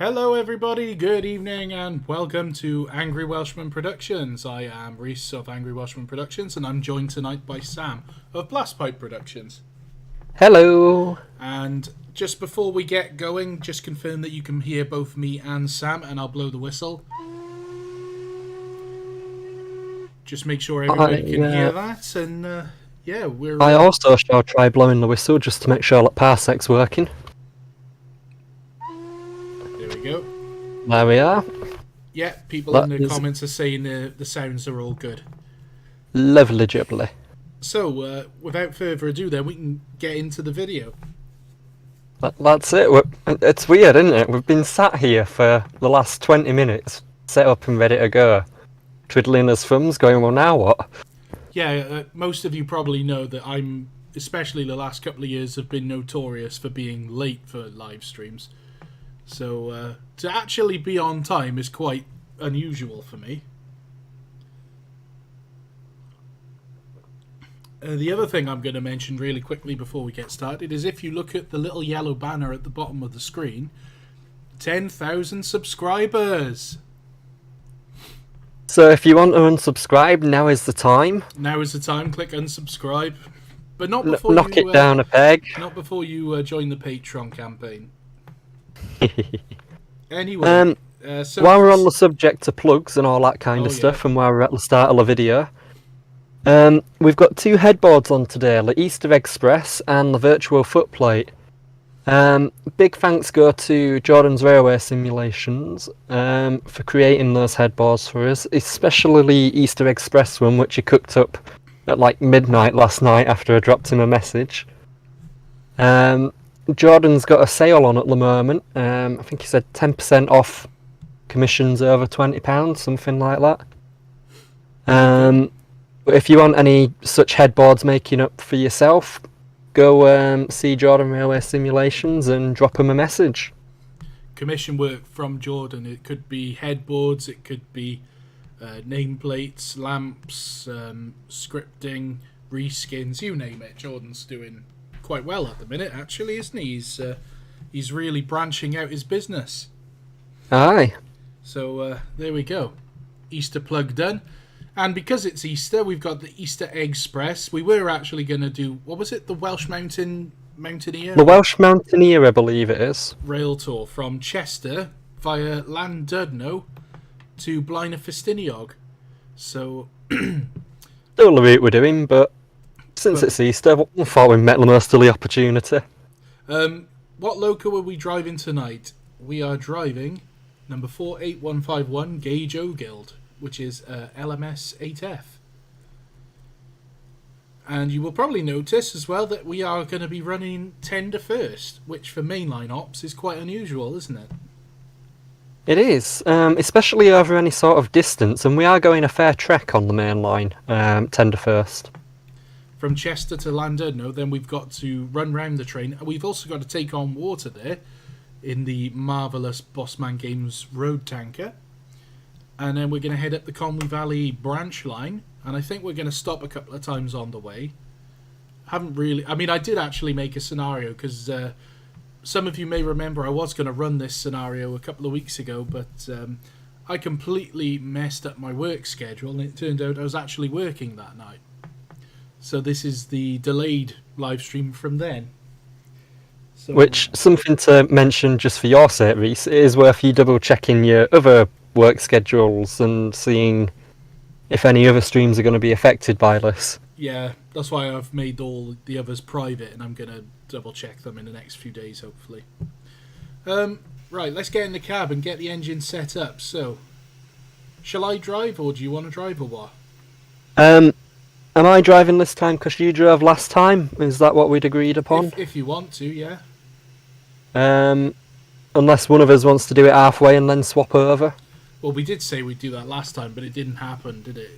Hello everybody, good evening and welcome to Angry Welshman Productions. I am Reese of Angry Welshman Productions and I'm joined tonight by Sam of Blastpipe Productions. Hello! And just before we get going, just confirm that you can hear both me and Sam and I'll blow the whistle. Just make sure everybody can hear that and yeah, we're... I also shall try blowing the whistle just to make sure that Parsec's working. There we go. There we are. Yeah, people in the comments are saying the sounds are all good. Lovely jubbly. So, without further ado then, we can get into the video. That's it. It's weird, isn't it? We've been sat here for the last 20 minutes, set up and ready to go, twiddling his thumbs, going, well, now what? Yeah, most of you probably know that I'm, especially the last couple of years, have been notorious for being late for live streams. So, to actually be on time is quite unusual for me. The other thing I'm going to mention really quickly before we get started is if you look at the little yellow banner at the bottom of the screen, 10,000 subscribers! So if you want to unsubscribe, now is the time. Now is the time, click unsubscribe. But not before knock it down a peg. Not before you join the Patreon campaign. Anyway, so while we're on the subject of plugs and all that kind of stuff, and while we're at the start of the video, we've got two headboards on today, the Easter Express and the virtual Footplate. Big thanks go to Jordan's Railway Simulations for creating those headboards for us, especially the Easter Express one, which he cooked up at like midnight last night after I dropped him a message. Jordan's got a sale on at the moment. I think he said 10% off commissions over £20, something like that. But if you want any such headboards making up for yourself, go see Jordan Railway Simulations and drop him a message. Commission work from Jordan. It could be headboards, it could be nameplates, lamps, scripting, reskins, you name it. Jordan's doing quite well at the minute, actually, isn't he? He's really branching out his business. Aye. So there we go. Easter plug done. And because it's Easter, we've got the Easter Express. We were actually going to do, what was it, the Welsh Mountaineer? The Welsh Mountaineer, I believe it is. Rail tour from Chester via Llandudno to Blaenau Ffestiniog. So... Still the route we're doing, but since it's Easter, I thought we met the most of the opportunity. What loco are we driving tonight? We are driving number 48151 Gauge O-Guild, which is LMS 8F. And you will probably notice as well that we are going to be running tender first, which for mainline ops is quite unusual, isn't it? It is, especially over any sort of distance, and we are going a fair trek on the main line, tender first. From Chester to Llandudno, then we've got to run round the train. We've also got to take on water there in the marvellous Bossman Games road tanker. And then we're going to head up the Conway Valley branch line. And I think we're going to stop a couple of times on the way. I did actually make a scenario because some of you may remember I was going to run this scenario a couple of weeks ago, but I completely messed up my work schedule and it turned out I was actually working that night. So this is the delayed live stream from then. So, which, something to mention just for your sake, Reese, it is worth you double checking your other work schedules and seeing if any other streams are going to be affected by this. Yeah, that's why I've made all the others private and I'm going to double check them in the next few days, hopefully. Right, let's get in the cab and get the engine set up. So, shall I drive or do you want to drive or what? Am I driving this time because you drove last time? Is that what we'd agreed upon? If you want to, yeah. Unless one of us wants to do it halfway and then swap over. Well, we did say we'd do that last time, but it didn't happen, did it?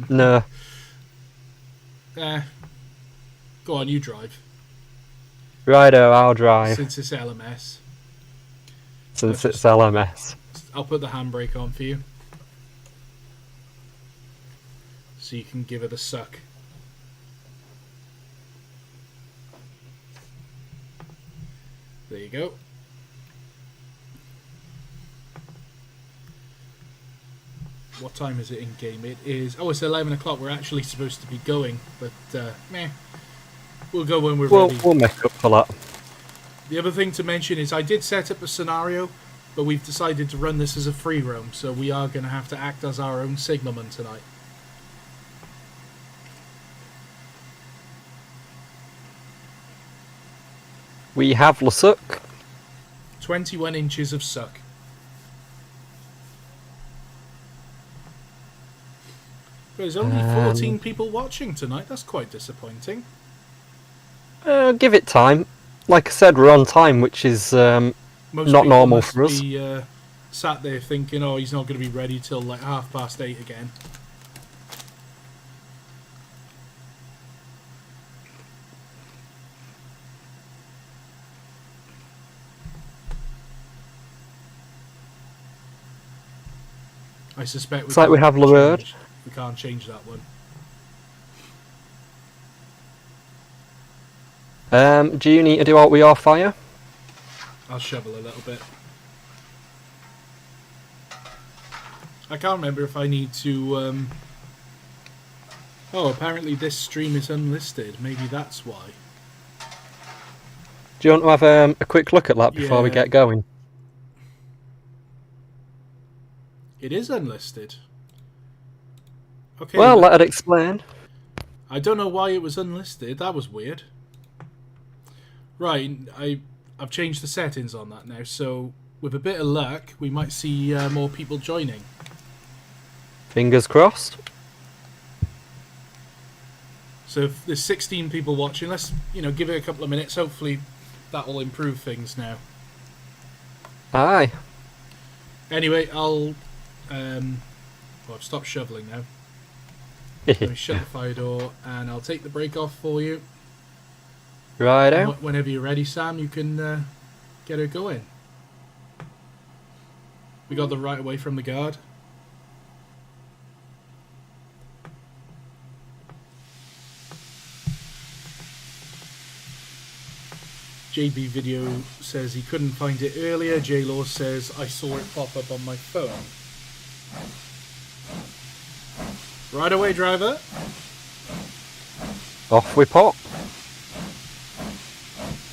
No. Go on, you drive. Righto, I'll drive. Since it's LMS. Since it's LMS. I'll put the handbrake on for you. So you can give it a suck. There you go. what time is it in game? It is... Oh, it's 11 o'clock. We're actually supposed to be going, but meh. We'll go when we're ready. We'll make up for that. The other thing to mention is I did set up a scenario, but we've decided to run this as a free roam, so we are going to have to act as our own signalman tonight. We have Lusuk. 21 inches of suck. There's only 14 people watching tonight. That's quite disappointing. Give it time. Like I said, we're on time, which is not normal for us. Be, sat there thinking, oh, he's not going to be ready till like 8:30 again. I suspect It's like we have Lurd. We can't change that one. Do you need to do out with your fire? I'll shovel a little bit. I can't remember if I need to... Oh, apparently this stream is unlisted. Maybe that's why. Do you want to have a quick look at that before we get going? It is unlisted. Okay. Well, let it explain. I don't know why it was unlisted. That was weird. Right, I've changed the settings on that now, so with a bit of luck, we might see more people joining. Fingers crossed. So if there's 16 people watching, let's give it a couple of minutes. Hopefully that will improve things now. Aye. Anyway, I've stopped shoveling now. Let me shut the fire door, and I'll take the brake off for you. Righto. Whenever you're ready, Sam, you can get her going. We got the right away from the guard. JB Video says he couldn't find it earlier. J-Law says I saw it pop up on my phone. Right away, driver. Off we pop.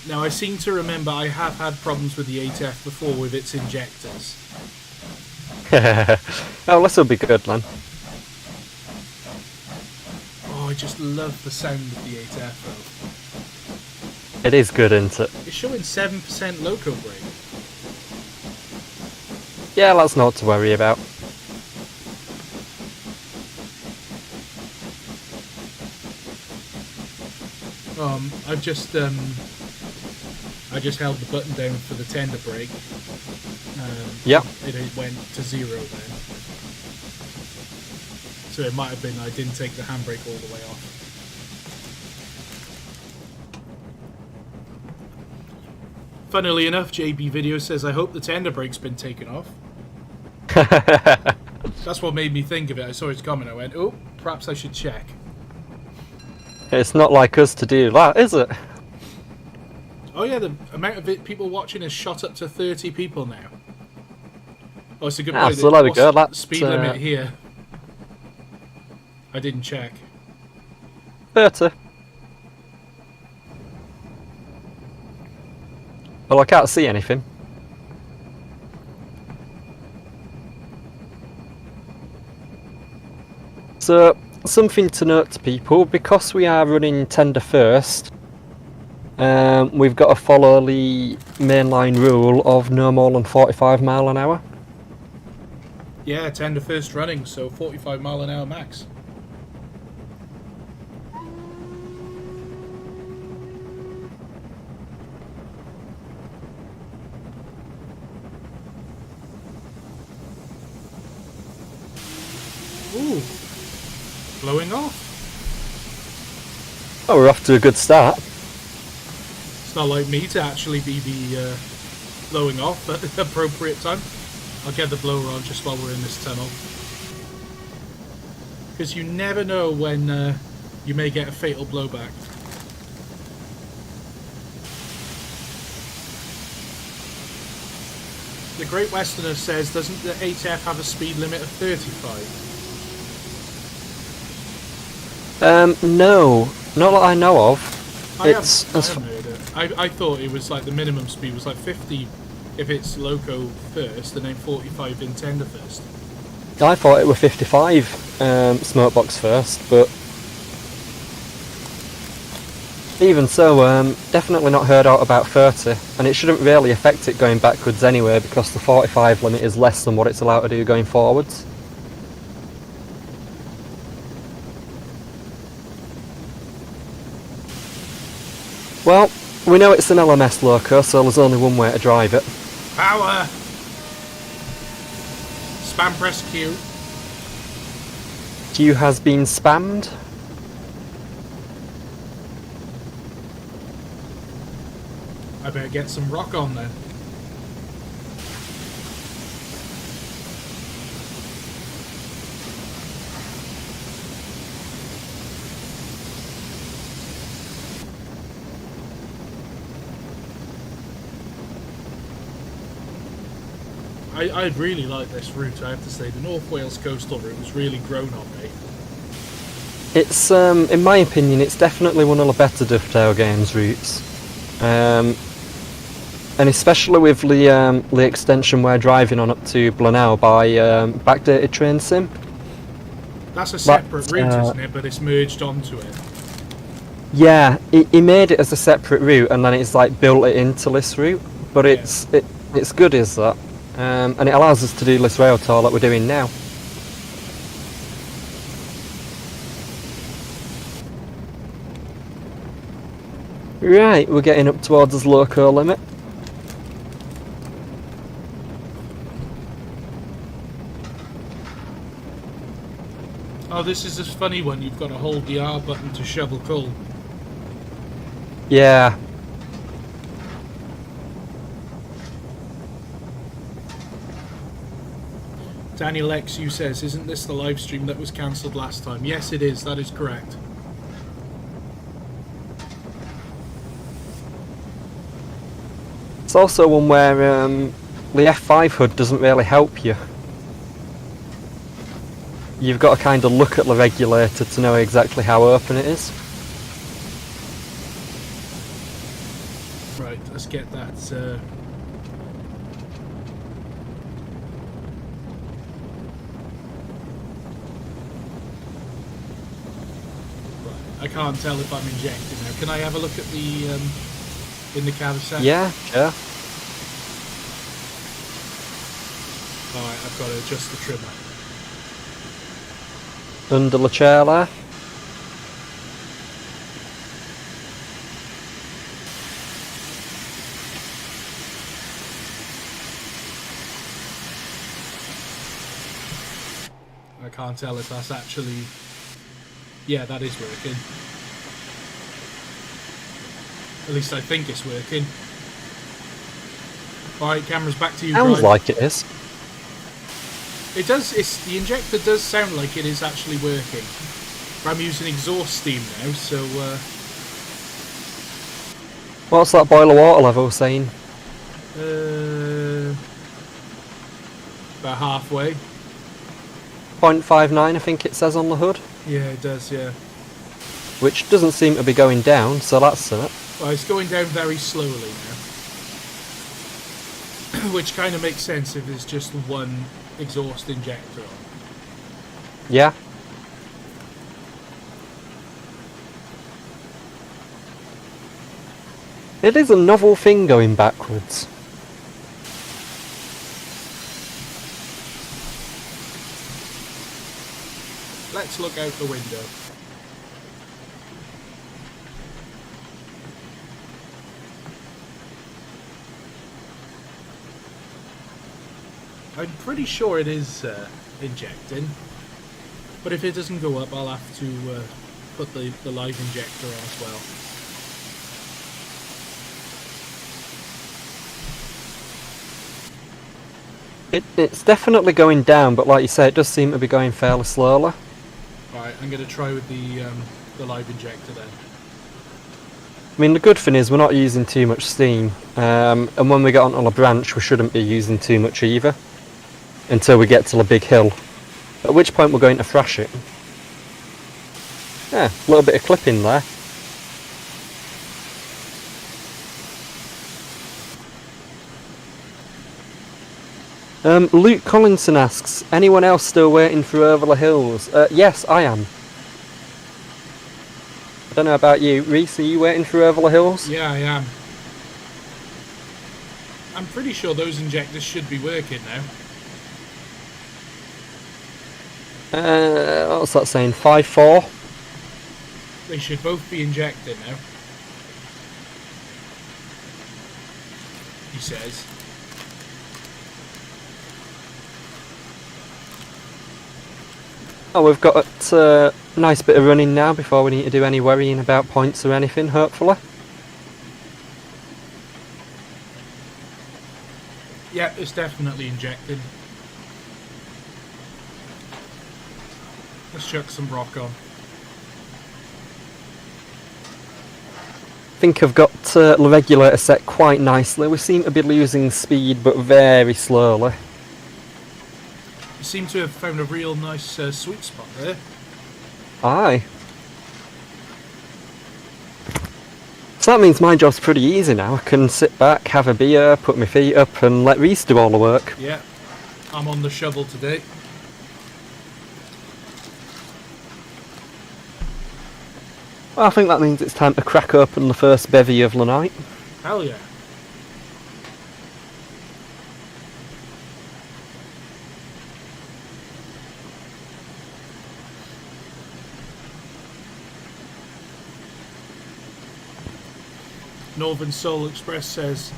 Now, I seem to remember I have had problems with the 8F before with its injectors. Oh, this will be good, man. Oh, I just love the sound of the 8F, though. It is good, isn't it? It's showing 7% Loco brake. Yeah, that's not to worry about. I just held the button down for the tender brake. Yep. It went to 0 then. So it might have been I didn't take the handbrake all the way off. Funnily enough, JB Video says, I hope the tender brake's been taken off. That's what made me think of it. I saw his comment. I went, oh, perhaps I should check. It's not like us to do that, is it? Oh yeah, the amount of people watching has shot up to 30 people now. Oh, it's a good point. So there we go. That's speed limit here. I didn't check. 30. Well, I can't see anything. So, something to note to people, because we are running tender first, we've got to follow the mainline rule of no more than 45 mile an hour. Yeah, tender first running, so 45 mile an hour max. Ooh, blowing off. Oh, we're off to a good start. It's not like me to actually be blowing off at the appropriate time. I'll get the blower on just while we're in this tunnel. Because you never know when you may get a fatal blowback. The Great Westerner says, doesn't the 8F have a speed limit of 35? No, not that I know of. I haven't heard it. I thought it was like the minimum speed was like 50 if it's Loco first, and then 45 in tender first. I thought it were 55 smokebox first, but even so, definitely not heard out about 30, and it shouldn't really affect it going backwards anyway, because the 45 limit is less than what it's allowed to do going forwards. Well, we know it's an LMS Loco, so there's only one way to drive it. Power! Spam press Q. Q has been spammed. I better get some rock on then. I really like this route, I have to say. The North Wales coastal route has really grown on me. It's, in my opinion, it's definitely one of the better Dovetail Games routes. And especially with the extension we're driving on up to Blaenau by backdated train sim. That's a separate route, isn't it? But it's merged onto it. Yeah, he made it as a separate route, and then it's like built it into this route. But it's good, is that? And it allows us to do this rail tour that we're doing now. Right, we're getting up towards this Loco limit. Oh, this is this funny one. You've got to hold the R button to shovel coal. Yeah. Daniel XU says, isn't this the live stream that was cancelled last time? Yes, it is. That is correct. It's also one where the F5 HUD doesn't really help you. You've got to kind of look at the regulator to know exactly how open it is. Right, let's get that. I can't tell if I'm injecting now. Can I have a look at the in the carousel? Yeah, sure. Alright, I've got to adjust the trimmer. Under the chair there. I can't tell if that's actually... Yeah, that is working. At least I think it's working. Alright, camera's back to you, Sounds Drive. like it is. It does, the injector does sound like it is actually working. I'm using exhaust steam now, so... What's that boiler water level saying? About halfway. 0.59 I think it says on the hood. Yeah, it does, yeah. Which doesn't seem to be going down, so that's it. Well, it's going down very slowly now. Which kind of makes sense if there's just one exhaust injector on. Yeah. It is a novel thing going backwards. Let's look out the window. I'm pretty sure it is injecting, but if it doesn't go up, I'll have to put the live injector on as well. It's definitely going down, but like you say, it does seem to be going fairly slowly. Right, I'm going to try with the live injector then. mean, the good thing is we're not using too much steam, and when we get onto a branch we shouldn't be using too much either, until we get to a big hill, at which point we're going to thrash it. Yeah, a little bit of clipping there. Luke Collinson asks, anyone else still waiting for Over the Hills? Yes, I am. I don't know about you. Reese, are you waiting for Over the Hills? Yeah, I am. I'm pretty sure those injectors should be working now. What's that saying? 5-4? They should both be injected now. He says. Oh, we've got a nice bit of running now before we need to do any worrying about points or anything, hopefully. Yeah, it's definitely injected. Let's chuck some rock on. I think I've got the regulator set quite nicely. We seem to be losing speed, but very slowly. You seem to have found a real nice sweet spot there. Aye. So that means my job's pretty easy now. I can sit back, have a beer, put my feet up and let Reese do all the work. Yeah, I'm on the shovel today. Well, I think that means it's time to crack open the first bevy of the night. Hell yeah. Northern Soul Express says,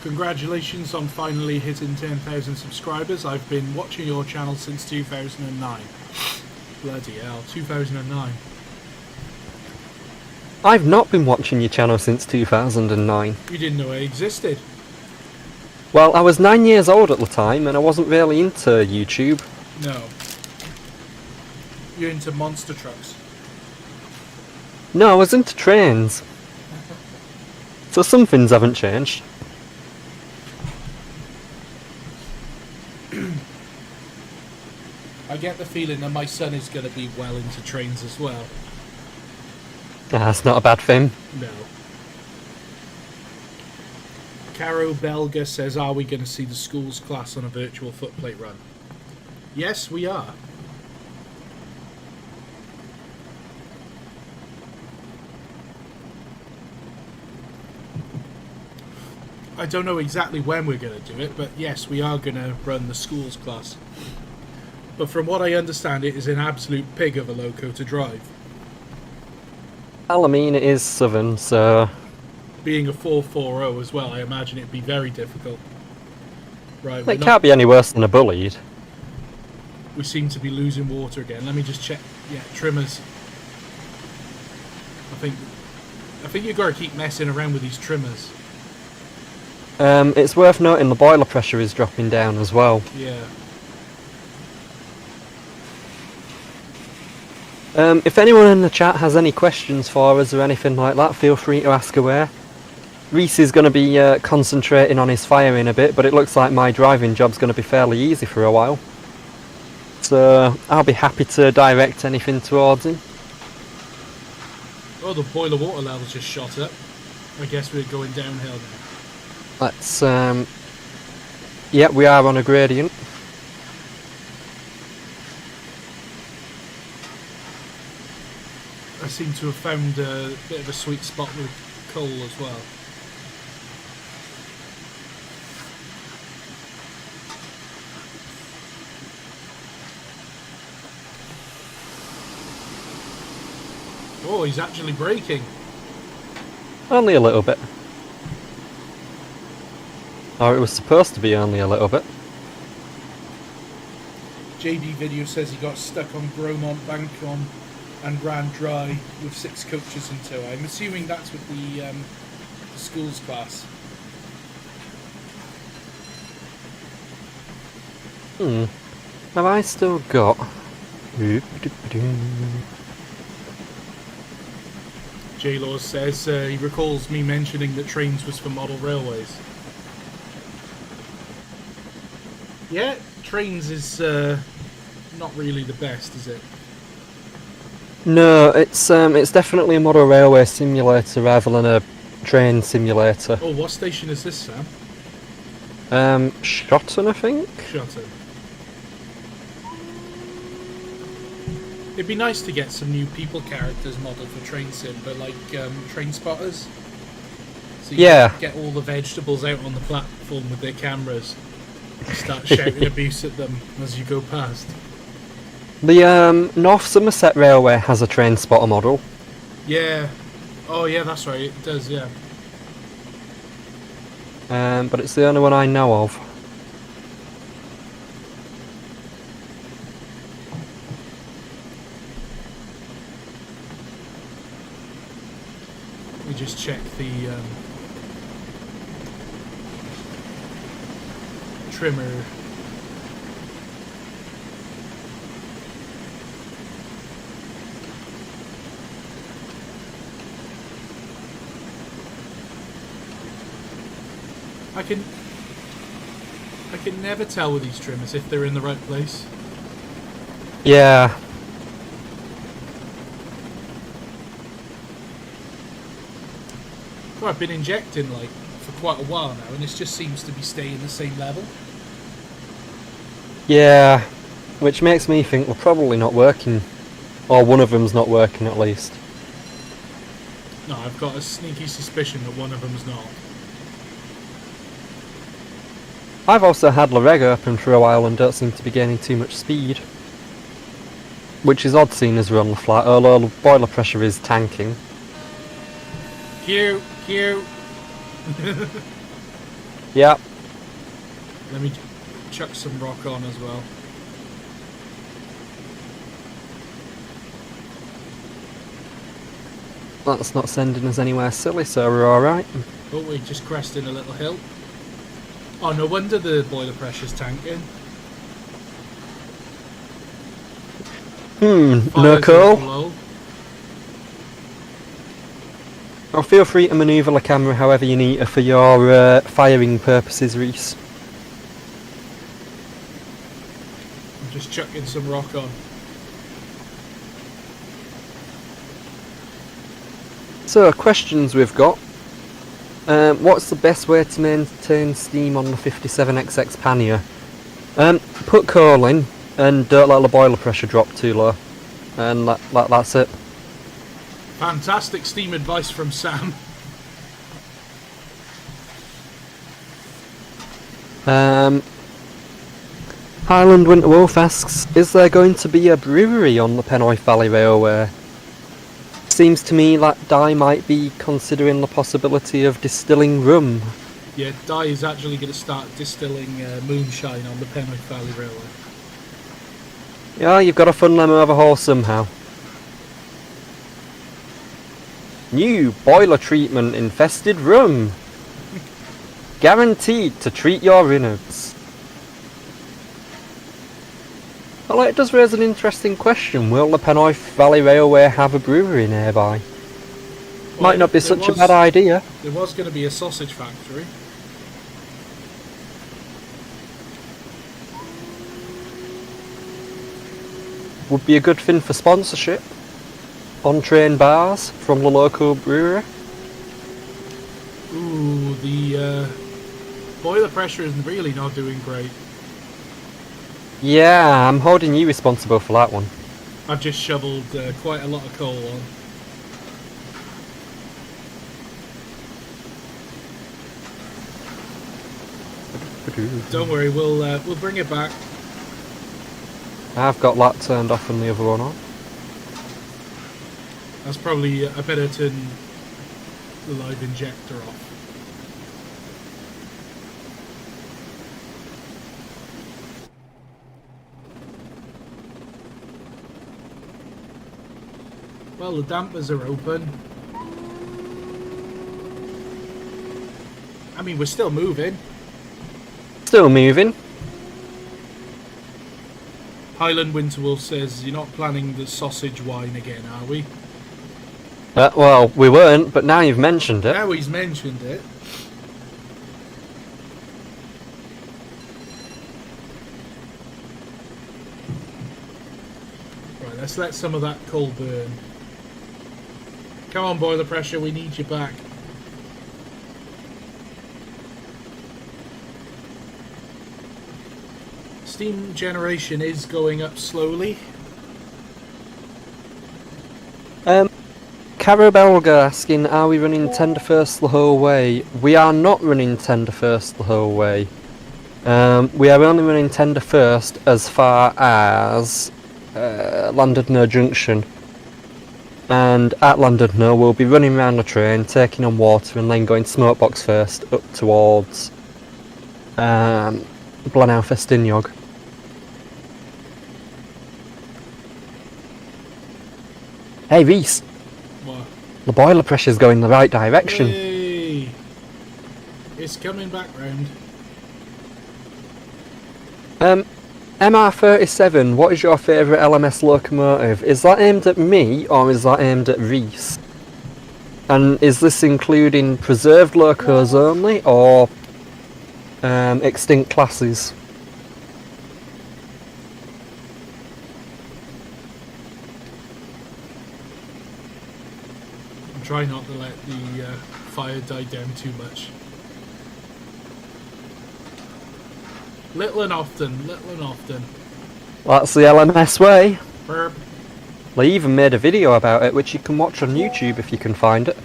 congratulations on finally hitting 10,000 subscribers. I've been watching your channel since 2009. Bloody hell, 2009. I've not been watching your channel since 2009. You didn't know it existed? Well, I was 9 years old at the time and I wasn't really into YouTube. No. You're into monster trucks? No, I was into trains. So some things haven't changed. I get the feeling that my son is going to be well into trains as well. That's not a bad thing. No. Caro Belga says, are we going to see the schools class on a virtual footplate run? Yes, we are. I don't know exactly when we're going to do it, but yes, we are going to run the schools class. But from what I understand, it is an absolute pig of a loco to drive. Well, I mean, it is southern, so... Being a 440 as well, I imagine it'd be very difficult. Right, It can't be any worse than a bullied. We seem to be losing water again. Let me just check. Yeah, trimmers. I think you've got to keep messing around with these trimmers. It's worth noting the boiler pressure is dropping down as well. Yeah. If anyone in the chat has any questions for us or anything like that, feel free to ask away. Reese is going to be concentrating on his firing a bit, but it looks like my driving job's going to be fairly easy for a while. So I'll be happy to direct anything towards him. Oh, the boiler water level's just shot up. I guess we're going downhill now. Let's, yeah, we are on a gradient. I seem to have found a bit of a sweet spot with coal as well. Oh, he's actually braking. Only a little bit. Or it was supposed to be only a little bit. JD Video says he got stuck on Gromont Bank and ran dry with 6 coaches in tow. I'm assuming that's with the schools class. Have I still got... JD J-Laws says he recalls me mentioning that trains was for model railways. Yeah, trains is not really the best, is it? No, it's definitely a model railway simulator rather than a train simulator. Oh, what station is this, Sam? Shotton, I think? Shotton. It'd be nice to get some new people characters modeled for train sim, but like train spotters. So you can get all the vegetables out on the platform with their cameras and start shouting abuse at them as you go past. The North Somerset Railway has a train spotter model. Yeah. Oh yeah, that's right, it does, yeah. But it's the only one I know of. We just check the trimmer. I can never tell with these trimmers if they're in the right place. Yeah. Well, I've been injecting like for quite a while now, and this just seems to be staying the same level. Yeah, which makes me think they're probably not working, or one of them's not working at least. No, I've got a sneaky suspicion that one of them's not. I've also had the reg open for a while and don't seem to be gaining too much speed. Which is odd seeing as we're on the flat, although the boiler pressure is tanking. Cute. Yep. Let me chuck some rock on as well. That's not sending us anywhere silly, so we're alright. Oh, we just crested a little hill. Oh, no wonder the boiler pressure's tanking. No coal. Or feel free to manoeuvre the camera however you need to for your firing purposes, Reese. I'm just chucking some rock on. So, questions we've got. What's the best way to maintain steam on the 57XX pannier? Put coal in and don't let the boiler pressure drop too low. And that's it. Fantastic steam advice from Sam. Highland Winter Wolf asks, is there going to be a brewery on the Conway Valley Railway? Seems to me that Di might be considering the possibility of distilling rum. Yeah, Di is actually going to start distilling moonshine on the Conway Valley Railway. Yeah, you've got to fund them overhaul somehow. New boiler treatment infested rum. Guaranteed to treat your innards. Well, it does raise an interesting question. Will the Conway Valley Railway have a brewery nearby? Well, might not be such a bad idea. There was going to be a sausage factory. Would be a good thing for sponsorship. On-train bars from the Loco brewery. Ooh, the boiler pressure is really not doing great. Yeah, I'm holding you responsible for that one. I've just shoveled quite a lot of coal on. Don't worry, we'll bring it back. I've got that turned off and the other one on. That's probably I better turn the live injector off. Well, the dampers are open. I mean, we're still moving. Still moving. Highland Winterwolf says, you're not planning the sausage wine again, are we? Well, we weren't, but now you've mentioned it. Now he's mentioned it. Right, let's let some of that coal burn. Come on, boiler pressure, we need you back. Steam generation is going up slowly. Carabelga asking, are we running tender first the whole way? We are not running tender first the whole way. We are only running tender first as far as Llandudno Junction. And at Llandudno we'll be running around the train, taking on water and then going smokebox first up towards Blaenau Ffestiniog. Hey Reese! What? The boiler pressure's going the right direction. Hey! It's coming back round. MR37, what is your favourite LMS locomotive? Is that aimed at me or is that aimed at Reese? And is this including preserved locos only or extinct classes? Try not to let the fire die down too much. Little and often, little and often. That's the LMS way. Burp. They even made a video about it, which you can watch on YouTube if you can find it.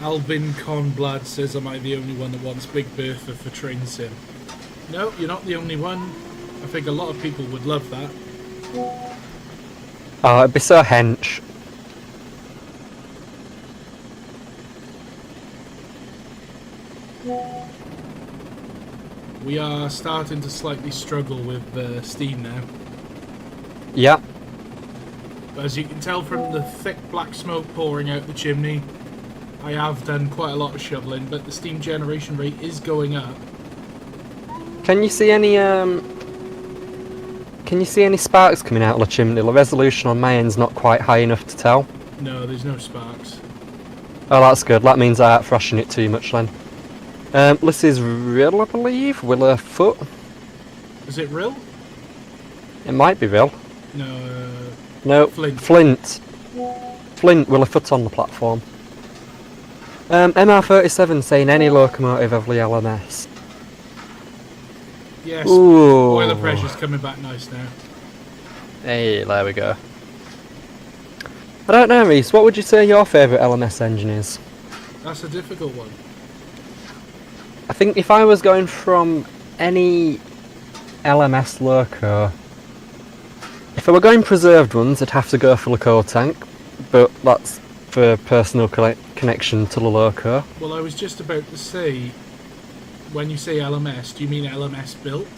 Albin Conblad says, am I the only one that wants Big Bertha for train sim? No, you're not the only one. I think a lot of people would love that. Oh, it'd be so hench. We are starting to slightly struggle with steam now. Yeah. But as you can tell from the thick black smoke pouring out the chimney, I have done quite a lot of shoveling, but the steam generation rate is going up. Can you see any sparks coming out of the chimney? The resolution on my end's not quite high enough to tell. No, there's no sparks. Oh, that's good. That means I ain't thrashing it too much then. This is real, I believe. Willow Foot. Is it real? It might be real. No. No, Flint. Flint, Willow Foot on the platform. MR37 saying any locomotive of the LMS. Yes. Ooh. Boiler pressure's coming back nice now. Hey, there we go. I don't know, Reese. What would you say your favourite LMS engine is? That's a difficult one. I think if I was going from any LMS loco, if I were going preserved ones, I'd have to go for Loco tank, but that's for personal connection to the loco. Well, I was just about to say, when you say LMS, do you mean LMS built,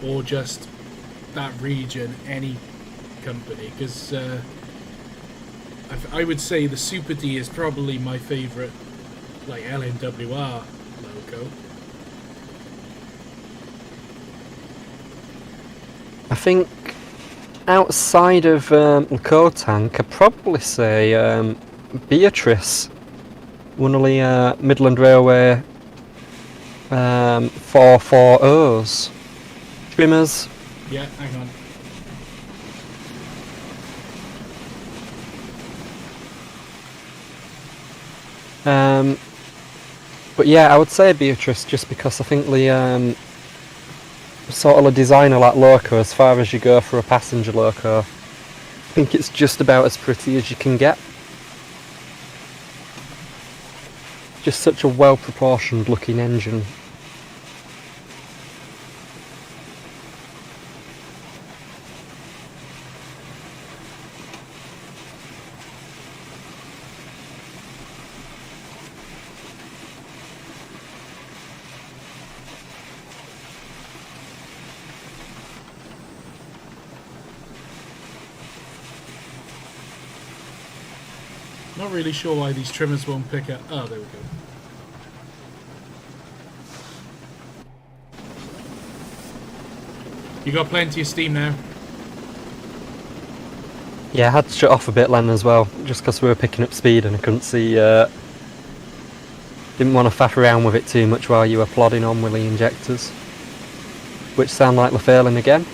or just that region, any company? Because I would say the Super D is probably my favourite, like LNWR loco. I think outside of Loco tank, I'd probably say Beatrice, one of the Midland Railway 440s. Trimmers. Yeah, hang on. But yeah, I would say Beatrice just because I think the sort of the design of that loco, as far as you go for a passenger loco, I think it's just about as pretty as you can get. Just such a well proportioned looking engine. Not really sure why these trimmers won't pick up. Oh, there we go. You got plenty of steam now. Yeah, I had to shut off a bit, Len, as well, just because we were picking up speed and I couldn't see. Didn't want to faff around with it too much while you were plodding on with the injectors, which sound like they're failing again.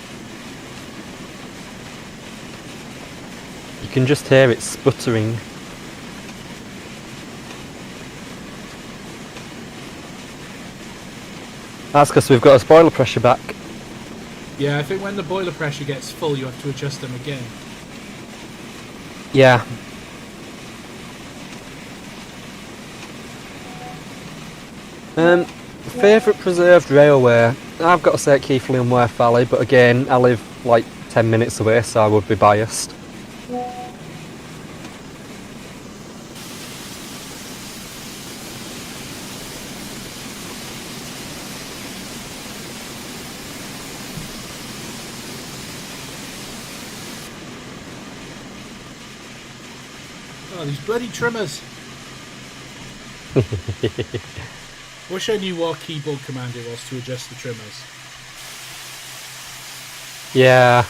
You can just hear it sputtering. That's because we've got a spoiler pressure back. Yeah, I think when the boiler pressure gets full, you have to adjust them again. Yeah. Favourite preserved railway? I've got to say Keighley and Worth Valley, but again, I live like 10 minutes away, so I would be biased. Oh, these bloody trimmers. Wish I knew what keyboard command it was to adjust the trimmers. Yeah.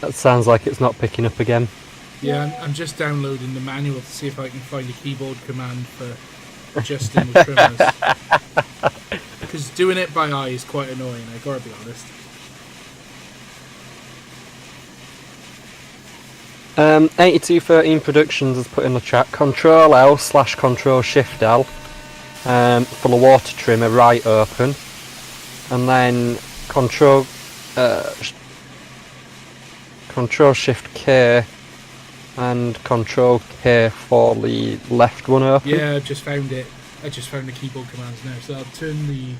That sounds like it's not picking up again. Yeah, I'm just downloading the manual to see if I can find a keyboard command for adjusting the trimmers. Because doing it by eye is quite annoying, I gotta be honest. 8213 Productions has put in the chat Control L / Control Shift L for the water trimmer right open, and then Control Shift K and Control K for the left one open. Yeah, I just found it. I just found the keyboard commands now. So I'll turn the...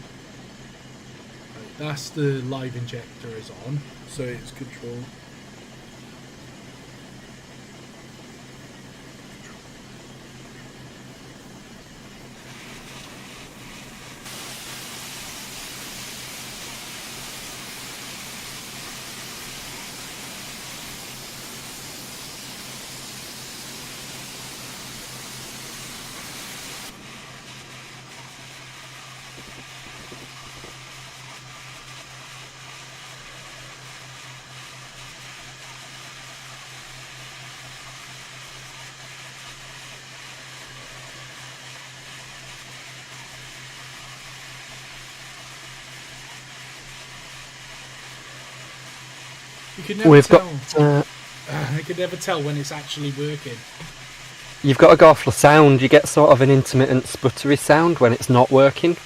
That's the live injector is on, so it's control. You can never tell. I can never tell when it's actually working. You've got to go off the sound. You get sort of an intermittent sputtery sound when it's not working.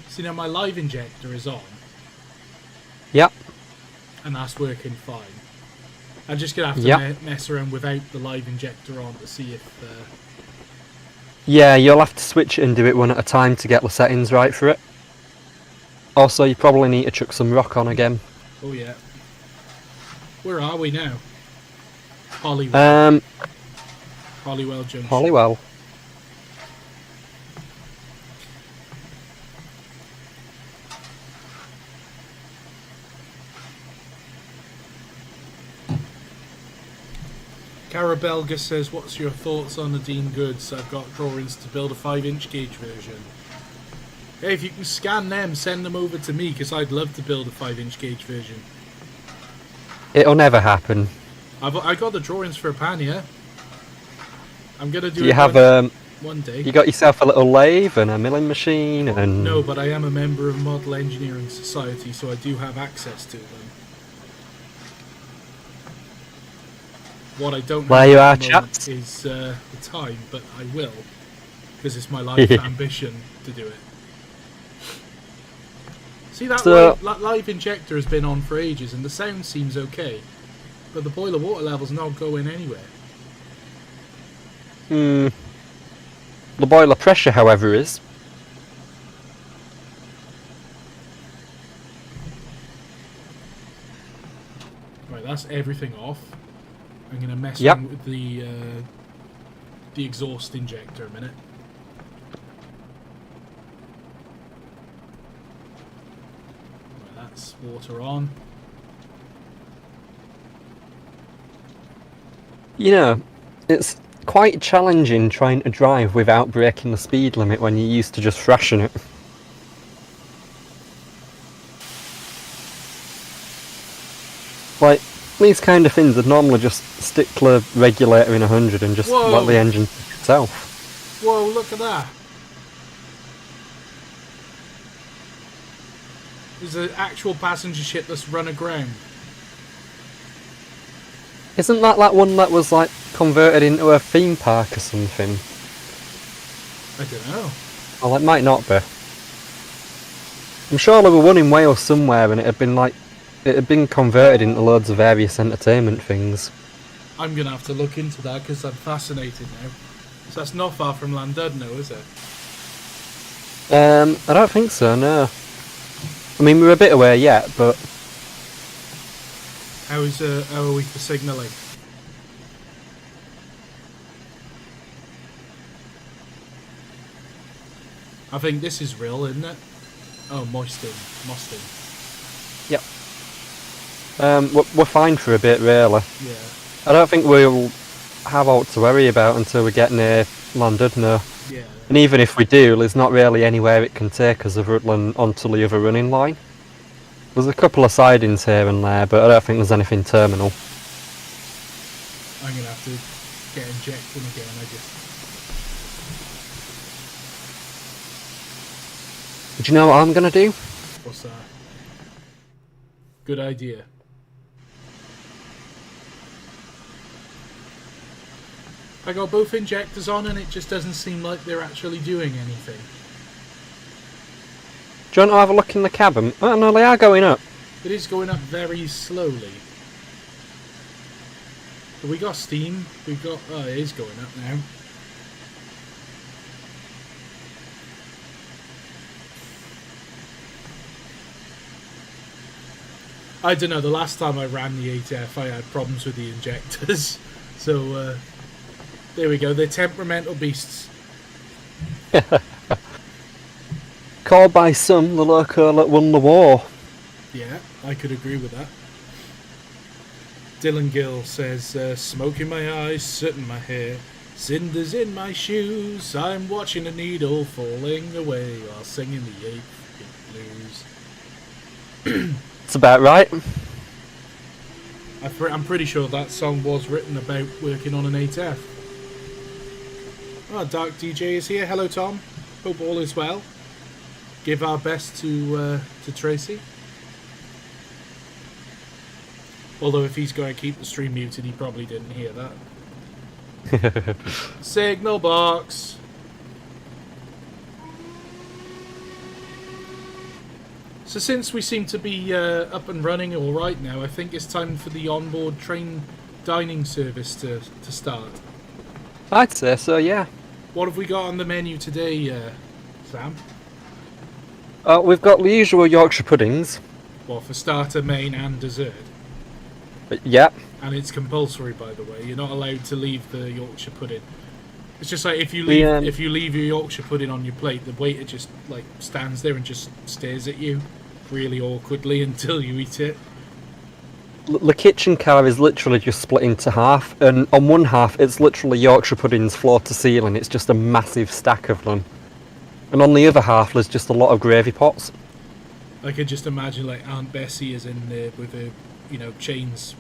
See, now my live injector is on. Yep. And that's working fine. I'm just going to have to mess around without the live injector on to see if... Yeah, you'll have to switch it and do it one at a time to get the settings right for it. Also, you probably need to chuck some rock on again. Oh yeah. Where are we now? Holywell. Holywell Junction. Holywell. Carabelga says, what's your thoughts on the Dean goods? I've got drawings to build a 5-inch gauge version. Hey, if you can scan them, send them over to me, because I'd love to build a 5-inch gauge version. It'll never happen. I got the drawings for a pan, yeah? I'm going to do you it have, one day. You got yourself a little lathe and a milling machine and... No, but I am a member of Model Engineering Society, so I do have access to them. What I don't have is the time, but I will, because it's my life ambition to do it. See, that live injector has been on for ages, and the sound seems okay, but the boiler water level's not going anywhere. The boiler pressure, however, is. Right, that's everything off. I'm going to mess Yep. with the exhaust injector a minute. Right, that's water on. You know, it's quite challenging trying to drive without breaking the speed limit when you're used to just thrashing it. Like, these kind of things would normally just stick the regulator in 100 and just Whoa. let the engine pick itself. Whoa, look at that. There's an actual passenger ship that's run aground. Isn't that one that was like converted into a theme park or something? I don't know. Well, it might not be. I'm sure there were one in Wales somewhere and it had been converted into loads of various entertainment things. I'm going to have to look into that because I'm fascinated now. So that's not far from Llandudno, is it? I don't think so, no. I mean, we're a bit away yet, but... How are we for signalling? I think this is real, isn't it? Oh, Mostin. Yep. We're fine for a bit, really. Yeah. I don't think we'll have out to worry about until we get near Llandudno. Yeah. And even if we do, there's not really anywhere it can take us other than onto the other running line. There's a couple of sidings here and there, but I don't think there's anything terminal. I'm going to have to get injecting again, I guess. Do you know what I'm going to do? What's that? Good idea. I got both injectors on and it just doesn't seem like they're actually doing anything. Do you want to have a look in the cabin? Oh no, they are going up. It is going up very slowly. But we got steam. Oh, it is going up now. I don't know, the last time I ran the 8F I had problems with the injectors. So, there we go, they're temperamental beasts. Called by some the Loco that won the war. Yeah, I could agree with that. Dylan Gill says, smoke in my eyes, soot in my hair, cinders in my shoes, I'm watching a needle falling away while singing the 8th blues. That's about right. I'm pretty sure that song was written about working on an 8F. Oh, Dark DJ is here. Hello, Tom. Hope all is well. Give our best to Tracy. Although if he's going to keep the stream muted, he probably didn't hear that. Signal box. So since we seem to be up and running all right now, I think it's time for the onboard train dining service to start. I'd say so, yeah. What have we got on the menu today, Sam? We've got the usual Yorkshire puddings. Well, for starter, main and dessert. Yeah. And it's compulsory, by the way. You're not allowed to leave the Yorkshire pudding. It's just like if you leave your Yorkshire pudding on your plate, the waiter just like stands there and just stares at you really awkwardly until you eat it. The kitchen car is literally just split into half, and on one half it's literally Yorkshire puddings floor to ceiling. It's just a massive stack of them. And on the other half there's just a lot of gravy pots. I could just imagine like Aunt Bessie is in there with her, chains,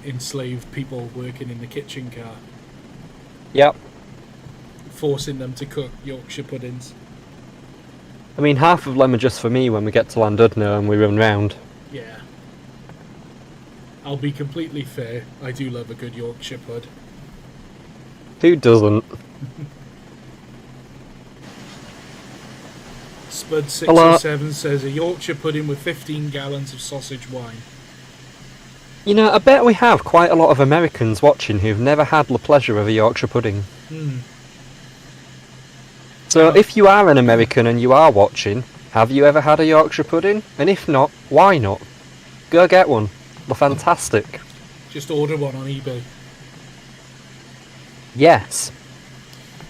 enslaved people working in the kitchen car. Yep. Forcing them to cook Yorkshire puddings. I mean, half of them are just for me when we get to Llandudno and we run round. Yeah. I'll be completely fair, I do love a good Yorkshire pud. Who doesn't? Spud607 says a Yorkshire pudding with 15 gallons of sausage wine. You know, I bet we have quite a lot of Americans watching who've never had the pleasure of a Yorkshire pudding. So if you are an American and you are watching, have you ever had a Yorkshire pudding? And if not, why not? Go get one. They're fantastic. Just order one on eBay. Yes.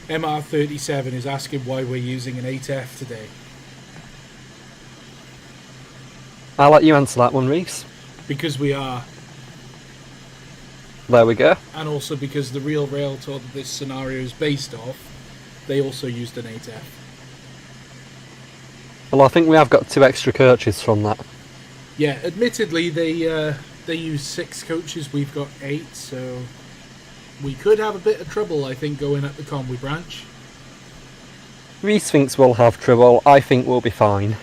MR37 is asking why we're using an 8F today. I'll let you answer that one, Reese. Because we are. There we go. And also because the real rail tour that this scenario is based off, they also used an 8F. Well, I think we have got 2 extra coaches from that. Yeah, admittedly they use 6 coaches, we've got 8, so we could have a bit of trouble, I think, going up the Conwy branch. Reese thinks we'll have trouble, I think we'll be fine.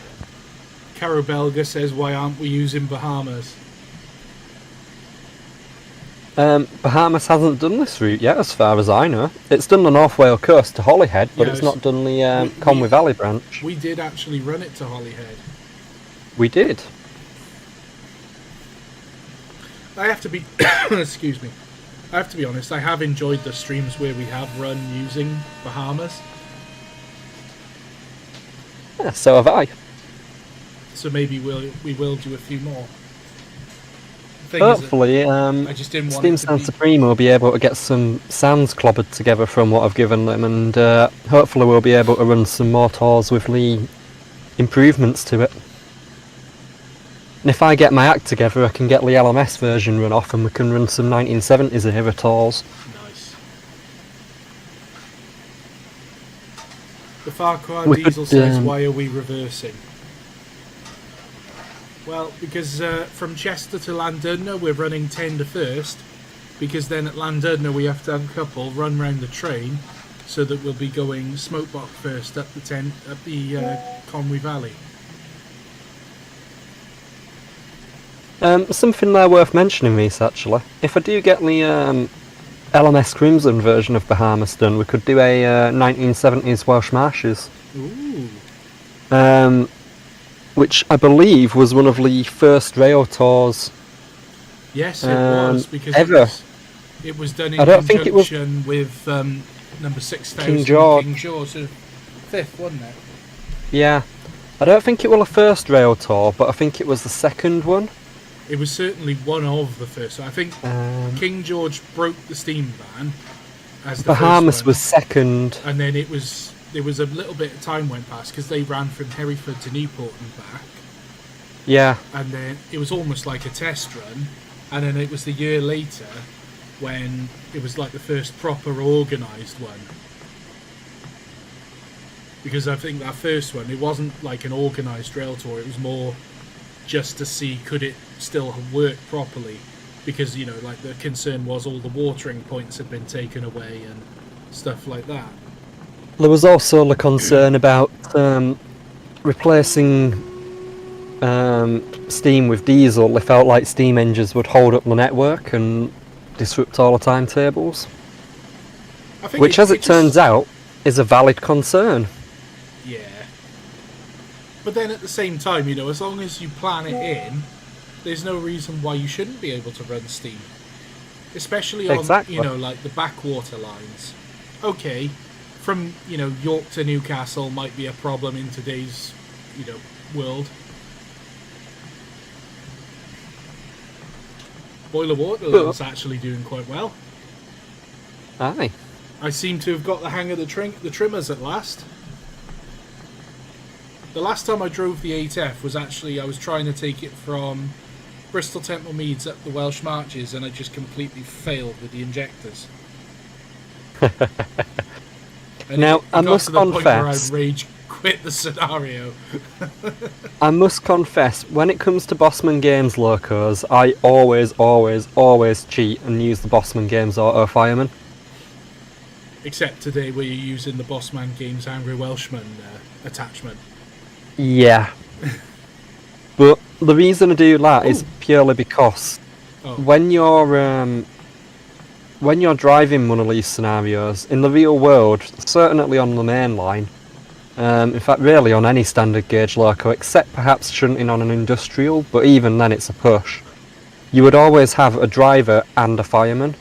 Caro Belga says, why aren't we using Bahamas? Bahamas hasn't done this route yet, as far as I know. It's done the North Wales coast to Holyhead, but Yeah, it's not done the Conway Valley branch. We did actually run it to Holyhead. We did. I have to be... excuse me. I have to be honest, I have enjoyed the streams where we have run using Bahamas. Yeah, so have I. So maybe we will do a few more. Hopefully, I just didn't want Steam it to Sound be... Supreme will be able to get some sounds clobbered together from what I've given them, and hopefully we'll be able to run some more tours with the improvements to it. And if I get my act together, I can get the LMS version run off, and we can run some 1970s era tours. Nice. The Farquhar Diesel says, why are we reversing? Well, because from Chester to Llandudno we're running 10 to first, because then at Llandudno we have to have a couple run round the train, so that we'll be going Smokebox first up the Conway Valley. Something there worth mentioning, Reese, actually. If I do get the LMS Crimson version of Bahamas done, we could do a 1970s Welsh Marshes. Ooh. Which I believe was one of the first rail tours. Yes, it was, because it was done in conjunction with number 6000 King George. King George, so 5th, wasn't it? Yeah. I don't think it was the first rail tour, but I think it was the second one. It was certainly one of the first. I think King George broke the steam van as the Bahamas first one, was second. and then there was a little bit of time went past because they ran from Hereford to Newport and back. Yeah. And then it was almost like a test run, and then it was the year later when it was like the first proper organised one. Because I think that first one, it wasn't like an organised rail tour, it was more just to see could it still work properly, because, you know, like the concern was all the watering points had been taken away and stuff like that. There was also the concern about replacing steam with diesel. They felt like steam engines would hold up the network and disrupt all the timetables. Which, as it turns out, is a valid concern. Yeah. But then at the same time, you know, as long as you plan it in, there's no reason why you shouldn't be able to run steam. Especially on, you know, like the backwater lines. Okay, from, you know, York to Newcastle might be a problem in today's, you know, world. Boiler Waterland's actually doing quite well. Aye. I seem to have got the hang of the trimmers at last. The last time I drove the 8F was actually, I was trying to take it from Bristol Temple Meads up the Welsh Marches, and I just completely failed with the injectors. Now, I must confess, I rage quit the scenario. I must confess, when it comes to Bossman Games locos, I always cheat and use the Bossman Games Auto Fireman. Except today where you're using the Bossman Games Angry Welshman attachment. Yeah. But the reason I do that is purely because when you're driving one of these scenarios, in the real world, certainly on the main line, in fact really on any standard gauge loco, except perhaps shunting on an industrial, but even then it's a push, you would always have a driver and a fireman.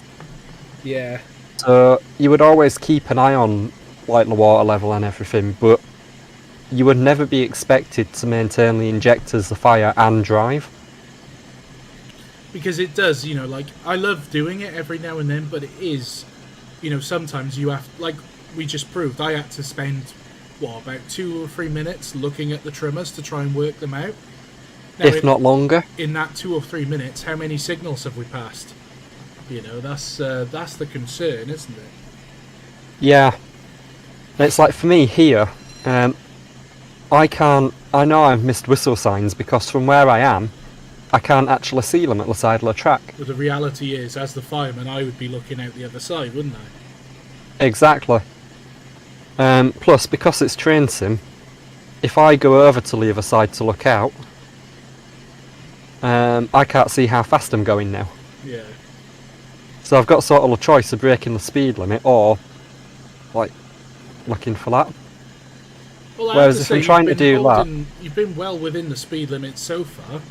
Yeah. So you would always keep an eye on like the water level and everything, but you would never be expected to maintain the injectors, the fire, and drive. Because it does, like, I love doing it every now and then, but it is, sometimes you have, like we just proved, I had to spend, about 2 or 3 minutes looking at the trimmers to try and work them out. Now, if not longer. In that 2 or 3 minutes, how many signals have we passed? That's the concern, isn't it? Yeah. And it's like, for me here, I know I've missed whistle signs because from where I am, I can't actually see them at the side of the track. But the reality is, as the fireman, I would be looking out the other side, wouldn't I? Exactly. Plus, because it's train sim, if I go over to the other side to look out, I can't see how fast I'm going now. Yeah. So I've got sort of a choice of breaking the speed limit or, like, looking for that. Well, Whereas if I'm trying to do that... You've been well within the speed limit so far.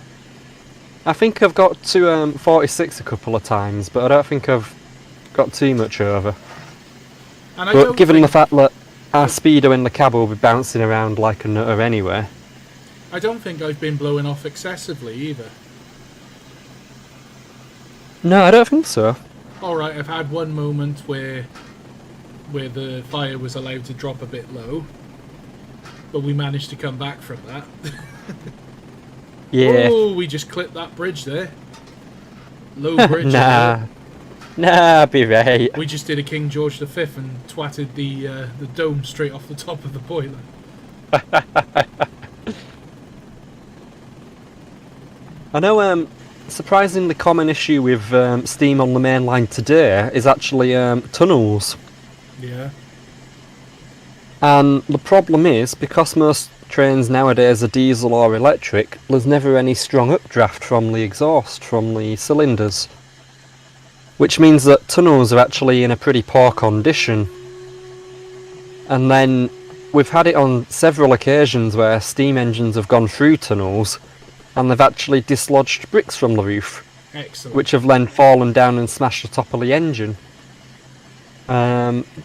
I think I've got to 46 a couple of times, but I don't think I've got too much over. But given the fact that our speedo in the cab will be bouncing around like a nutter anyway... I don't think I've been blowing off excessively either. No, I don't think so. Alright, I've had one moment where the fire was allowed to drop a bit low, but we managed to come back from that. Yeah. Oh, we just clipped that bridge there. Low bridge. Nah, be right. We just did a King George V and twatted the dome straight off the top of the boiler. I know, surprisingly common issue with steam on the main line today is actually tunnels. Yeah. And the problem is, because most trains nowadays are diesel or electric, there's never any strong updraft from the exhaust, from the cylinders. Which means that tunnels are actually in a pretty poor condition. And then we've had it on several occasions where steam engines have gone through tunnels and they've actually dislodged bricks from the roof. Excellent. Which have then fallen down and smashed the top of the engine.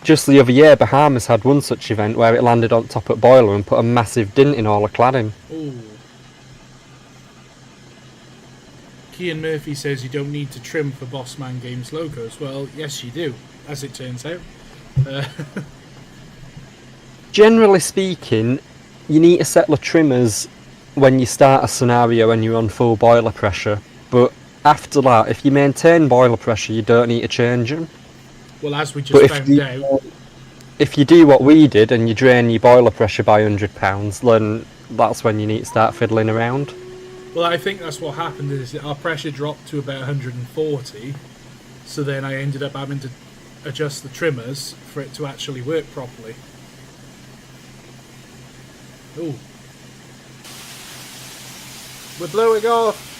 Just the other year, Bahamas had one such event where it landed on top of boiler and put a massive dint in all the cladding. Ooh. Kean Murphy says you don't need to trim for Bossman Games logos. Well, yes you do, as it turns out. Generally speaking, you need to set the trimmers when you start a scenario when you're on full boiler pressure, but after that, if you maintain boiler pressure, you don't need to change them. Well, as we just found out... If you do what we did and you drain your boiler pressure by £100, then that's when you need to start fiddling around. Well, I think that's what happened, is that our pressure dropped to about 140, so then I ended up having to adjust the trimmers for it to actually work properly. Ooh. We're blowing off!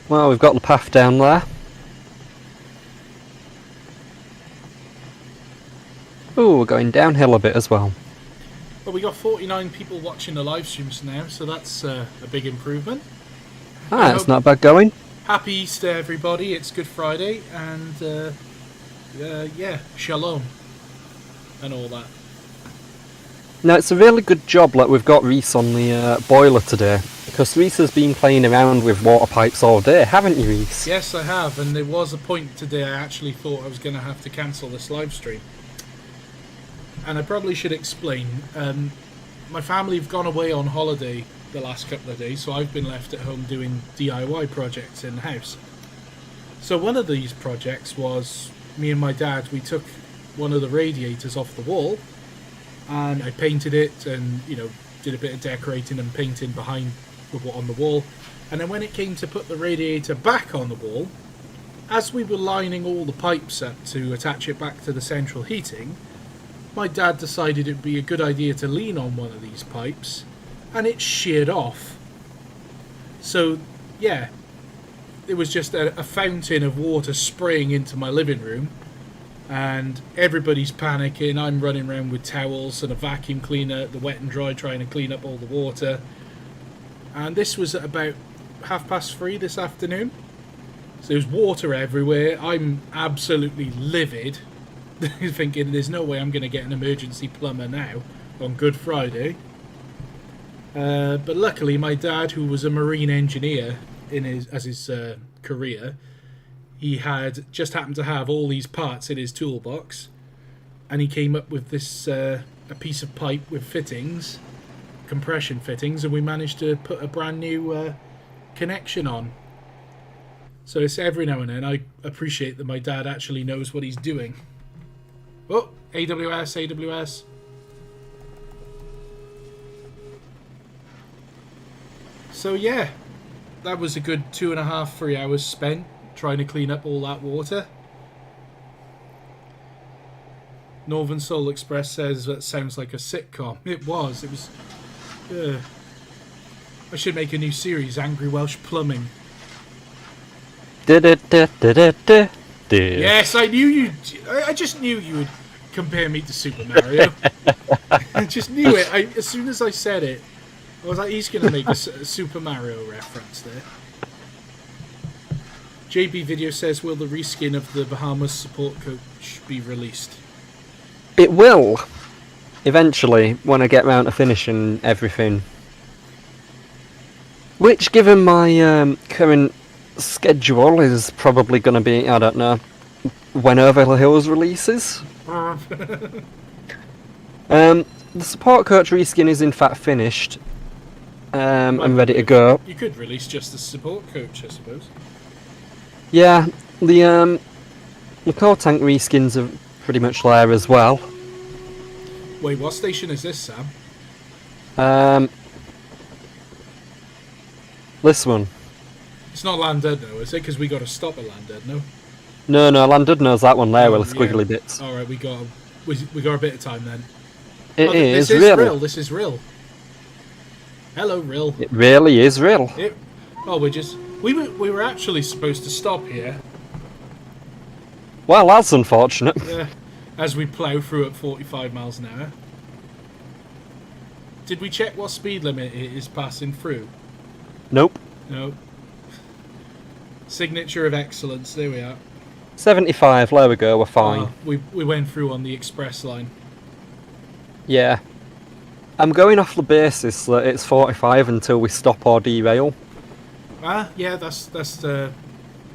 Well, we've got the path down there. Oh, we're going downhill a bit as well. Well, we got 49 people watching the live streams now, so that's a big improvement. It's not bad going. Happy Easter, everybody. It's Good Friday, and yeah, shalom, and all that. Now, it's a really good job that we've got Reese on the boiler today, because Reese has been playing around with water pipes all day, haven't you, Reese? Yes, I have, and there was a point today I actually thought I was going to have to cancel this live stream. And I probably should explain. My family have gone away on holiday the last couple of days, so I've been left at home doing DIY projects in the house. So one of these projects was, me and my dad, we took one of the radiators off the wall, and I painted it and, did a bit of decorating and painting behind on the wall. And then when it came to put the radiator back on the wall, as we were lining all the pipes up to attach it back to the central heating, my dad decided it would be a good idea to lean on one of these pipes, and it sheared off. So, yeah, it was just a fountain of water spraying into my living room, and everybody's panicking. I'm running around with towels and a vacuum cleaner, the wet and dry, trying to clean up all the water. And this was at about 3:30 this afternoon. So there's water everywhere. I'm absolutely livid, thinking there's no way I'm going to get an emergency plumber now on Good Friday. But luckily, my dad, who was a marine engineer in his career, he had just happened to have all these parts in his toolbox, and he came up with this a piece of pipe with fittings, compression fittings, and we managed to put a brand new connection on. So it's every now and then I appreciate that my dad actually knows what he's doing. Oh, AWS. So yeah, that was a good 2.5, 3 hours spent trying to clean up all that water. Northern Soul Express says that sounds like a sitcom. It was. I should make a new series, Angry Welsh Plumbing. Yes, I knew you. I just knew you would compare me to Super Mario. I just knew it. As soon as I said it, I was like, he's going to make a Super Mario reference there. JB Video says, will the reskin of the Bahamas support coach be released? It will, eventually, when I get round to finishing everything. Which, given my current schedule, is probably going to be, I don't know, when Overhill Hills releases. The support coach reskin is in fact finished. I'm ready to go. You could release just the support coach, I suppose. Yeah, the core tank reskins are pretty much there as well. Wait, what station is this, Sam? This one. It's not Llandudno, is it? Because we got to stop at Llandudno. No, Llandudno's that one there with the squiggly bits. All right, we got a bit of time then. This is real. This is real. Hello, real. It really is real. We were actually supposed to stop here. Well, that's unfortunate. Yeah, as we plough through at 45 miles an hour. Did we check what speed limit it is passing through? Nope. No. Signature of excellence. There we are. 75. There we go. We're fine. We went through on the express line. Yeah. I'm going off the basis that it's 45 until we stop or derail. Yeah, that's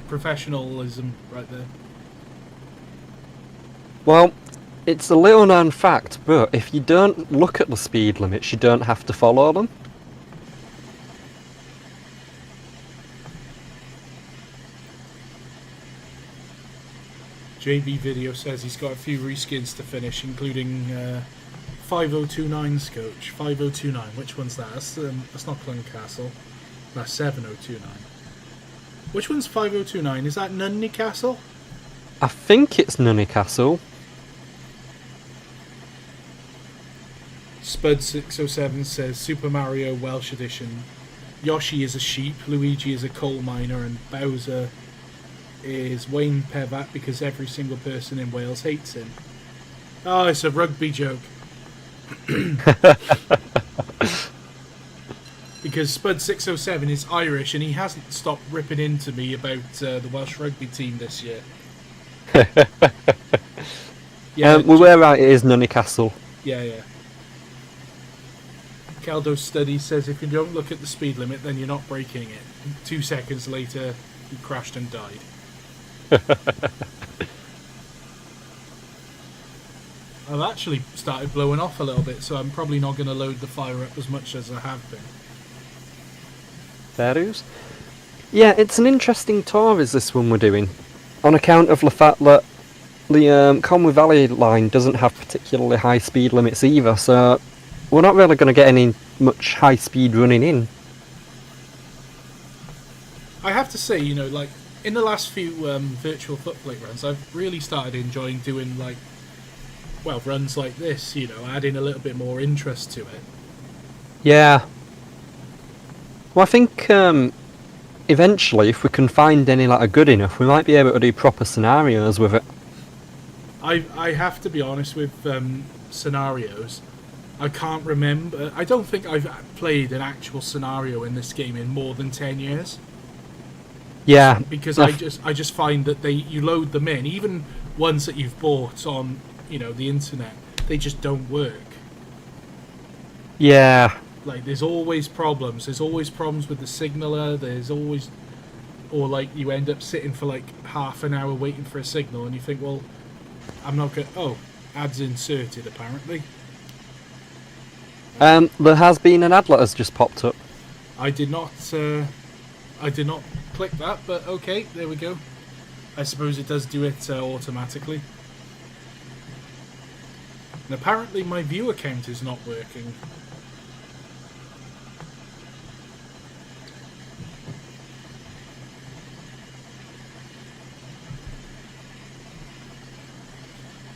professionalism right there. Well, it's a little known fact, but if you don't look at the speed limits, you don't have to follow them. JB Video says he's got a few reskins to finish, including 5029's coach. 5029, which one's that? That's not Cluncastle. That's 7029. Which one's 5029? Is that Nunney Castle? I think it's Nunney Castle. Spud607 says Super Mario Welsh Edition. Yoshi is a sheep, Luigi is a coal miner, and Bowser is Wayne Pevat because every single person in Wales hates him. Oh, it's a rugby joke. Because Spud607 is Irish and he hasn't stopped ripping into me about the Welsh rugby team this year. Yeah, we were right, it is Nunney Castle. Yeah. Caldo Study says if you don't look at the speed limit, then you're not breaking it. 2 seconds later, he crashed and died. I've actually started blowing off a little bit, so I'm probably not going to load the fire up as much as I have been. There is. Yeah, it's an interesting tour is this one we're doing, on account of the fact that the Conway Valley line doesn't have particularly high speed limits either, so we're not really going to get any much high speed running in. I have to say, like, in the last few virtual Footplate runs, I've really started enjoying doing, runs like this, adding a little bit more interest to it. Yeah. Well, I think eventually, if we can find any that are good enough, we might be able to do proper scenarios with it. I have to be honest with scenarios. I can't remember. I don't think I've played an actual scenario in this game in more than 10 years. Yeah. Because I just find that you load them in, even ones that you've bought on the internet, they just don't work. Yeah. Like there's always problems. There's always problems with the signaler. There's always, or like you end up sitting for like half an hour waiting for a signal, and you think, well, I'm not going. Oh, ads inserted apparently. There has been an ad that has just popped up. I did not click that, but okay, there we go. I suppose it does do it automatically. And apparently my viewer count is not working.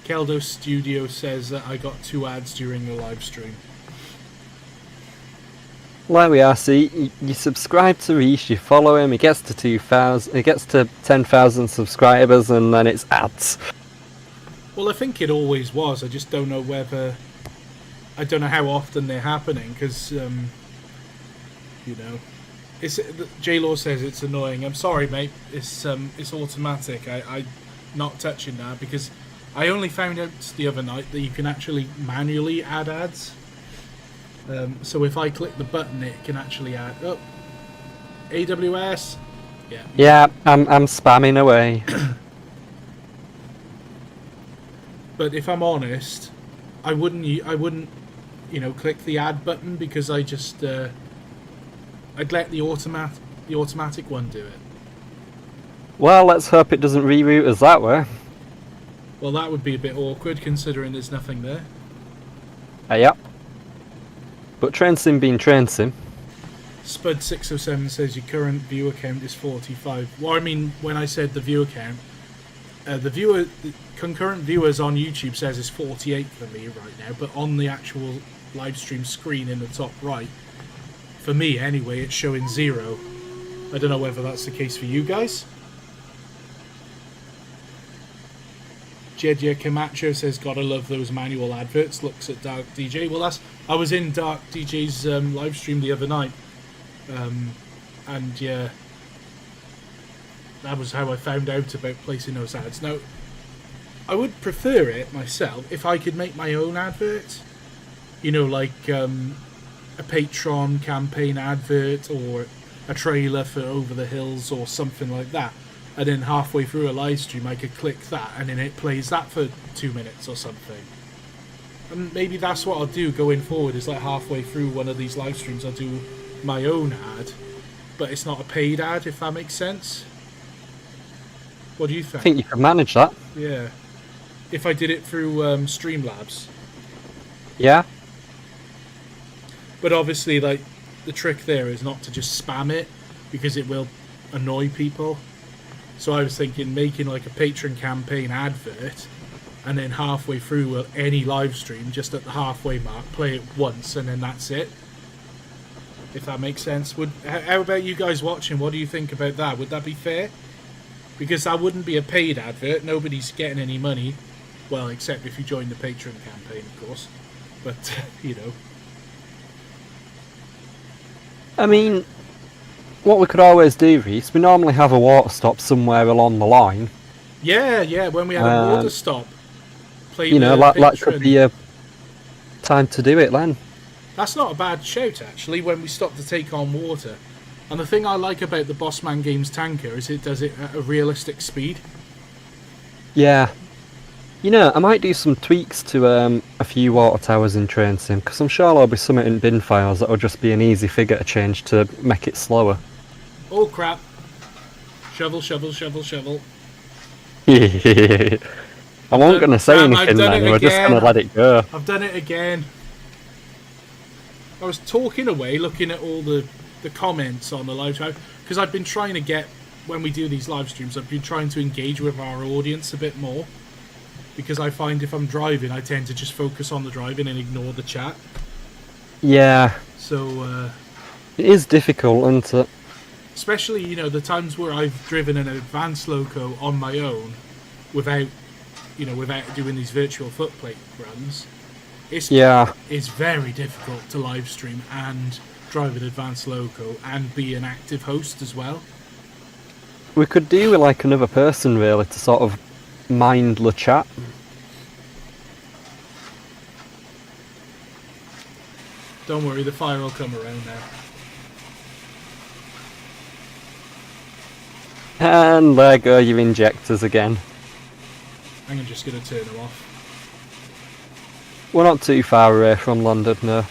Keldo Studio says that I got 2 ads during the live stream. There we are. See, you subscribe to Reese, you follow him. He gets to 2,000. He gets to 10,000 subscribers, and then it's ads. Well, I think it always was. I just don't know whether. I don't know how often they're happening because, it's J-Law says it's annoying. I'm sorry, mate. It's automatic. I'm not touching that because I only found out the other night that you can actually manually add ads. So if I click the button, it can actually add. Oh, AWS. Yeah. Yeah, I'm spamming away. But if I'm honest, I wouldn't, click the add button because I just, I'd let the automatic one do it. Well, let's hope it doesn't reroute us that way. Well, that would be a bit awkward considering there's nothing there. Yep. But Trainsim being Trainsim. Spud607 says your current viewer count is 45. Well, I mean, when I said the viewer count, the concurrent viewers on YouTube says it's 48 for me right now, but on the actual live stream screen in the top right, for me anyway, it's showing 0. I don't know whether that's the case for you guys. Jedja Camacho says, "Gotta love those manual adverts." Looks at Dark DJ. Well, I was in Dark DJ's live stream the other night, and yeah, that was how I found out about placing those ads. Now, I would prefer it myself if I could make my own advert. Like a Patreon campaign advert or a trailer for Over the Hills or something like that. And then halfway through a live stream I could click that and then it plays that for 2 minutes or something. And maybe that's what I'll do going forward, is like halfway through one of these live streams I'll do my own ad, but it's not a paid ad, if that makes sense. What do you think? I think you can manage that. Yeah. If I did it through Streamlabs. Yeah. But obviously, like, the trick there is not to just spam it, because it will annoy people. So I was thinking making like a Patreon campaign advert, and then halfway through any live stream, just at the halfway mark, play it once, and then that's it. If that makes sense. How about you guys watching? What do you think about that? Would that be fair? Because that wouldn't be a paid advert. Nobody's getting any money. Well, except if you join the Patreon campaign, of course. But, I mean, what we could always do, Reese, we normally have a water stop somewhere along the line. Yeah, when we have a water stop. That could be a time to do it then. That's not a bad shout, actually, when we stop to take on water. And the thing I like about the Bossman Games tanker is it does it at a realistic speed. Yeah. I might do some tweaks to a few water towers in Train Sim, because I'm sure there'll be something in bin files that will just be an easy figure to change to make it slower. Oh crap. Shovel, shovel, shovel, shovel. I wasn't going to say anything then, we're just going to let it go. I've done it again. I was talking away, looking at all the comments on the live stream, because I've been trying to get, when we do these live streams, I've been trying to engage with our audience a bit more. Because I find if I'm driving, I tend to just focus on the driving and ignore the chat. Yeah. So, it is difficult, isn't it? Especially, the times where I've driven an advanced loco on my own without doing these virtual footplate runs. It's very difficult to live stream and drive an advanced loco and be an active host as well. We could do with like another person really to sort of mind the chat. Don't worry, the fire will come around now. And there go your injectors again. I'm just going to turn them off. We're not too far away from Llandudno.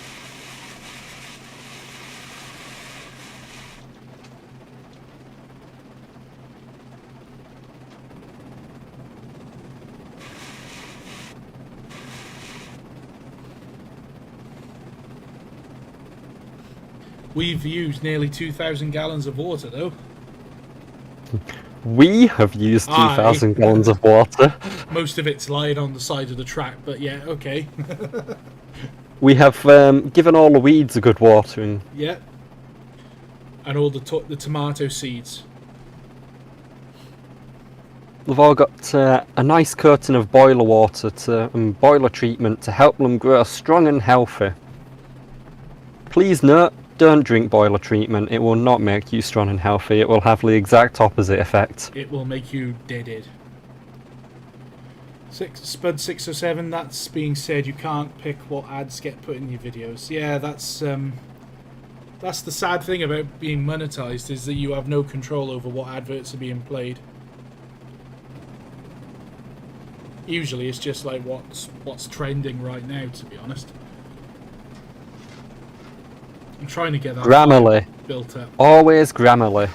We've used nearly 2,000 gallons of water, though. We have used 2,000 gallons of water. Most of it's lying on the side of the track, but yeah, okay. We have given all the weeds a good watering. Yeah. And all the tomato seeds. They've all got a nice coating of boiler water and boiler treatment to help them grow strong and healthy. Please note, don't drink boiler treatment. It will not make you strong and healthy. It will have the exact opposite effect. It will make you deaded. Spud 607, that's being said, you can't pick what ads get put in your videos. Yeah, that's the sad thing about being monetized, is that you have no control over what adverts are being played. Usually it's just like what's trending right now, to be honest. I'm trying to get that Grammarly. built up. Always Grammarly.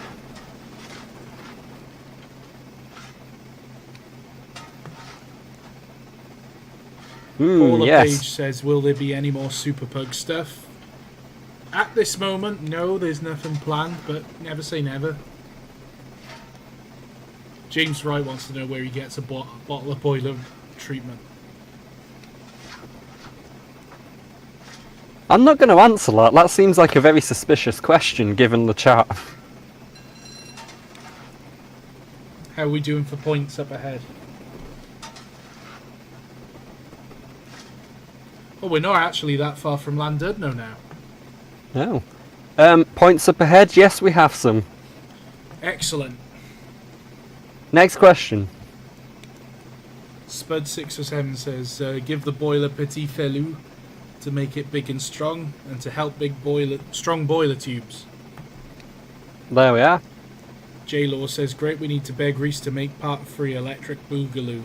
Paula Yes. Page says, will there be any more Super Pug stuff? At this moment, no, there's nothing planned, but never say never. James Wright wants to know where he gets a bottle of boiler treatment. I'm not going to answer that. That seems like a very suspicious question, given the chat. How are we doing for points up ahead? Oh, we're not actually that far from Llandudno now. No. Points up ahead? Yes, we have some. Excellent. Next question. Spud 607 says, give the boiler petit filou to make it big and strong, and to help strong boiler tubes. There we are. J-Law says, great, we need to beg Reese to make part 3 electric boogaloo.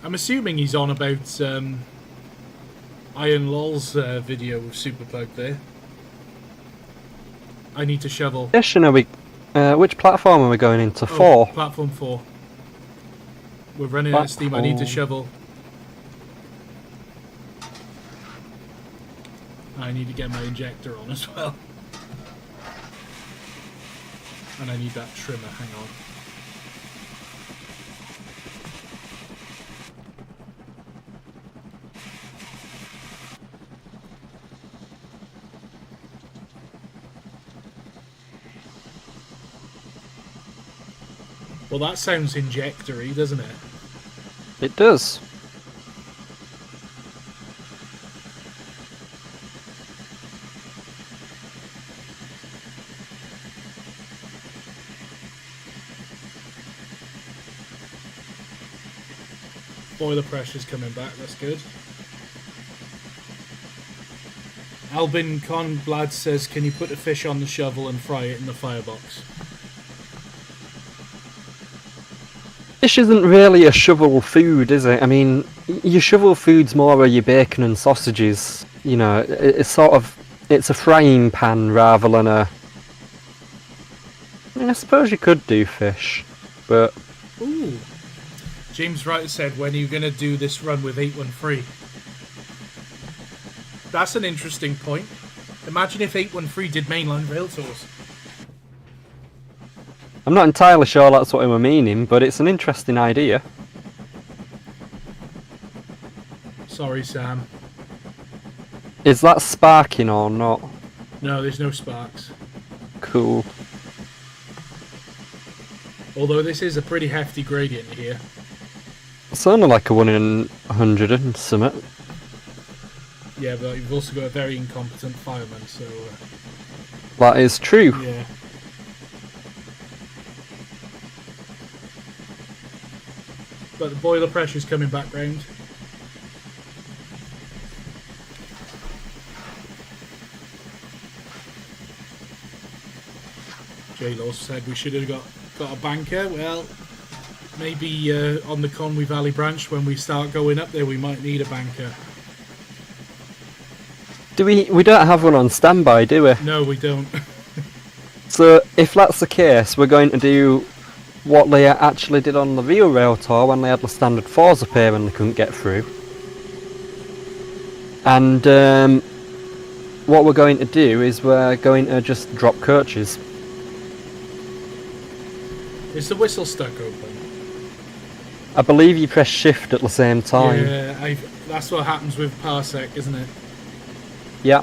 I'm assuming he's on about Iron Lol's video with Superplug there. I need to shovel. Question are we? Which platform are we going into? 4? Platform 4. We're running out of steam. I need to shovel. I need to get my injector on as well. And I need that trimmer, hang on. Well, that sounds injectory, doesn't it? It does. Boiler pressure's coming back, that's good. Albin Conblad says, can you put a fish on the shovel and fry it in the firebox? Fish isn't really a shovel food, is it? I mean, your shovel food's more of your bacon and sausages. You know, it's sort of, it's a frying pan rather than a... I mean, I suppose you could do fish, but... Ooh. James Wright said, when are you going to do this run with 813? That's an interesting point. Imagine if 813 did mainline rail tours. I'm not entirely sure that's what we're meaning, but it's an interesting idea. Sorry, Sam. Is that sparking or not? No, there's no sparks. Cool. Although this is a pretty hefty gradient here. It's only like a 1 in 100 and something. Yeah, but you've also got a very incompetent fireman, so... That is true. Yeah. But the boiler pressure's coming back round. J-Law said we should have got a banker. Well, maybe on the Conway Valley branch when we start going up there we might need a banker. We don't have one on standby, do we? No, we don't. So if that's the case, we're going to do what they actually did on the Via Rail tour when they had the standard 4s up here and they couldn't get through. And what we're going to do is we're going to just drop coaches. Is the whistle stuck open? I believe you press shift at the same time. Yeah, that's what happens with Parsec, isn't it? Yeah.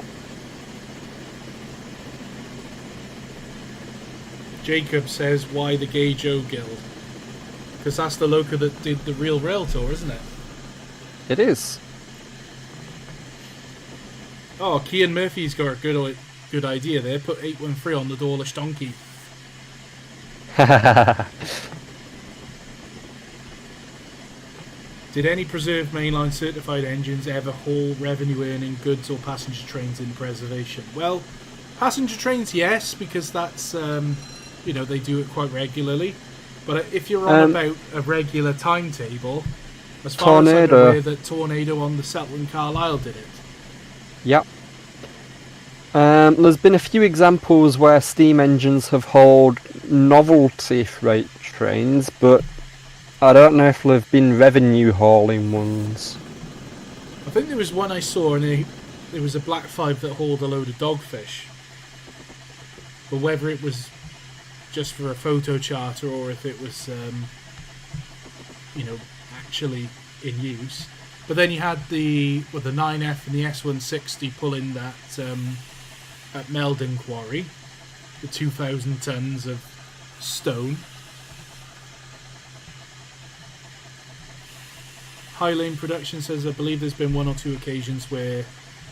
Jacob says, why the Gay Joe Guild? Because that's the Loco that did the real rail tour, isn't it? It is. Oh, Cian Murphy's got a good idea there. Put 813 on the Dawlish Donkey. Did any preserved mainline certified engines ever haul revenue earning goods or passenger trains in preservation? Well, passenger trains, yes, because that's, they do it quite regularly. But if you're on about a regular timetable, as far as I'm aware, that Tornado on the Settle Carlisle did it. Yep. There's been a few examples where steam engines have hauled novelty freight trains, but I don't know if they've been revenue hauling ones. I think there was one I saw, and there was a Black 5 that hauled a load of dogfish. But whether it was just for a photo charter or if it was, actually in use. But then you had the 9F and the S160 pulling that at Meldon Quarry, the 2,000 tons of stone. High Lane Production says, I believe there's been one or two occasions where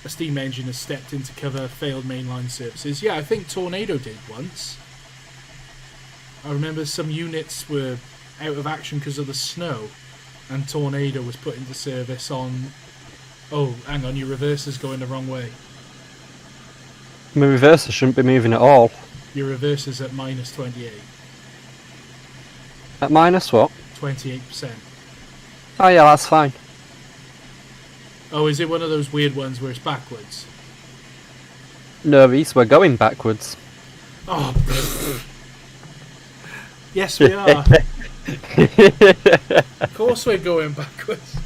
a steam engine has stepped in to cover failed mainline services. Yeah, I think Tornado did once. I remember some units were out of action because of the snow, and Tornado was put into service on... Oh, hang on, your reverser's going the wrong way. My reverser shouldn't be moving at all. Your reverser's at minus 28. At minus what? 28%. Oh yeah, that's fine. Oh, is it one of those weird ones where it's backwards? No, Reese, we're going backwards. Oh, yes we are. Of course we're going backwards.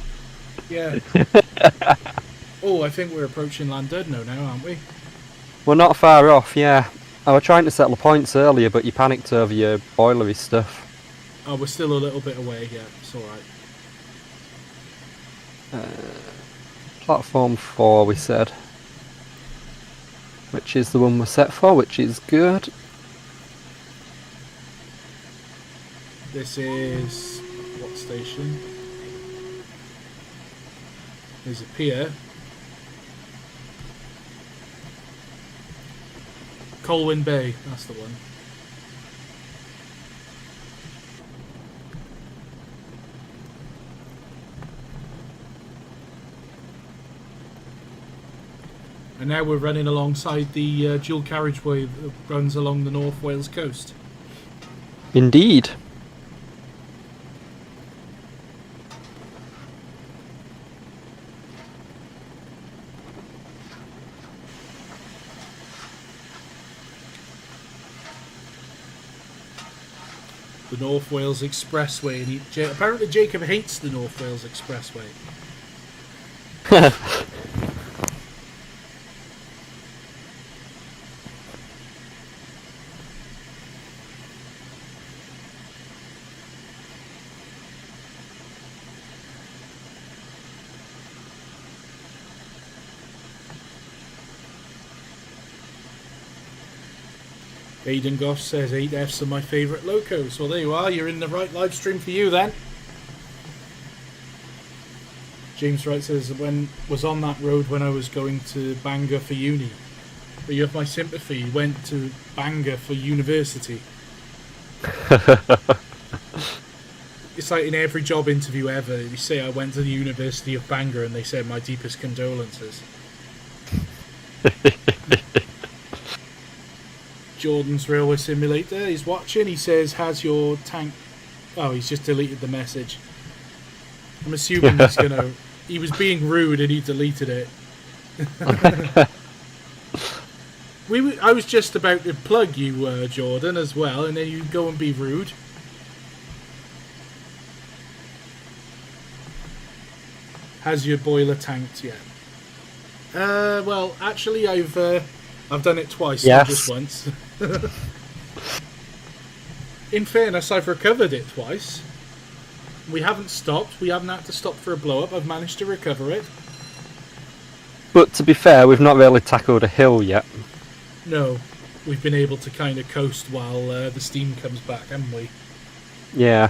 Yeah. Oh, I think we're approaching Llandudno now, aren't we? We're not far off, yeah. I was trying to settle the points earlier, but you panicked over your boilery stuff. Oh, we're still a little bit away, yeah, it's alright. Platform 4, we said. Which is the one we're set for, which is good. This is... what station? There's a pier. Colwyn Bay, that's the one. And now we're running alongside the dual carriageway that runs along the North Wales coast. Indeed. The North Wales Expressway, and apparently Jacob hates the North Wales Expressway. Aidan Goff says 8Fs are my favourite locos. Well, there you are. You're in the right live stream for you then. James Wright says was on that road when I was going to Bangor for uni. But you have my sympathy. You went to Bangor for university. it's like in every job interview ever, you say I went to the University of Bangor and they said my deepest condolences. Jordan's Railway Simulator, he's watching, he says, has your tank... Oh, he's just deleted the message. I'm assuming he's gonna... He was being rude and he deleted it. I was just about to plug you, Jordan, as well, and then you go and be rude. Has your boiler tanked yet? Well, actually, I've done it twice, not just once. In fairness, I've recovered it twice. We haven't stopped. We haven't had to stop for a blow-up. I've managed to recover it. But to be fair, we've not really tackled a hill yet. No. We've been able to kind of coast while the steam comes back, haven't we? Yeah.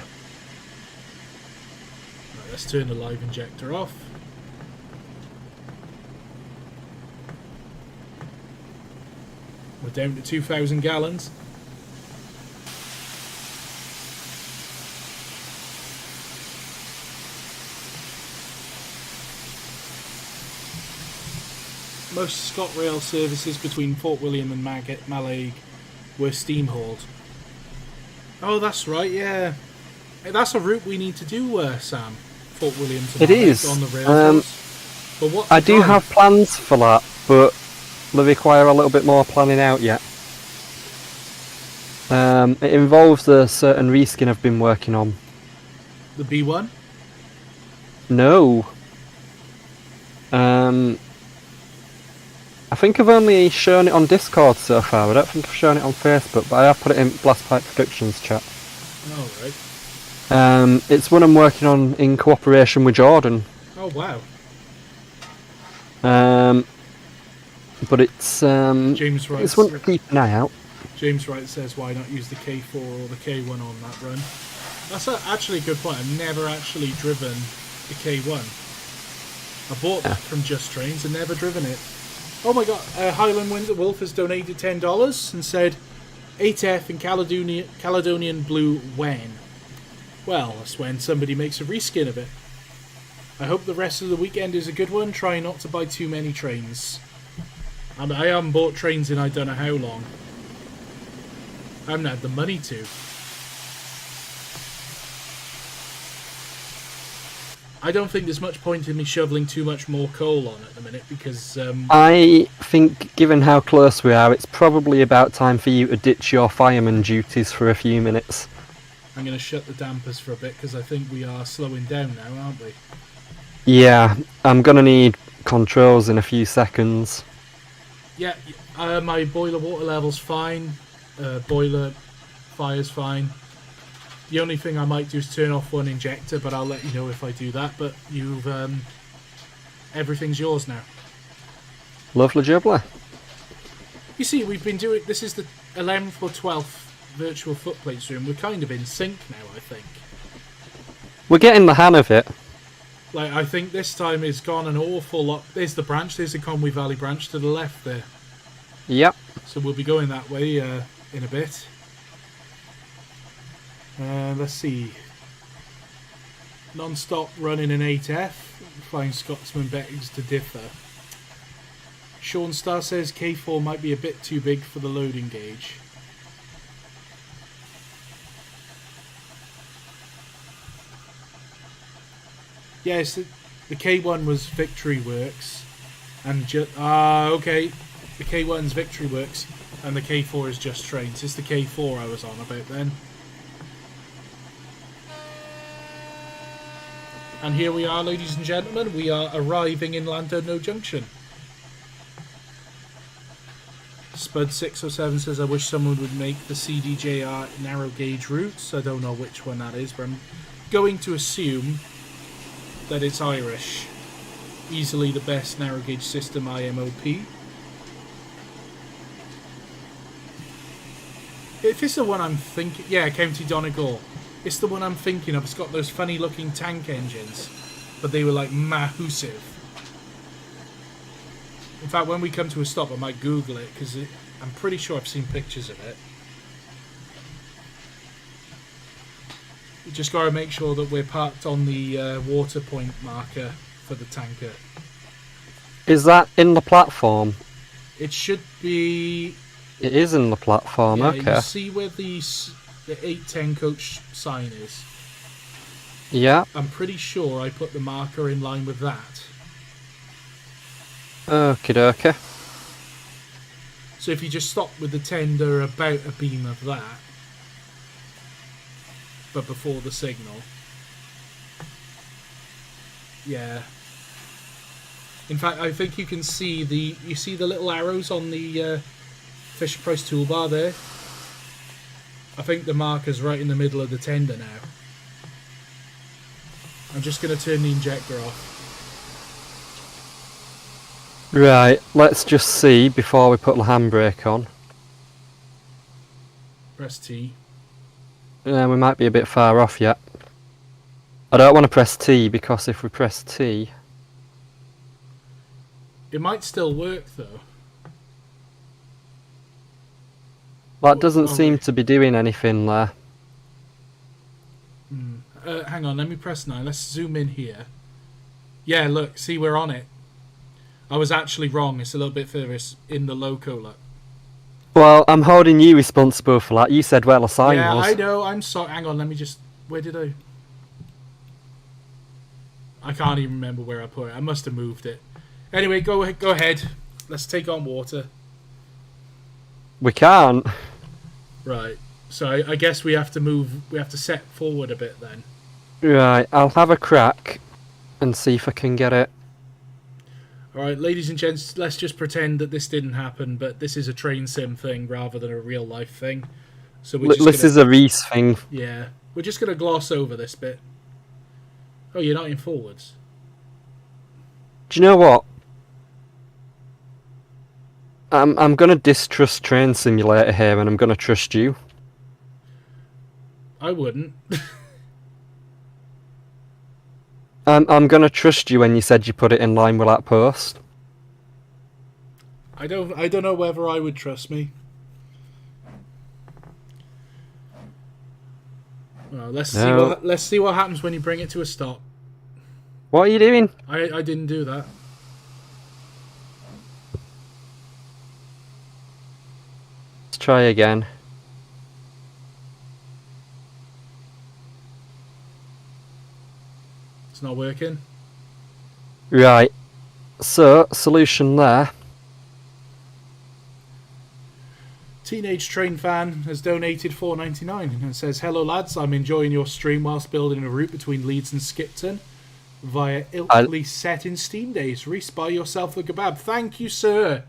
Right, let's turn the live injector off. We're down to 2,000 gallons. Most ScotRail services between Fort William and Mallaig were steam hauled. Oh, that's right, yeah. That's a route we need to do, Sam. Fort William to Mallaig on the railroads. But what? I do have plans for that, but they require a little bit more planning out yet. It involves a certain reskin I've been working on. The B1? No. I think I've only shown it on Discord so far. I don't think I've shown it on Facebook, but I have put it in Blastpipe Productions chat. Oh, right. It's one I'm working on in cooperation with Jordan. Oh, wow. But it's James Wright. It's one to keep an eye out. James Wright says, why not use the K4 or the K1 on that run? That's actually a good point. I've never actually driven the K1. I bought that from Just Trains and never driven it. Oh my god, Highland Winter Wolf has donated $10 and said 8F in Caledonian Blue when? Well, that's when somebody makes a reskin of it. I hope the rest of the weekend is a good one. Try not to buy too many trains. I haven't bought trains in I don't know how long. I haven't had the money to. I don't think there's much point in me shoveling too much more coal on at the minute because... I think, given how close we are, it's probably about time for you to ditch your fireman duties for a few minutes. I'm going to shut the dampers for a bit because I think we are slowing down now, aren't we? Yeah, I'm going to need controls in a few seconds. Yeah, my boiler water level's fine. Boiler fire's fine. The only thing I might do is turn off one injector, but I'll let you know if I do that. But you've everything's yours now. Lovely jubbly. You see, we've been doing... This is the 11th or 12th virtual footplates room. We're kind of in sync now, I think. We're getting the hang of it. Like, I think this time it's gone an awful lot... There's the branch. There's the Conway Valley branch to the left there. Yep. So we'll be going that way in a bit. Let's see. Non-stop running an 8F. Flying Scotsman begs to differ. Sean Starr says K4 might be a bit too big for the loading gauge. Yes, the K1 was Victory Works. And okay. The K1's Victory Works. And the K4 is Just Trains. It's the K4 I was on about then. And here we are, ladies and gentlemen. We are arriving in Llandudno Junction. Spud607 says, I wish someone would make the CDJR narrow gauge routes. I don't know which one that is, but I'm going to assume that it's Irish. Easily the best narrow gauge system IMOP. If it's the one I'm thinking... Yeah, County Donegal. It's the one I'm thinking of. It's got those funny looking tank engines, but they were like massive. In fact, when we come to a stop, I might Google it because I'm pretty sure I've seen pictures of it. You just got to make sure that we're parked on the water point marker for the tanker. Is that in the platform? It should be... It is in the platform, yeah, okay. You see where the 810 coach sign is? Yeah. I'm pretty sure I put the marker in line with that. Okie dokie. So if you just stop with the tender about a beam of that, but before the signal. Yeah. In fact, I think you can see the little arrows on the Fisher Price toolbar there. I think the marker's right in the middle of the tender now. I'm just going to turn the injector off. Right, let's just see before we put the handbrake on. Press T. Yeah, we might be a bit far off yet. I don't want to press T because if we press T... It might still work though. That doesn't seem to be doing anything there. Hang on, let me press 9. Let's zoom in here. Yeah, look, see, we're on it. I was actually wrong. It's a little bit further. It's in the Loco, look. Well, I'm holding you responsible for that. You said where the sign was. Yeah, I know. I'm sorry. Hang on, let me just... Where did I... I can't even remember where I put it. I must have moved it. Anyway, go ahead. Let's take on water. We can't. Right. So I guess we have to move... We have to set forward a bit then. Right, I'll have a crack and see if I can get it. Alright, ladies and gents, let's just pretend that this didn't happen, but this is a train sim thing rather than a real life thing. So we're just This is a Reese thing. Yeah. We're just going to gloss over this bit. Oh, you're not in forwards. Do you know what? I'm going to distrust Train Simulator here and I'm going to trust you. I wouldn't. I'm going to trust you when you said you put it in line with that post. I don't know whether I would trust me. Well, let's see what happens when you bring it to a stop. What are you doing? I didn't do that. Let's try again. It's not working. Right. So, solution there. Teenage Train Fan has donated $4.99 and says, "Hello lads, I'm enjoying your stream whilst building a route between Leeds and Skipton via Ilkley set in Steam days. Reese, buy yourself the kebab." Thank you, sir.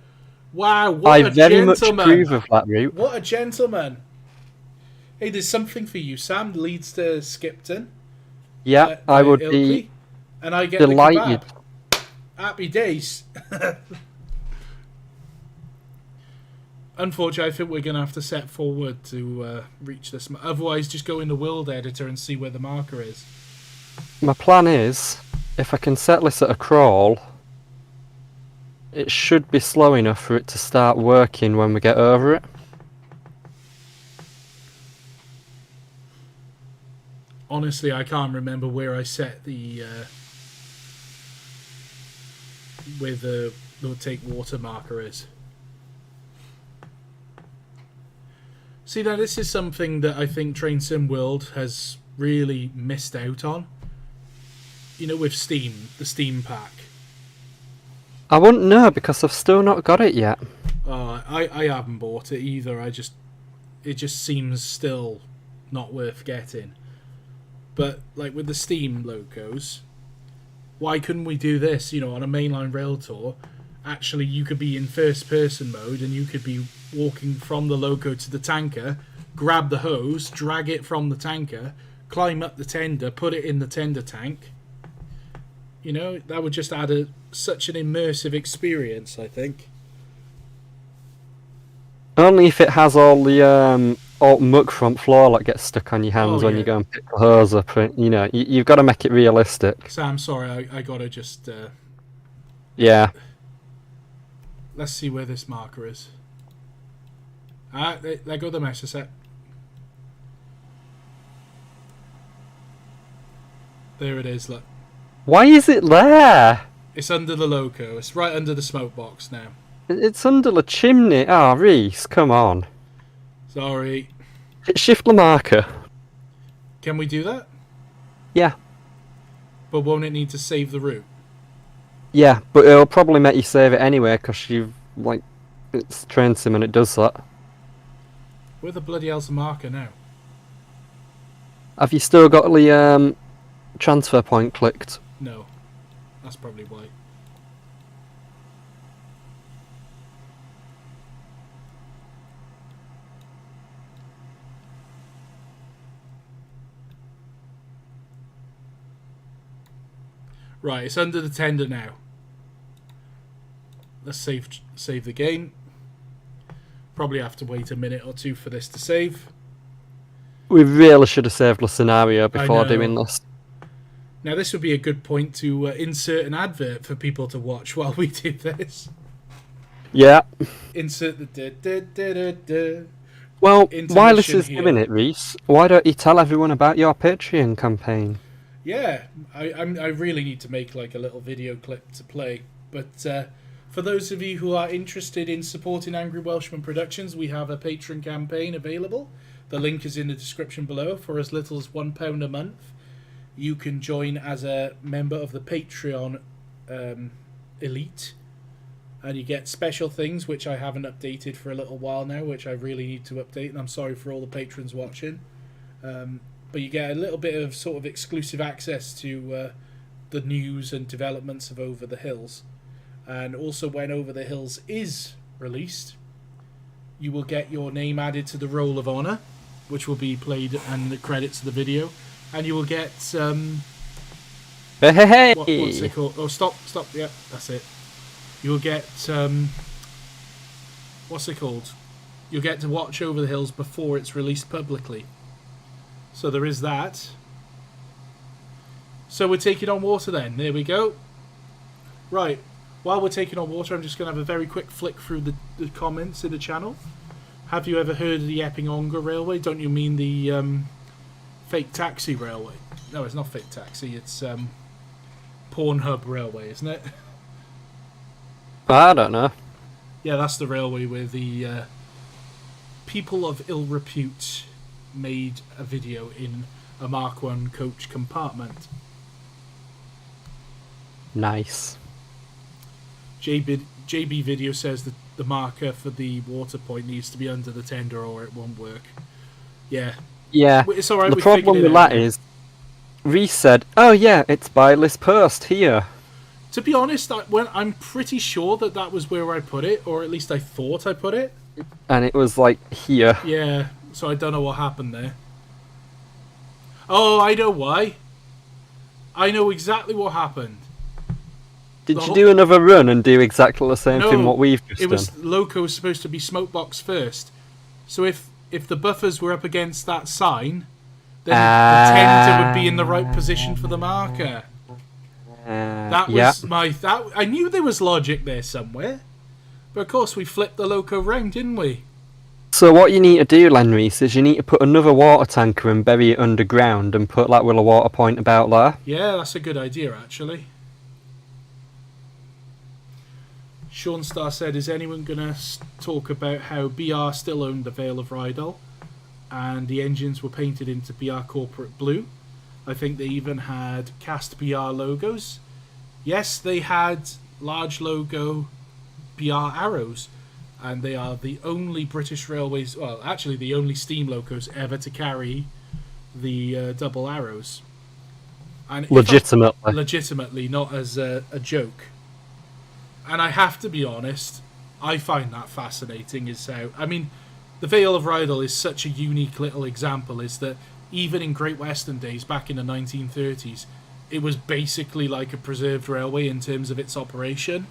Wow, what a I very much gentleman. approve of that route. What a gentleman. Hey, there's something for you, Sam. Leeds to Skipton. Yeah, I would Ilkley, be and I get delighted. the kebab. Happy days. Unfortunately, I think we're going to have to set forward to reach this. Otherwise, just go in the world editor and see where the marker is. My plan is, if I can set this at a crawl, it should be slow enough for it to start working when we get over it. Honestly, I can't remember where I set the where the take water marker is. See, now this is something that I think Train Sim World has really missed out on. You know, with Steam, the Steam pack. I wouldn't know because I've still not got it yet. I haven't bought it either. It just seems still not worth getting. But like with the Steam locos, why couldn't we do this? You know, on a mainline rail tour, actually you could be in first person mode and you could be walking from the loco to the tanker, grab the hose, drag it from the tanker, climb up the tender, put it in the tender tank. You know, that would just add such an immersive experience, I think. Only if it has all the alt muck front floor that gets stuck on your hands when you go and pick the hose up. You know, you've got to make it realistic. Sam, sorry, I gotta just... Yeah. Let's see where this marker is. There go the mesh set. There it is, look. Why is it there? It's under the Loco. It's right under the smoke box now. It's under the chimney. Ah, Reese, come on. Sorry. Hit shift the marker. Can we do that? Yeah. But won't it need to save the route? Yeah, but it'll probably make you save it anyway, because you've, like, it's train sim and it does that. Where the bloody hell's the marker now? Have you still got the transfer point clicked? No. That's probably why. Right, it's under the tender now. Let's save the game. Probably have to wait a minute or two for this to save. We really should have saved the scenario before doing this. Now this would be a good point to insert an advert for people to watch while we do this. Yeah. Insert the Well, while this is here. doing it, Reese, why don't you tell everyone about your Patreon campaign? Yeah, I really need to make like a little video clip to play. But for those of you who are interested in supporting Angry Welshman Productions, we have a Patreon campaign available. The link is in the description below. For as little as £1 a month, you can join as a member of the Patreon elite. And you get special things, which I haven't updated for a little while now, which I really need to update. And I'm sorry for all the patrons watching. But you get a little bit of sort of exclusive access to the news and developments of Over the Hills. And also when Over the Hills is released, you will get your name added to the Roll of Honour, which will be played and the credits of the video. And you will get... Hey! What's it called? Oh, stop. Yeah, that's it. You will get... what's it called? You'll get to watch Over the Hills before it's released publicly. So there is that. So we're taking on water then. There we go. Right. While we're taking on water, I'm just going to have a very quick flick through the comments in the channel. Have you ever heard of the Epping Ongar Railway? Don't you mean the fake taxi railway? No, it's not fake taxi. It's Pornhub Railway, isn't it? I don't know. Yeah, that's the railway where the people of ill repute made a video in a Mark 1 coach compartment. Nice. JB video says that the marker for the water point needs to be under the tender or it won't work. Yeah. Yeah. It's alright. The problem with that is, Reese said, "Oh yeah, it's by this post here." To be honest, I'm pretty sure that was where I put it, or at least I thought I put it. And it was like here. Yeah. So I don't know what happened there. Oh, I know why. I know exactly what happened. Did you do another run and do exactly the same thing what we've just done? It was Loco was supposed to be smokebox first. So if the buffers were up against that sign, then the tender would be in the right position for the marker. That was I knew there was logic there somewhere. But of course we flipped the Loco round, didn't we? So what you need to do, Lenreese, is you need to put another water tanker and bury it underground and put that with a water point about there. Yeah, that's a good idea, actually. Sean Starr said, is anyone going to talk about how BR still owned the Vale of Rydal and the engines were painted into BR corporate blue? I think they even had cast BR logos. Yes, they had large logo BR arrows. And they are the only British Railways, well, actually the only steam locos ever to carry the double arrows. And legitimately. Legitimately, not as a joke. And I have to be honest, I find that fascinating. Is how, I mean, the Vale of Rydal is such a unique little example, is that even in Great Western days, back in the 1930s, it was basically like a preserved railway in terms of its operation.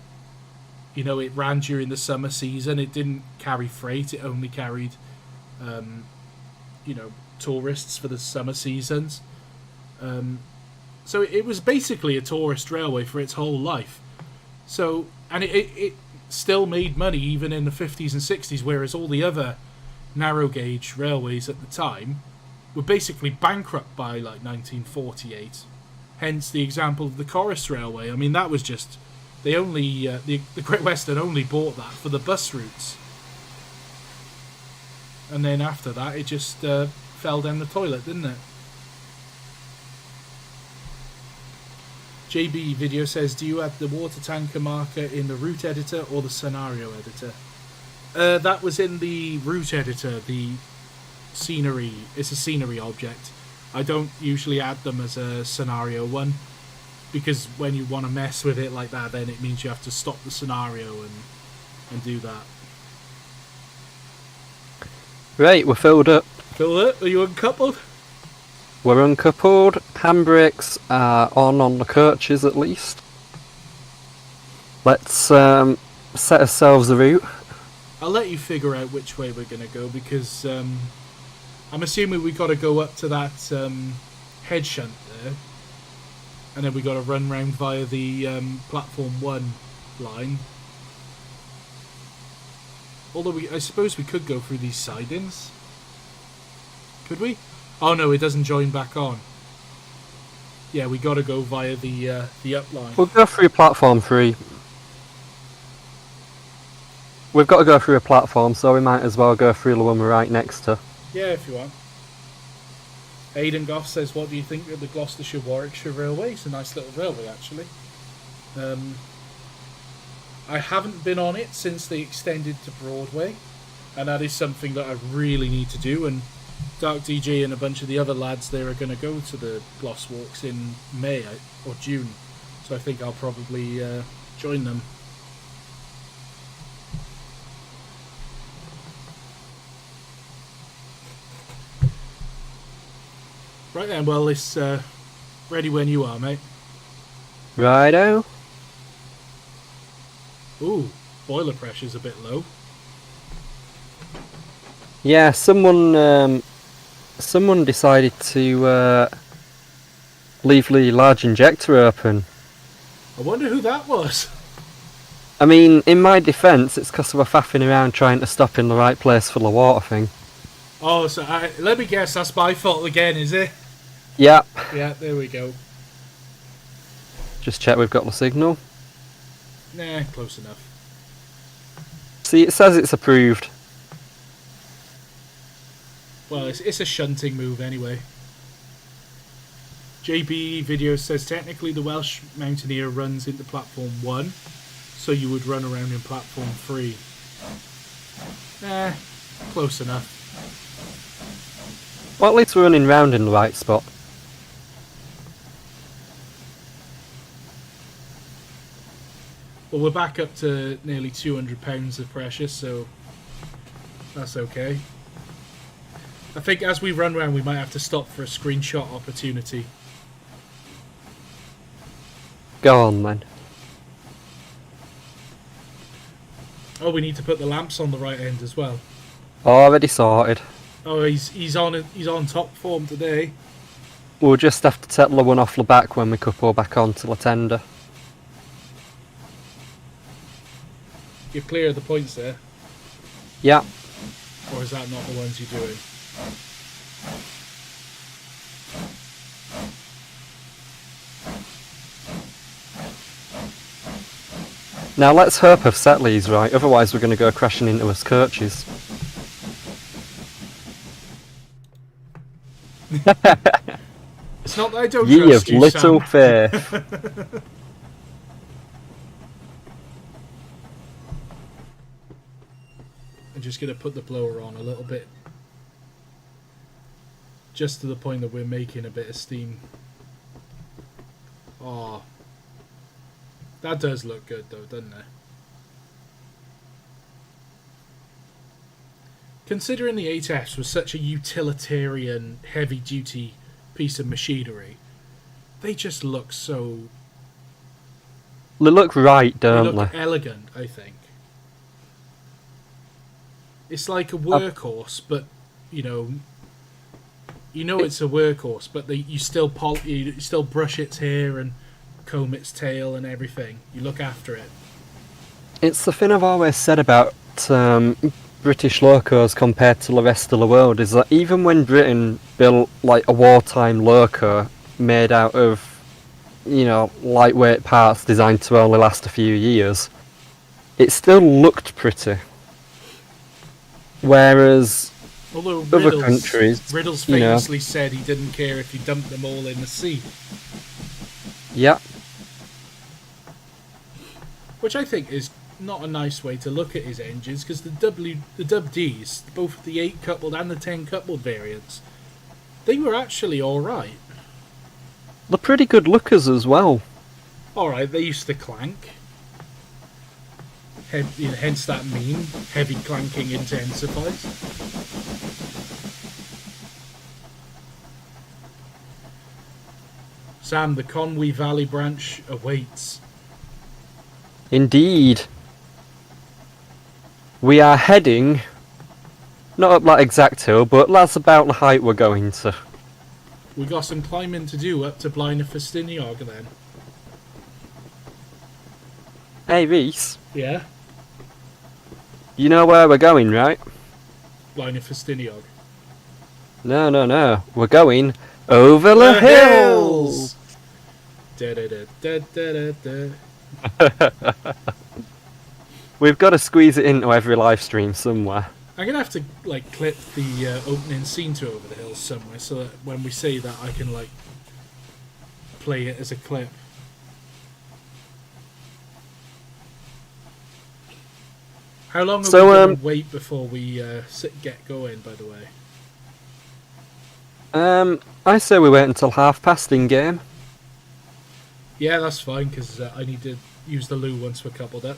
You know, it ran during the summer season. It didn't carry freight. It only carried, tourists for the summer seasons. So it was basically a tourist railway for its whole life. So, and it still made money even in the 50s and 60s, whereas all the other narrow gauge railways at the time were basically bankrupt by like 1948. Hence the example of the Corris Railway. I mean, that was just... They only... the Great Western only bought that for the bus routes. And then after that, it just fell down the toilet, didn't it? JB Video says, do you have the water tanker marker in the route editor or the scenario editor? That was in the route editor, the scenery. It's a scenery object. I don't usually add them as a scenario one, because when you want to mess with it like that, then it means you have to stop the scenario and do that. Right, we're filled up. Filled up? Are you uncoupled? We're uncoupled. Handbrakes are on the coaches at least. Let's set ourselves a route. I'll let you figure out which way we're going to go, because I'm assuming we got to go up to that head shunt there, and then we got to run round via the platform 1 line. Although I suppose we could go through these sidings. Could we? Oh no, it doesn't join back on. Yeah, we got to go via the up line. We'll go through platform 3. We've got to go through a platform, so we might as well go through the one we're right next to. Yeah, if you want. Aidan Goff says, what do you think of the Gloucestershire-Warwickshire Railway? It's a nice little railway, actually. I haven't been on it since they extended to Broadway, and that is something that I really need to do, and Dark DJ and a bunch of the other lads there are going to go to the Gloss Walks in May or June, so I think I'll probably join them. Right then, well, it's ready when you are, mate. Righto. Ooh, boiler pressure's a bit low. Yeah, someone decided to leave the large injector open. I wonder who that was. I mean, in my defence, it's because they were faffing around trying to stop in the right place for the water thing. Oh, so let me guess, that's my fault again, is it? Yeah. Yeah, there we go. Just check we've got the signal. Nah, close enough. See, it says it's approved. Well, it's a shunting move anyway. JB Video says, technically the Welsh Mountaineer runs into platform 1, so you would run around in platform 3. Nah, close enough. Well, at least we're running round in the right spot. Well, we're back up to nearly £200 of pressure, so that's okay. I think as we run around, we might have to stop for a screenshot opportunity. Go on then. Oh, we need to put the lamps on the right end as well. Already sorted. Oh, he's on top form today. We'll just have to take the one off the back when we couple back onto the tender. You're clear of the points there? Yeah. Or is that not the ones you're doing? Now let's hope I've set these right, otherwise we're going to go crashing into us coaches. It's not that I don't Ye trust of you, little Sam. faith. I'm just going to put the blower on a little bit. Just to the point that we're making a bit of steam. Oh, that does look good though, doesn't it? Considering the 8Fs was such a utilitarian, heavy-duty piece of machinery, they just look so... They look right, don't They they? look elegant, I think. It's like a workhorse, but, you know it's a workhorse, but you still brush its hair and comb its tail and everything. You look after it. It's the thing I've always said about British locos compared to the rest of the world, is that even when Britain built like a wartime loco made out of lightweight parts designed to only last a few years, it still looked pretty. Whereas Although other countries, Riddles famously said he didn't care if you dumped them all in the sea. Yeah. Which I think is not a nice way to look at his engines, because the WDs, both the 8 coupled and the 10 coupled variants, they were actually alright. They're pretty good lookers as well. Alright, they used to clank. Hence that meme, heavy clanking intensifies. Sam, the Conway Valley branch awaits. Indeed. We are heading, not up that exact hill, but that's about the height we're going to. We got some climbing to do up to Blaenau Ffestiniog then. Hey Reese, Yeah? you know where we're going, right? Blaenau Ffestiniog. No. We're going over the hills! Da, da, da, da, da, da, da. We've got to squeeze it into every live stream somewhere. I'm gonna have to clip the opening scene to Over the Hills somewhere, so that when we say that I can play it as a clip. How long are we gonna wait before we get going? By the way. I say we wait until past in game. Yeah, that's fine, because I need to use the loo once we're coupled up.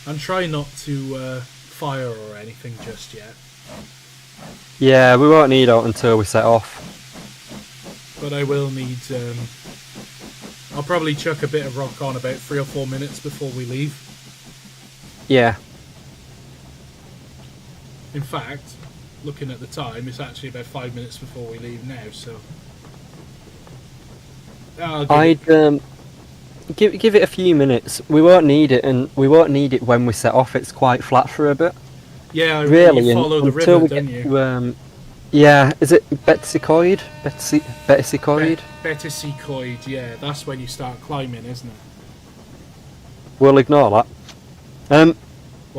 And try not to fire or anything just yet. Yeah, we won't need out until we set off. But I will need... I'll probably chuck a bit of rock on about 3 or 4 minutes before we leave. Yeah. In fact, looking at the time, it's actually about 5 minutes before we leave now, so... I'd give it a few minutes. We won't need it, and we won't need it when we set off. It's quite flat for a bit. Yeah, really. You follow the river, don't you? Yeah, is it Betws-y-Coed? Betws-y-Coed? Betws-y-Coed, yeah. That's when you start climbing, isn't it? We'll ignore that.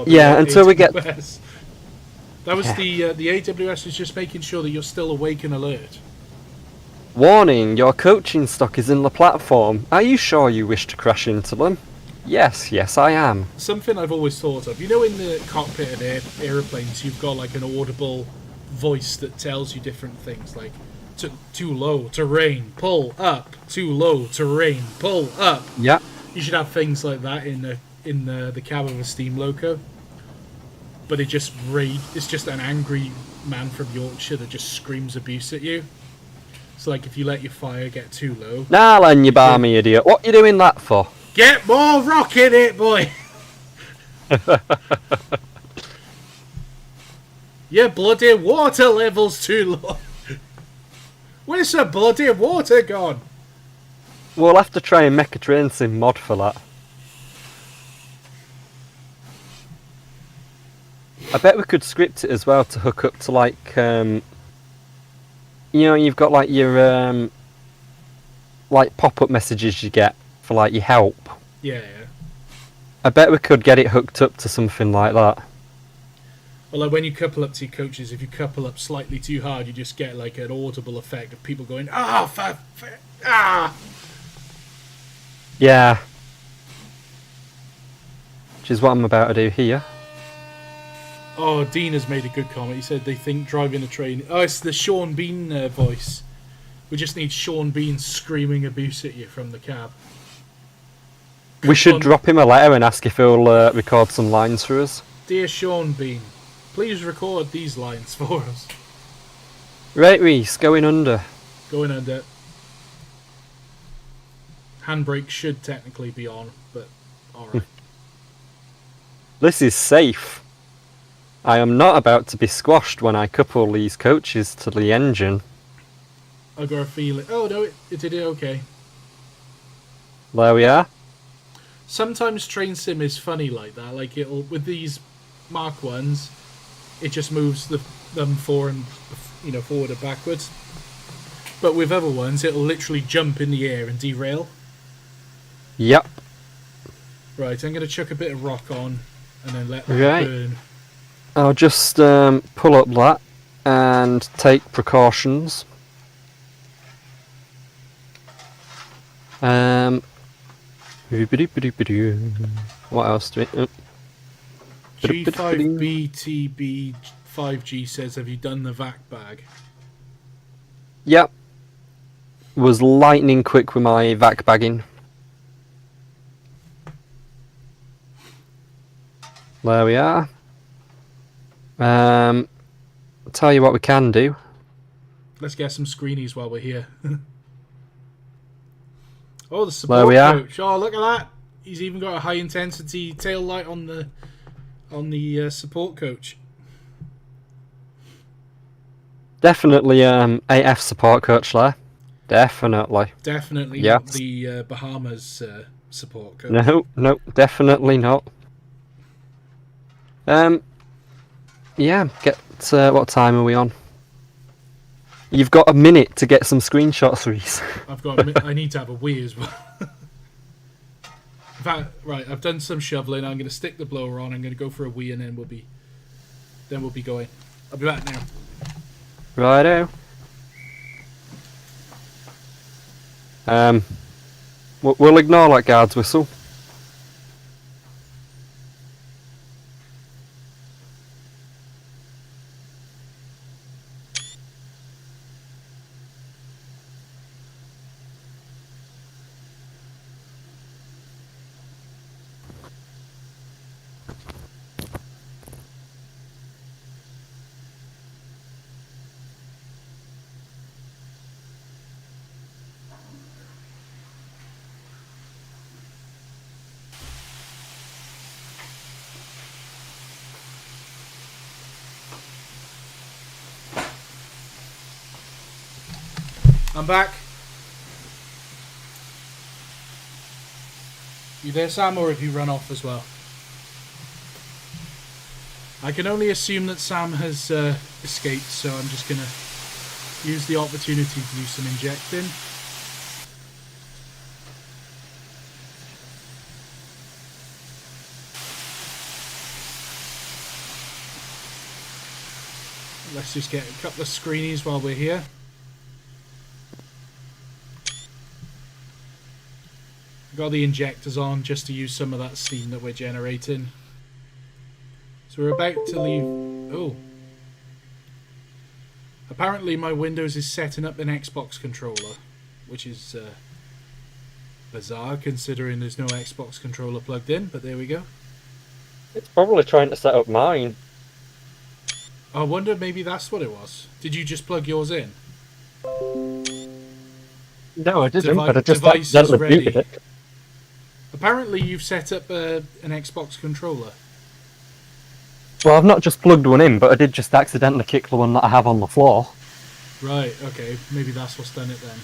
Yeah, until we get... That was the AWS was just making sure that you're still awake and alert. Warning, your coaching stock is in the platform. Are you sure you wish to crash into them? Yes, I am. Something I've always thought of. You know, in the cockpit of aeroplanes, you've got an audible voice that tells you different things, like too low, terrain, pull up, too low, terrain, pull up. Yeah. You should have things like that in the cab of a steam loco. But it's just an angry man from Yorkshire that just screams abuse at you. So if you let your fire get too low... Nah, Len, you barmy idiot. What are you doing that for? Get more rock in it, boy! Your bloody water level's too low. Where's the bloody water gone? We'll have to try and make a train sim mod for that. I bet we could script it as well to hook up to you've got your pop-up messages you get for your help. Yeah. I bet we could get it hooked up to something like that. Well, when you couple up to your coaches, if you couple up slightly too hard, you just get an audible effect of people going, ah! Yeah. Which is what I'm about to do here. Oh, Dean has made a good comment. He said they think driving a train... Oh, it's the Sean Bean voice. We just need Sean Bean screaming abuse at you from the cab. We should drop him a letter and ask if he'll record some lines for us. Dear Sean Bean, please record these lines for us. Right, Reese, going under. Going under. Handbrake should technically be on, but alright. This is safe. I am not about to be squashed when I couple these coaches to the engine. I got a feeling... Oh, no, it did it okay. There we are. Sometimes Train Sim is funny like that. It'll... With these Mark 1s, it just moves the them forward and backwards. But with other ones, it'll literally jump in the air and derail. Yep. Right, I'm going to chuck a bit of rock on and then let that burn. I'll just pull up that and take precautions. What else do we... G5BTB5G says, have you done the vac bag? Yep. Was lightning quick with my vac bagging. There we are. I'll tell you what we can do. Let's get some screenies while we're here. Oh, the support coach. Oh, look at that. He's even got a high intensity tail light on the support coach. Definitely AF support coach there. Definitely. Definitely not the Bahamas support coach. No, definitely not. Yeah, what time are we on? You've got a minute to get some screenshots, Reese. I need to have a wee as well. In fact, right, I've done some shoveling. I'm going to stick the blower on. I'm going to go for a wee, and then we'll be going. I'll be back now. Righto. We'll ignore that guard's whistle. I'm back. You there, Sam, or have you run off as well? I can only assume that Sam has escaped, so I'm just going to use the opportunity to do some injecting. Let's just get a couple of screenies while we're here. Got the injectors on just to use some of that steam that we're generating. So we're about to leave. Oh. Apparently my Windows is setting up an Xbox controller, which is bizarre considering there's no Xbox controller plugged in, but there we go. It's probably trying to set up mine. I wonder, maybe that's what it was. Did you just plug yours in? No, I didn't, but I just accidentally muted it. Apparently you've set up an Xbox controller. Well, I've not just plugged one in, but I did just accidentally kick the one that I have on the floor. Right, okay. Maybe that's what's done it then.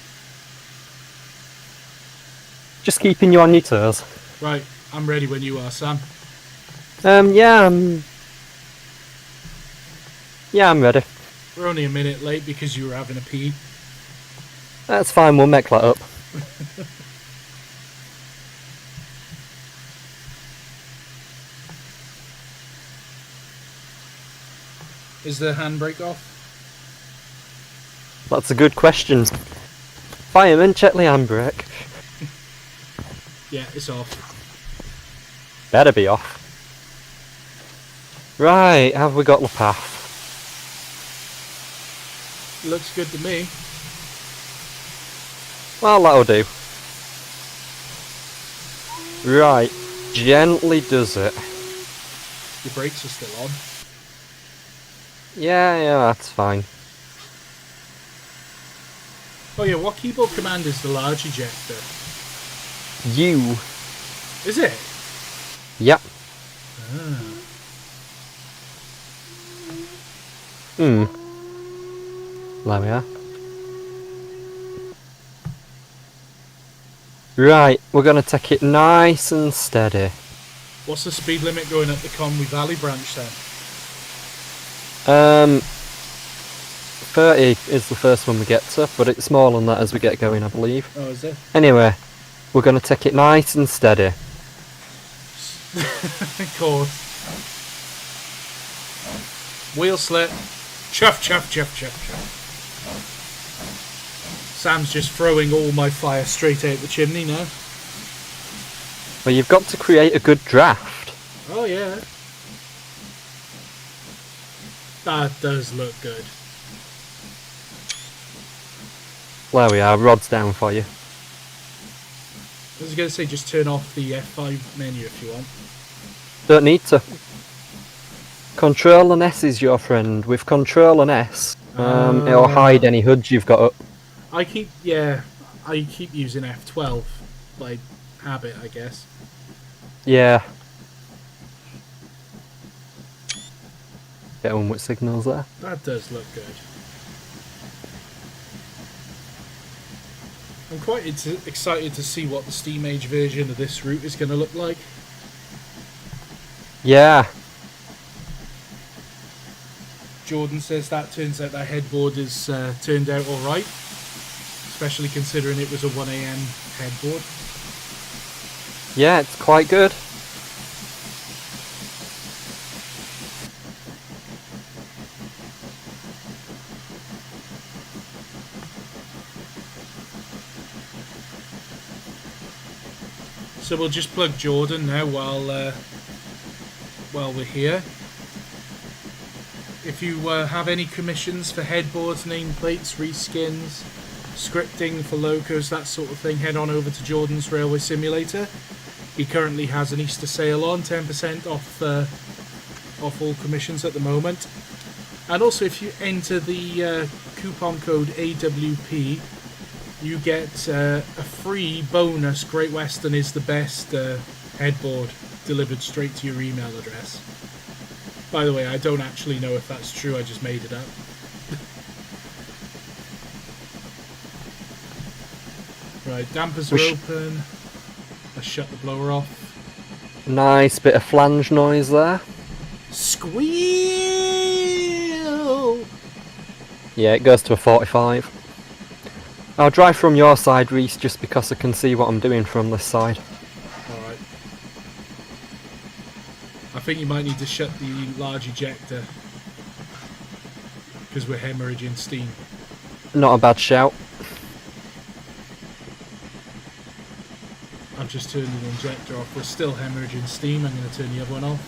Just keeping you on your toes. Right, I'm ready when you are, Sam. Yeah, I'm ready. We're only a minute late because you were having a pee. That's fine, we'll make that up. Is the handbrake off? That's a good question. Fireman, check the handbrake. Yeah, it's off. Better be off. Right, have we got the path? Looks good to me. Well, that'll do. Right, gently does it. Your brakes are still on. Yeah, that's fine. Oh yeah, what keyboard command is the large ejector? U. Is it? Yep. Ah. There we are. Right, we're going to take it nice and steady. What's the speed limit going up the Conway Valley branch then? 30 is the first one we get to, but it's smaller than that as we get going, I believe. Oh, is it? Anyway, we're going to take it nice and steady. Of course. Wheel slip. Chuff, chuff, chuff, chuff, chuff. Sam's just throwing all my fire straight out the chimney now. Well, you've got to create a good draft. Oh, yeah. That does look good. There we are, rod's down for you. I was going to say, just turn off the F5 menu if you want. Don't need to. Control and S is your friend. With Control and S, it'll hide any HUDs you've got up. I keep using F12 by habit, I guess. Yeah. Get on with signals there. That does look good. I'm quite excited to see what the Steam Age version of this route is going to look like. Yeah. Jordan says that turns out that headboard is turned out alright. Especially considering it was a 1 AM headboard. Yeah, it's quite good. So we'll just plug Jordan now while we're here. If you have any commissions for headboards, nameplates, reskins, scripting for locos, that sort of thing, head on over to Jordan's Railway Simulator. He currently has an Easter sale on, 10% off all commissions at the moment. And also, if you enter the coupon code AWP, you get a free bonus. Great Western is the best headboard delivered straight to your email address. By the way, I don't actually know if that's true, I just made it up. Right, dampers are open. Let's shut the blower off. Nice bit of flange noise there. Squeal! Yeah, it goes to a 45. I'll drive from your side, Reese, just because I can see what I'm doing from this side. Alright. I think you might need to shut the large ejector, because we're hemorrhaging steam. Not a bad shout. I've just turned the injector off. We're still hemorrhaging steam. I'm going to turn the other one off.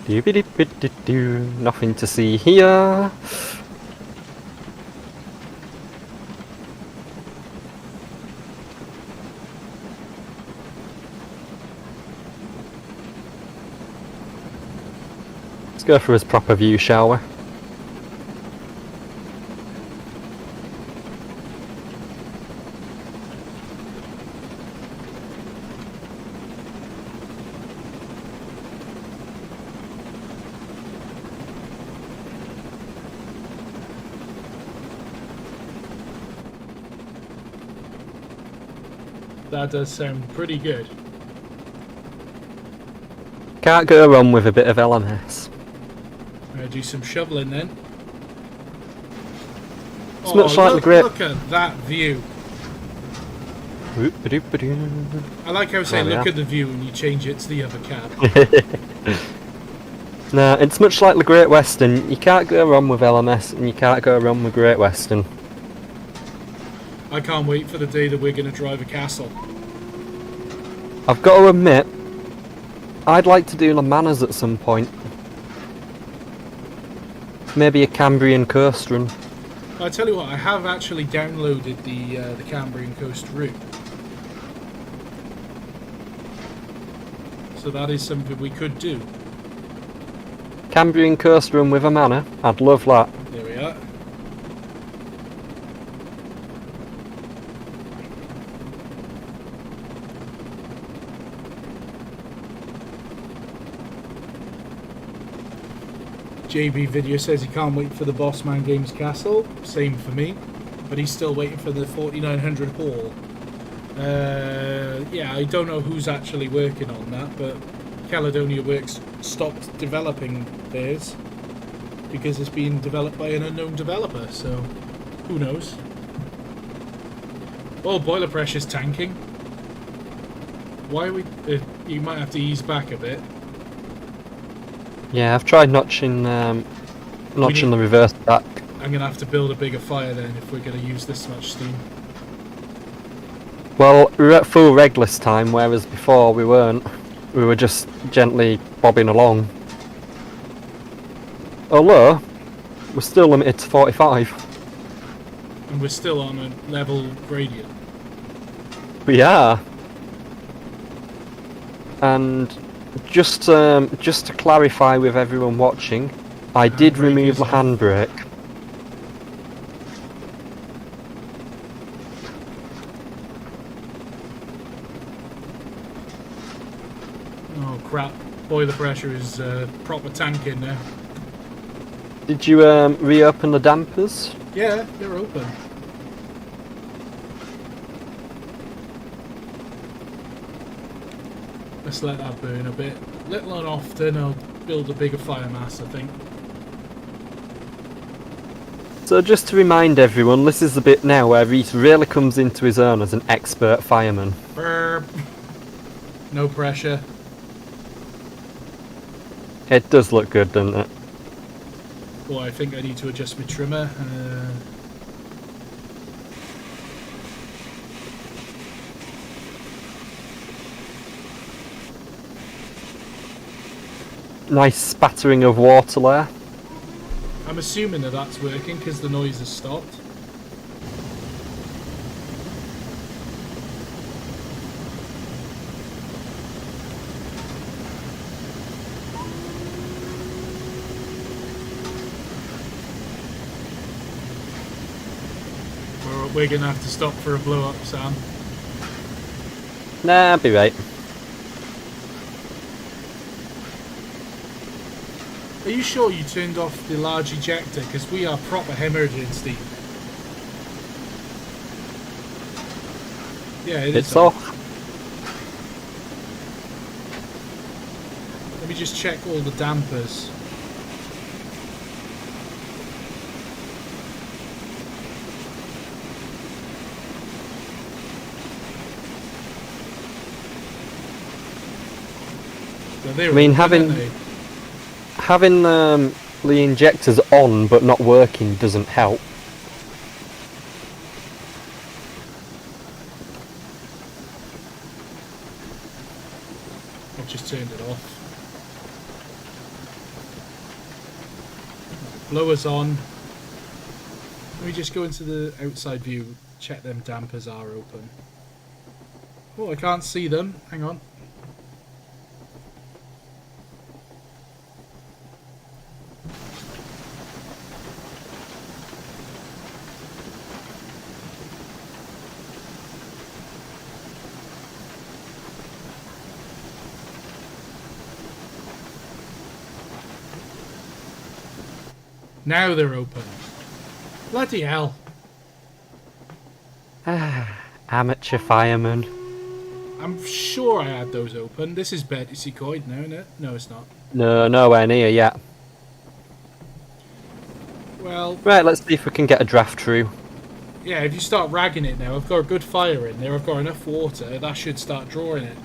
Doo-be-dee-be-dee-doo. Nothing to see here. Let's go for his proper view, shall we? That does sound pretty good. Can't go wrong with a bit of LMS. I'm going to do some shoveling then. It's much like the grip. Look at that view. I like how I say look at the view and you change it to the other cab. No, it's much like the Great Western. You can't go wrong with LMS and you can't go wrong with Great Western. I can't wait for the day that we're going to drive a castle. I've got to admit, I'd like to do the Manors at some point. Maybe a Cambrian coast run. I tell you what, I have actually downloaded the Cambrian Coast route. So that is something we could do. Cambrian coast run with a manor? I'd love that. There we are. JB Video says he can't wait for the Bossman Games Castle. Same for me. but he's still waiting for the 4900 haul. Yeah, I don't know who's actually working on that, but Caledonia Works stopped developing theirs because it's being developed by an unknown developer, so who knows. Oh, boiler pressure's tanking. Why are we... you might have to ease back a bit. Yeah, I've tried notching the reverse back. I'm going to have to build a bigger fire then if we're going to use this much steam. Well, we're at full reg this time, whereas before we weren't. We were just gently bobbing along. Although, we're still limited to 45. And we're still on a level gradient. We are. And just to clarify with everyone watching, I did remove the handbrake. Oh crap, boiler pressure is proper tanking now. Did you reopen the dampers? Yeah, they're open. Let's let that burn a bit. Little and often I'll build a bigger fire mass, I think. So just to remind everyone, this is the bit now where Reese really comes into his own as an expert fireman. Burp. No pressure. It does look good, doesn't it? Oh, I think I need to adjust my trimmer. Nice spattering of water there. I'm assuming that that's working because the noise has stopped. We're going to have to stop for a blow up, Sam. Nah, I'll be right. Are you sure you turned off the large ejector? Because we are proper hemorrhaging steam. Yeah, It's off. Let me just check all the dampers. I mean, having the injectors on but not working doesn't help. I've just turned it off. Blower's on. Let me just go into the outside view, check them dampers are open. Oh, I can't see them. Hang on. Now they're open. Bloody hell. Amateur fireman. I'm sure I had those open. This is Betws-y-Coed now, isn't it? No, it's not. No, nowhere near yet. Well... Right, let's see if we can get a draft through. Yeah, if you start ragging it now, I've got a good fire in there, I've got enough water, that should start drawing it.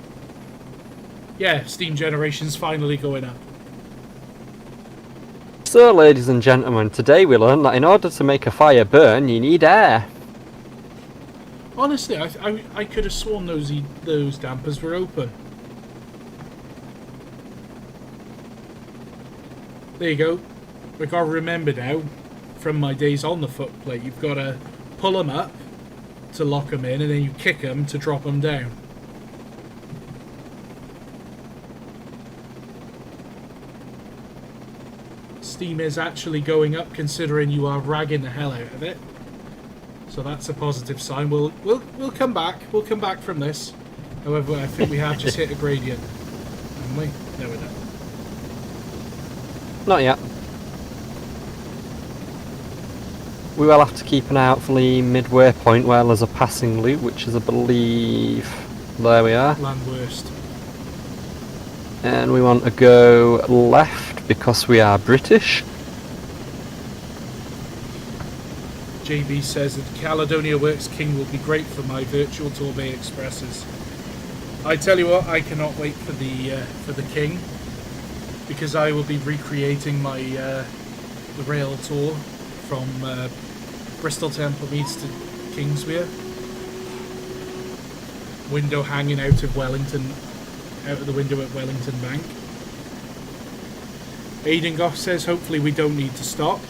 Yeah, steam generation's finally going up. So, ladies and gentlemen, today we learned that in order to make a fire burn, you need air. Honestly, I could have sworn those dampers were open. There you go. We've got to remember now, from my days on the footplate, you've got to pull them up to lock them in, and then you kick them to drop them down. Steam is actually going up, considering you are ragging the hell out of it. So that's a positive sign. We'll come back. We'll come back from this. However, I think we have just hit a gradient. Haven't we? No, we don't. Not yet. we will have to keep an eye out for the midway point where there's a passing loop, which is, I believe, there we are. Landworst. And we want to go left because we are British. JB says that Caledonia Works King will be great for my virtual Torbay Expresses. I tell you what, I cannot wait for the King, because I will be recreating my the rail tour from Bristol Temple Meads to Kingswear. Window hanging out of the window at Wellington Bank. Aidan Goff says hopefully we don't need to stop.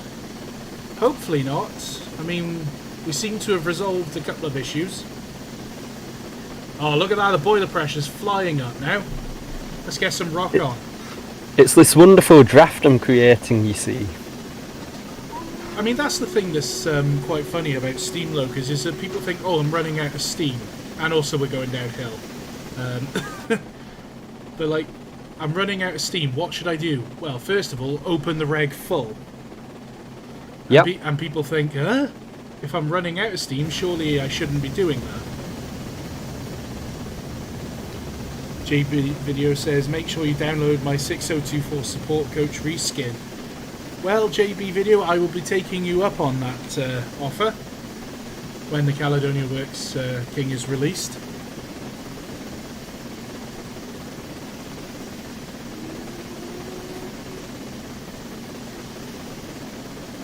Hopefully not. I mean, we seem to have resolved a couple of issues. Oh, look at that, the boiler pressure's flying up now. Let's get some rock on. It's this wonderful draft I'm creating, you see. I mean, that's the thing that's quite funny about steam locos, is that people think, oh, I'm running out of steam, and also we're going downhill. But like, I'm running out of steam, what should I do? Well, first of all, open the reg full. Yep. And people think, huh? If I'm running out of steam, surely I shouldn't be doing that. JB Video says, make sure you download my 6024 support coach reskin. Well, JB Video, I will be taking you up on that offer when the Caledonia Works King is released.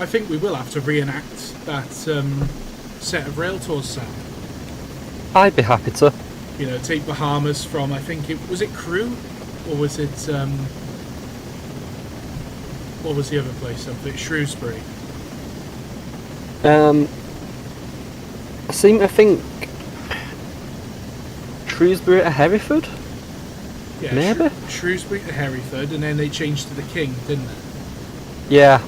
I think we will have to reenact that set of rail tours, Sam. I'd be happy to. You know, take Bahamas from, I think was it Crewe? Or was it, what was the other place up there? Shrewsbury. I seem to think Shrewsbury to Hereford? Yeah, maybe? Shrewsbury to Hereford, and then they changed to the King, didn't they? Yeah.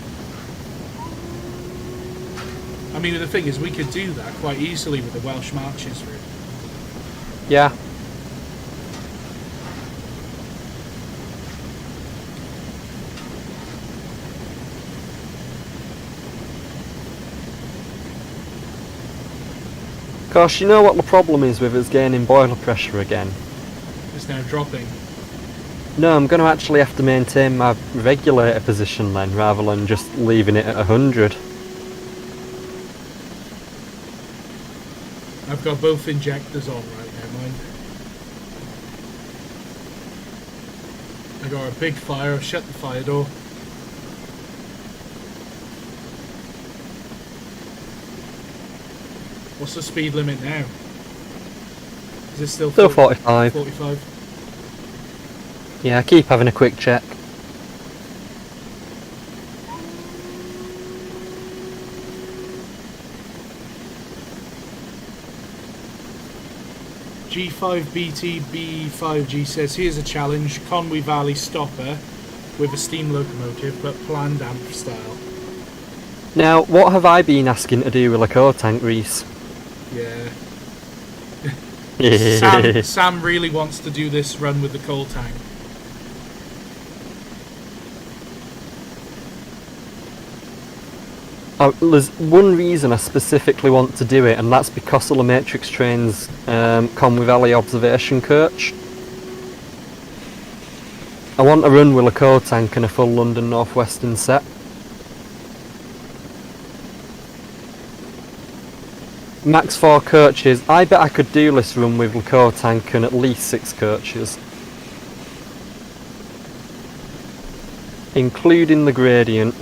I mean, the thing is, we could do that quite easily with the Welsh Marches route. Yeah. Of course, you know what the problem is with us gaining boiler pressure again? It's now dropping. No, I'm going to actually have to maintain my regulator position then, rather than just leaving it at 100. I've got both injectors on right now, mind. I got a big fire, I've shut the fire door. What's the speed limit now? Is it still 45. 45? Yeah, keep having a quick check. G5BTB5G says, here's a challenge, Conway Valley stopper with a steam locomotive but planned amp style. Now, what have I been asking to do with Loco tank, Reese? Yeah. Sam really wants to do this run with the coal tank. There's one reason I specifically want to do it, and that's because of the Matrix Trains Conway Valley observation coach. I want to run with a coal tank and a full London Northwestern set. Max 4 coaches. I bet I could do this run with the coal tank and at least 6 coaches. Including the gradient.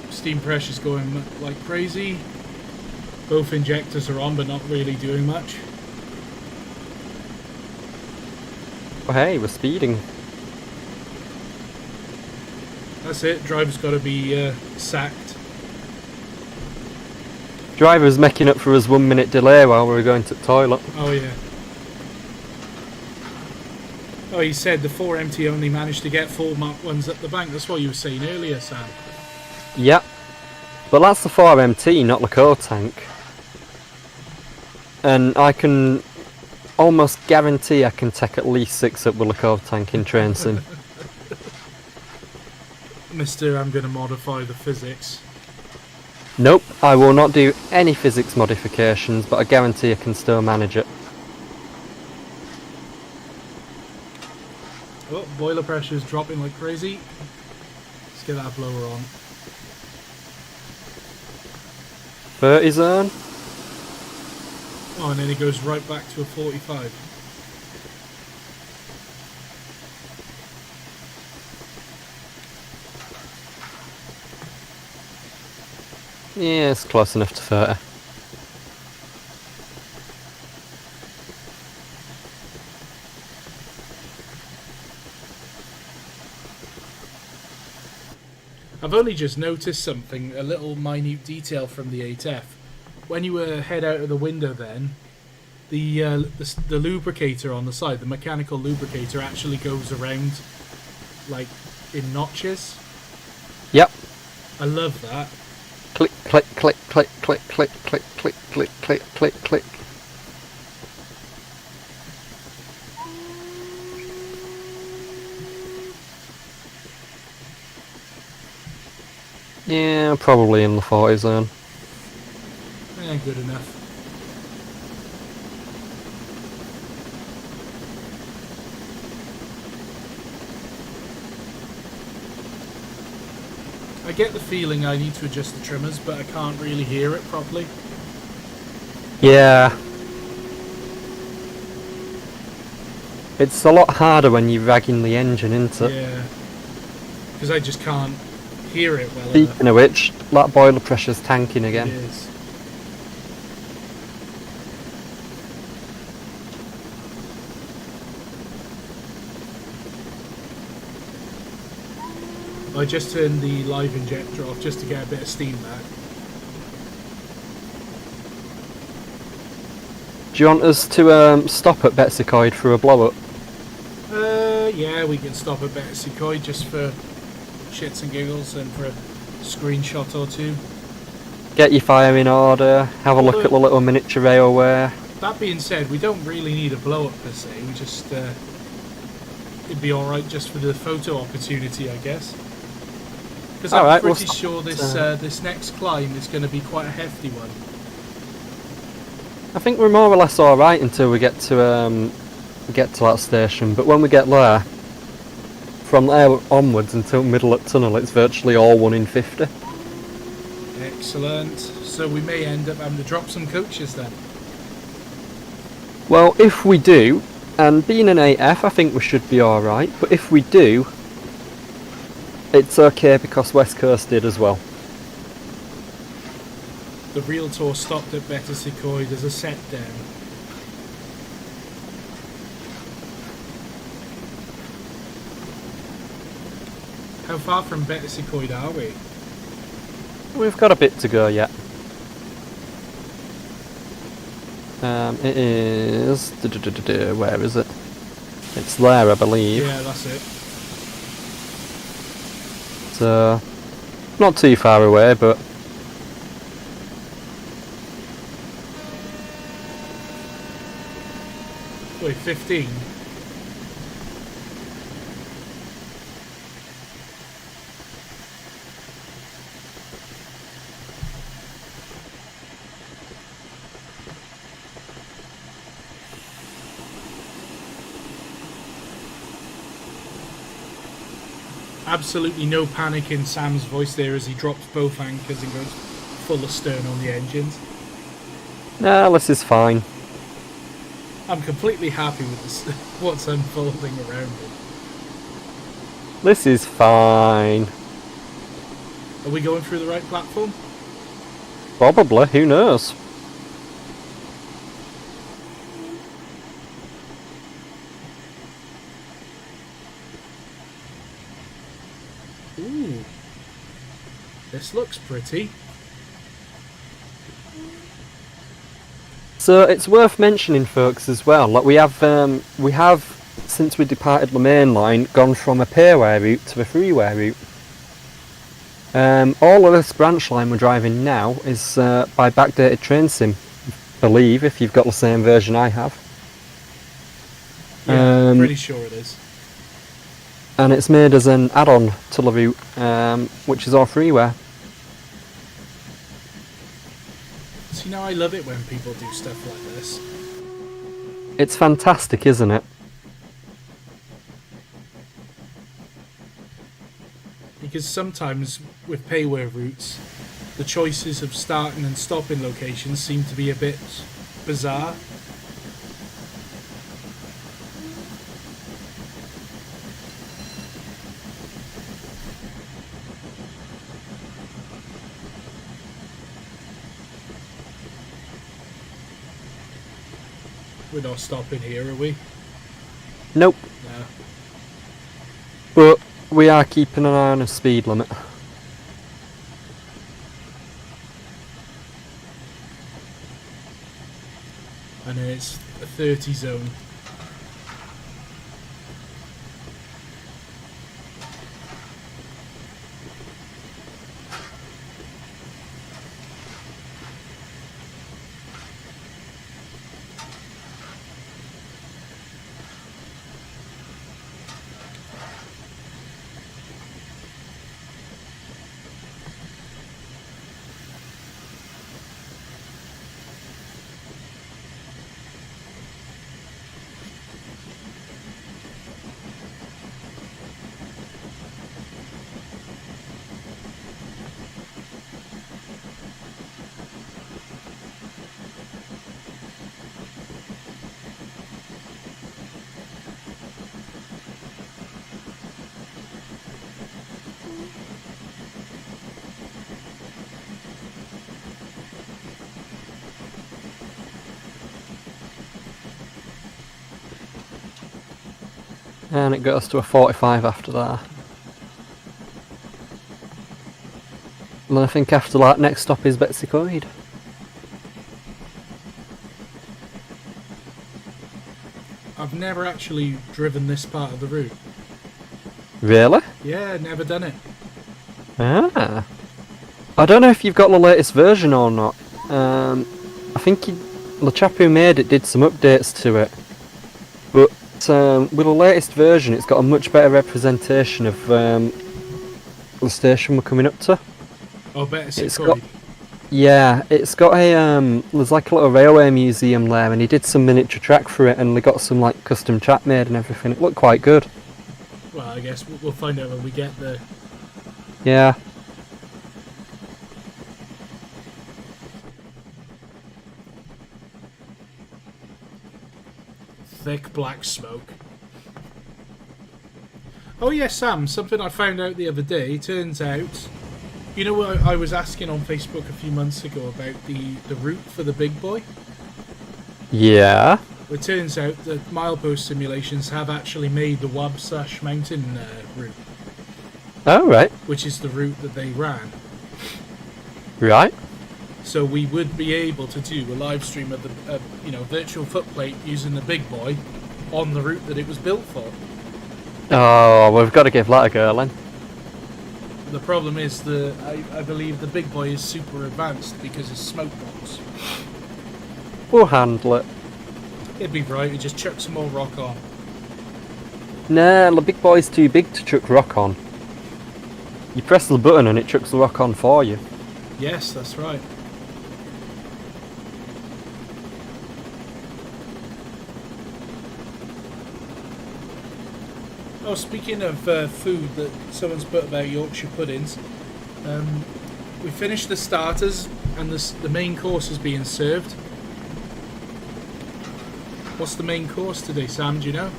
Steam pressure's going like crazy. Both injectors are on but not really doing much. Oh hey, we're speeding. That's it, driver's got to be sacked. Driver's making up for his 1 minute delay while we were going to the toilet. Oh yeah. Oh, he said the 4MT only managed to get 4 Mark 1s up the bank. That's what you were saying earlier, Sam. Yep. But that's the 4MT, not the coal tank. And I can almost guarantee I can take at least 6 up with the coal tank in train sim. Mister, I'm going to modify the physics. Nope, I will not do any physics modifications, but I guarantee I can still manage it. Oh, boiler pressure is dropping like crazy. Let's get that blower on. 30 zone. Oh, and then it goes right back to a 45. Yeah, it's close enough to 30. I've only just noticed something, a little minute detail from the 8F. When you head out of the window then, the lubricator on the side, the mechanical lubricator actually goes around like in notches. Yep. I love that. Click, click, click, click, click, click, click, click, click, click, click, click. Yeah, probably in the 40 zone. Good enough. I get the feeling I need to adjust the trimmers, but I can't really hear it properly. Yeah. It's a lot harder when you're ragging the engine into it. Yeah. Because I just can't hear it well enough. Speaking of which, that boiler pressure's tanking again. It is. I just turned the live injector off just to get a bit of steam back. Do you want us to stop at Betws-y-Coed for a blow-up? Yeah, we can stop at Betws-y-Coed just for shits and giggles and for a screenshot or two. Get your fire in order, have a look at the little miniature railway. That being said, we don't really need a blow-up per se, we just... it'd be alright just for the photo opportunity, I guess. Because I'm pretty sure this next climb is going to be quite a hefty one. I think we're more or less alright until we get to that station, but when we get there, from there onwards until middle of tunnel, it's virtually all 1 in 50. Excellent. So we may end up having to drop some coaches then. Well, if we do, and being an 8F, I think we should be alright, but if we do, it's okay because West Coast did as well. The real tour stopped at Betws-y-Coed as a set down. How far from Betws-y-Coed are we? We've got a bit to go yet. It is... where is it? It's there, I believe. Yeah, that's it. So, not too far away, but... Wait, 15? Absolutely no panic in Sam's voice there as he drops both anchors and goes full astern on the engines. Nah, this is fine. I'm completely happy with this, what's unfolding around it. This is fine. Are we going through the right platform? Probably, who knows? Ooh. This looks pretty. So it's worth mentioning, folks, as well. Like we have since we departed the main line, gone from a pairway route to a freeway route. All of this branch line we're driving now is by backdated train sim, I believe, if you've got the same version I have. Yeah, I'm pretty sure it is. And it's made as an add-on to the route, which is our freeway. See, now I love it when people do stuff like this. It's fantastic, isn't it? Because sometimes with payware routes, the choices of starting and stopping locations seem to be a bit bizarre. We're not stopping here, are we? Nope. No. But we are keeping an eye on a speed limit. And it's a 30 zone. And it goes to a 45 after that. And then I think after that, next stop is Betws-y-Coed. I've never actually driven this part of the route. Really? Yeah, never done it. Ah. I don't know if you've got the latest version or not. I think the chap who made it did some updates to it. But with the latest version, it's got a much better representation of the station we're coming up to. Oh, Betws-y-Coed. It's got, yeah, it's got a there's like a little railway museum there, and he did some miniature track for it, and they got some like custom track made and everything. It looked quite good. Well, I guess we'll find out when we get there. Yeah. Thick black smoke. Oh yeah, Sam, something I found out the other day. Turns out, you know what I was asking on Facebook a few months ago about the route for the big boy? Yeah. It turns out that milepost simulations have actually made the Wabsash mountain route. Oh, right. Which is the route that they ran. Right. So we would be able to do a live stream of the virtual footplate using the big boy on the route that it was built for. Oh, we've got to give that a go then. The problem is I believe the big boy is super advanced because it's smoke box. We'll handle it. It'd be right, we just chuck some more rock on. Nah, the big boy's too big to chuck rock on. You press the button and it chucks the rock on for you. Yes, that's right. Oh, speaking of food that someone's put about Yorkshire puddings, we finished the starters and the main course is being served. What's the main course today, Sam? Do you know?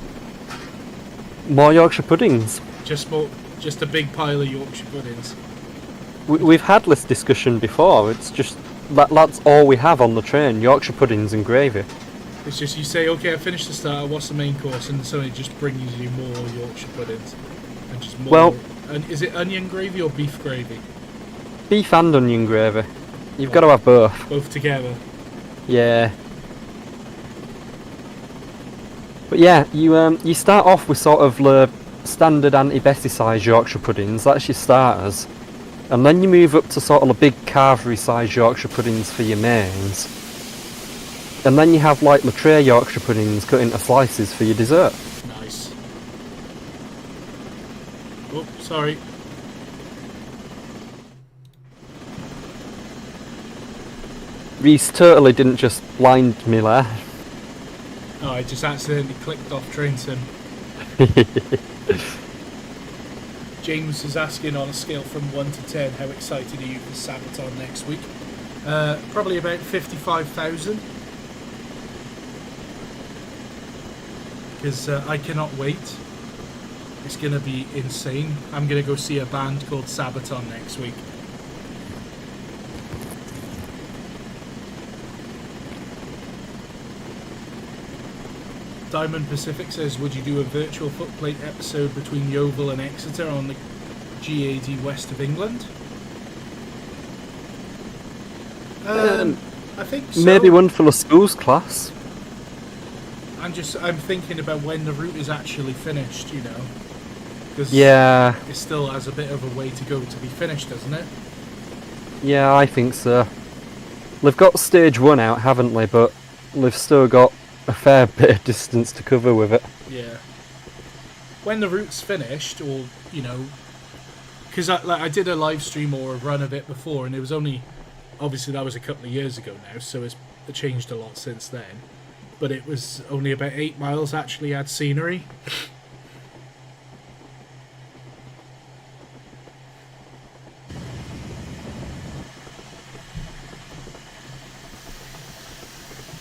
More Yorkshire puddings. Just a big pile of Yorkshire puddings. We've had this discussion before. It's just that's all we have on the train: Yorkshire puddings and gravy. It's just you say, okay, I finished the starter. What's the main course? And somebody just brings you more Yorkshire puddings and just more. Well, and is it onion gravy or beef gravy? Beef and onion gravy. You've got to have both. Both together. Yeah. But yeah, you start off with sort of the standard anti-Bessie size Yorkshire puddings. That's your starters, and then you move up to sort of the big carvery size Yorkshire puddings for your mains. And then you have like the tray Yorkshire puddings cut into slices for your dessert. Nice. Oh, sorry. Reese totally didn't just blind me there. Oh, I just accidentally clicked off train sim. James is asking on a scale from 1 to 10, how excited are you for Sabaton next week? Probably about 55,000. Because I cannot wait. It's going to be insane. I'm going to go see a band called Sabaton next week. Diamond Pacific says, would you do a virtual footplate episode between Yeovil and Exeter on the GAD west of England? I think so. Maybe one for the schools class. I'm thinking about when the route is actually finished, you know. Because yeah, it still has a bit of a way to go to be finished, doesn't it? Yeah, I think so. They've got stage 1 out, haven't they? But they've still got a fair bit of distance to cover with it. Yeah. When the route's finished, or, you know, because I did a live stream or a run of it before, and it was only, obviously that was a couple of years ago now, so it's changed a lot since then. But it was only about 8 miles actually had scenery.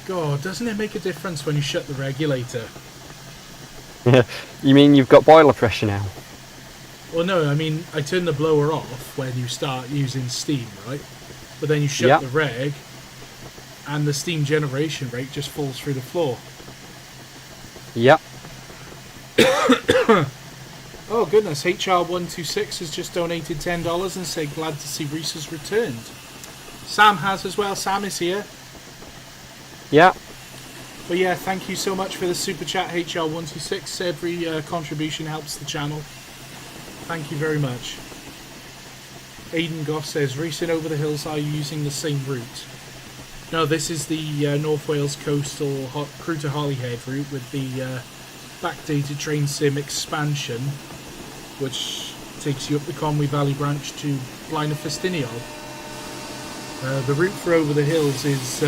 God, doesn't it make a difference when you shut the regulator? You mean you've got boiler pressure now? Well, no, I mean, I turn the blower off when you start using steam, right? But then you shut the reg, and the steam generation rate just falls through the floor. Yep. Oh, goodness, HR126 has just donated $10 and said, glad to see Reese has returned. Sam has as well. Sam is here. Yeah. But yeah, thank you so much for the super chat, HR126. Every contribution helps the channel. Thank you very much. Aidan Goff says, racing over the hills, are you using the same route? No, this is the North Wales coastal Crewe to Holyhead route with the backdated train sim expansion, which takes you up the Conwy Valley branch to Blaenau Ffestiniog. The route for over the hills is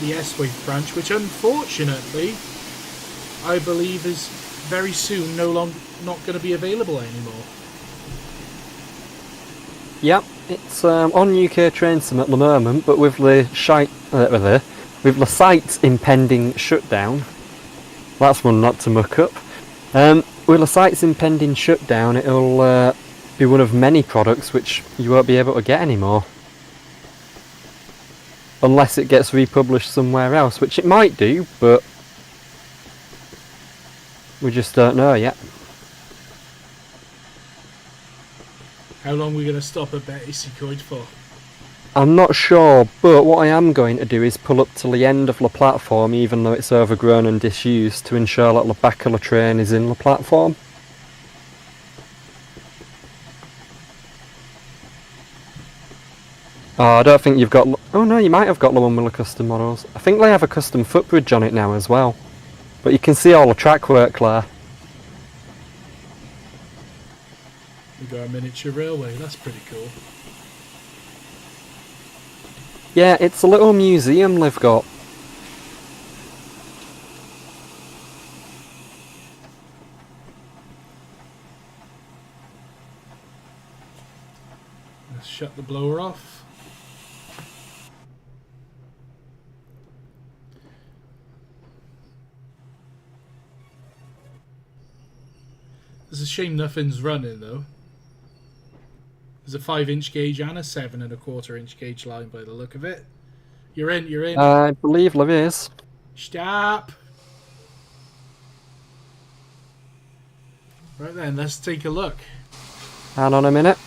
the S-Wave branch, which unfortunately I believe is very soon not going to be available anymore. Yep, it's on UK Train Sim at the moment, but with the site's impending shutdown, that's one not to muck up. With the site's impending shutdown, it'll be one of many products which you won't be able to get anymore. Unless it gets republished somewhere else, which it might do, but we just don't know yet. How long are we going to stop at Betws-y-Coed for? I'm not sure, but what I am going to do is pull up till the end of the platform, even though it's overgrown and disused, to ensure that the back of the train is in the platform. Oh, I don't think you've got... Oh no, you might have got the one with the custom models. I think they have a custom footbridge on it now as well. But you can see all the track work there. We got a miniature railway, that's pretty cool. Yeah, it's a little museum they've got. Let's shut the blower off. It's a shame nothing's running though. There's a 5-inch gauge and a 7.25-inch gauge line by the look of it. You're in. I believe Liv is. Stop! Right then, let's take a look. Hang on a minute.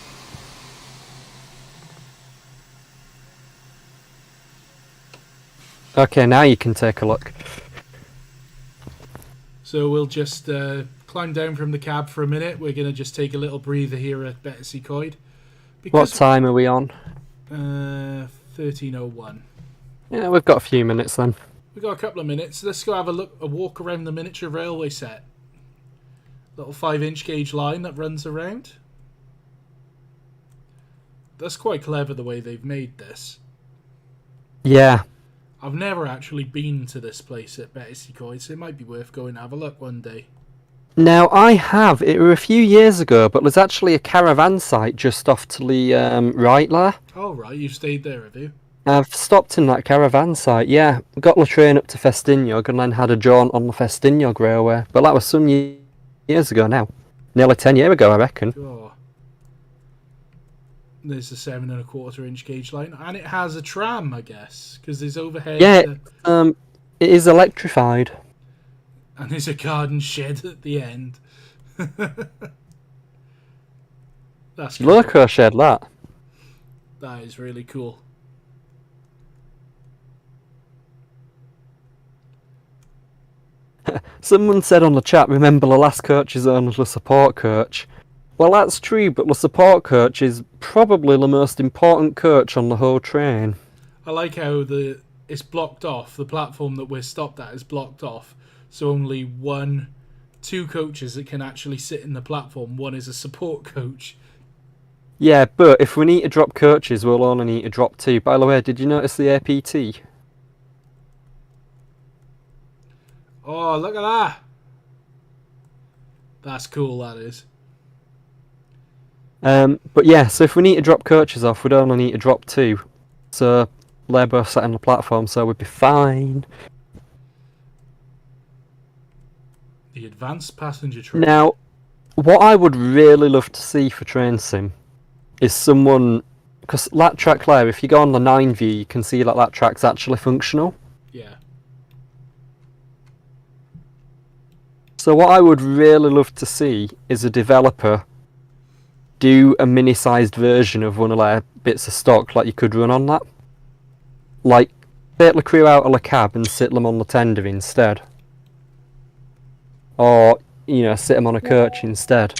Okay, now you can take a look. So we'll just climb down from the cab for a minute. We're going to just take a little breather here at Betws-y-Coed. What time are we on? 13:01. Yeah, we've got a few minutes then. We've got a couple of minutes. Let's go have a walk around the miniature railway set. Little 5-inch gauge line that runs around. That's quite clever the way they've made this. Yeah. I've never actually been to this place at Betws-y-Coed, so it might be worth going to have a look one day. Now, I have. It were a few years ago, but there's actually a caravan site just off to the right there. Oh, right, you've stayed there, have you? I've stopped in that caravan site, yeah. Got the train up to Ffestiniog and then had a jaunt on the Ffestiniog railway. But that was some years ago now. Nearly 10 years ago, I reckon. Oh. There's a 7.25-inch gauge line, and it has a tram, I guess, because there's overhead. Yeah, it is electrified. And there's a garden shed at the end. That's cool. Loco shed, that. That is really cool. Someone said on the chat, remember the last coach is only the support coach. Well, that's true, but the support coach is probably the most important coach on the whole train. I like how it's blocked off. The platform that we're stopped at is blocked off. So only two coaches that can actually sit in the platform. One is a support coach. Yeah, but if we need to drop coaches, we'll only need to drop 2. By the way, did you notice the APT? Oh, look at that. That's cool, that is. But yeah, so if we need to drop coaches off, we'd only need to drop 2. So they're both sat on the platform, so we'd be fine. The advanced passenger train. Now, what I would really love to see for Train Sim is someone... Because that track there, if you go on the 9 view, you can see that track's actually functional. Yeah. So what I would really love to see is a developer do a mini-sized version of one of their bits of stock like you could run on that. Like, take the crew out of the cab and sit them on the tender instead. Or, sit them on a coach instead.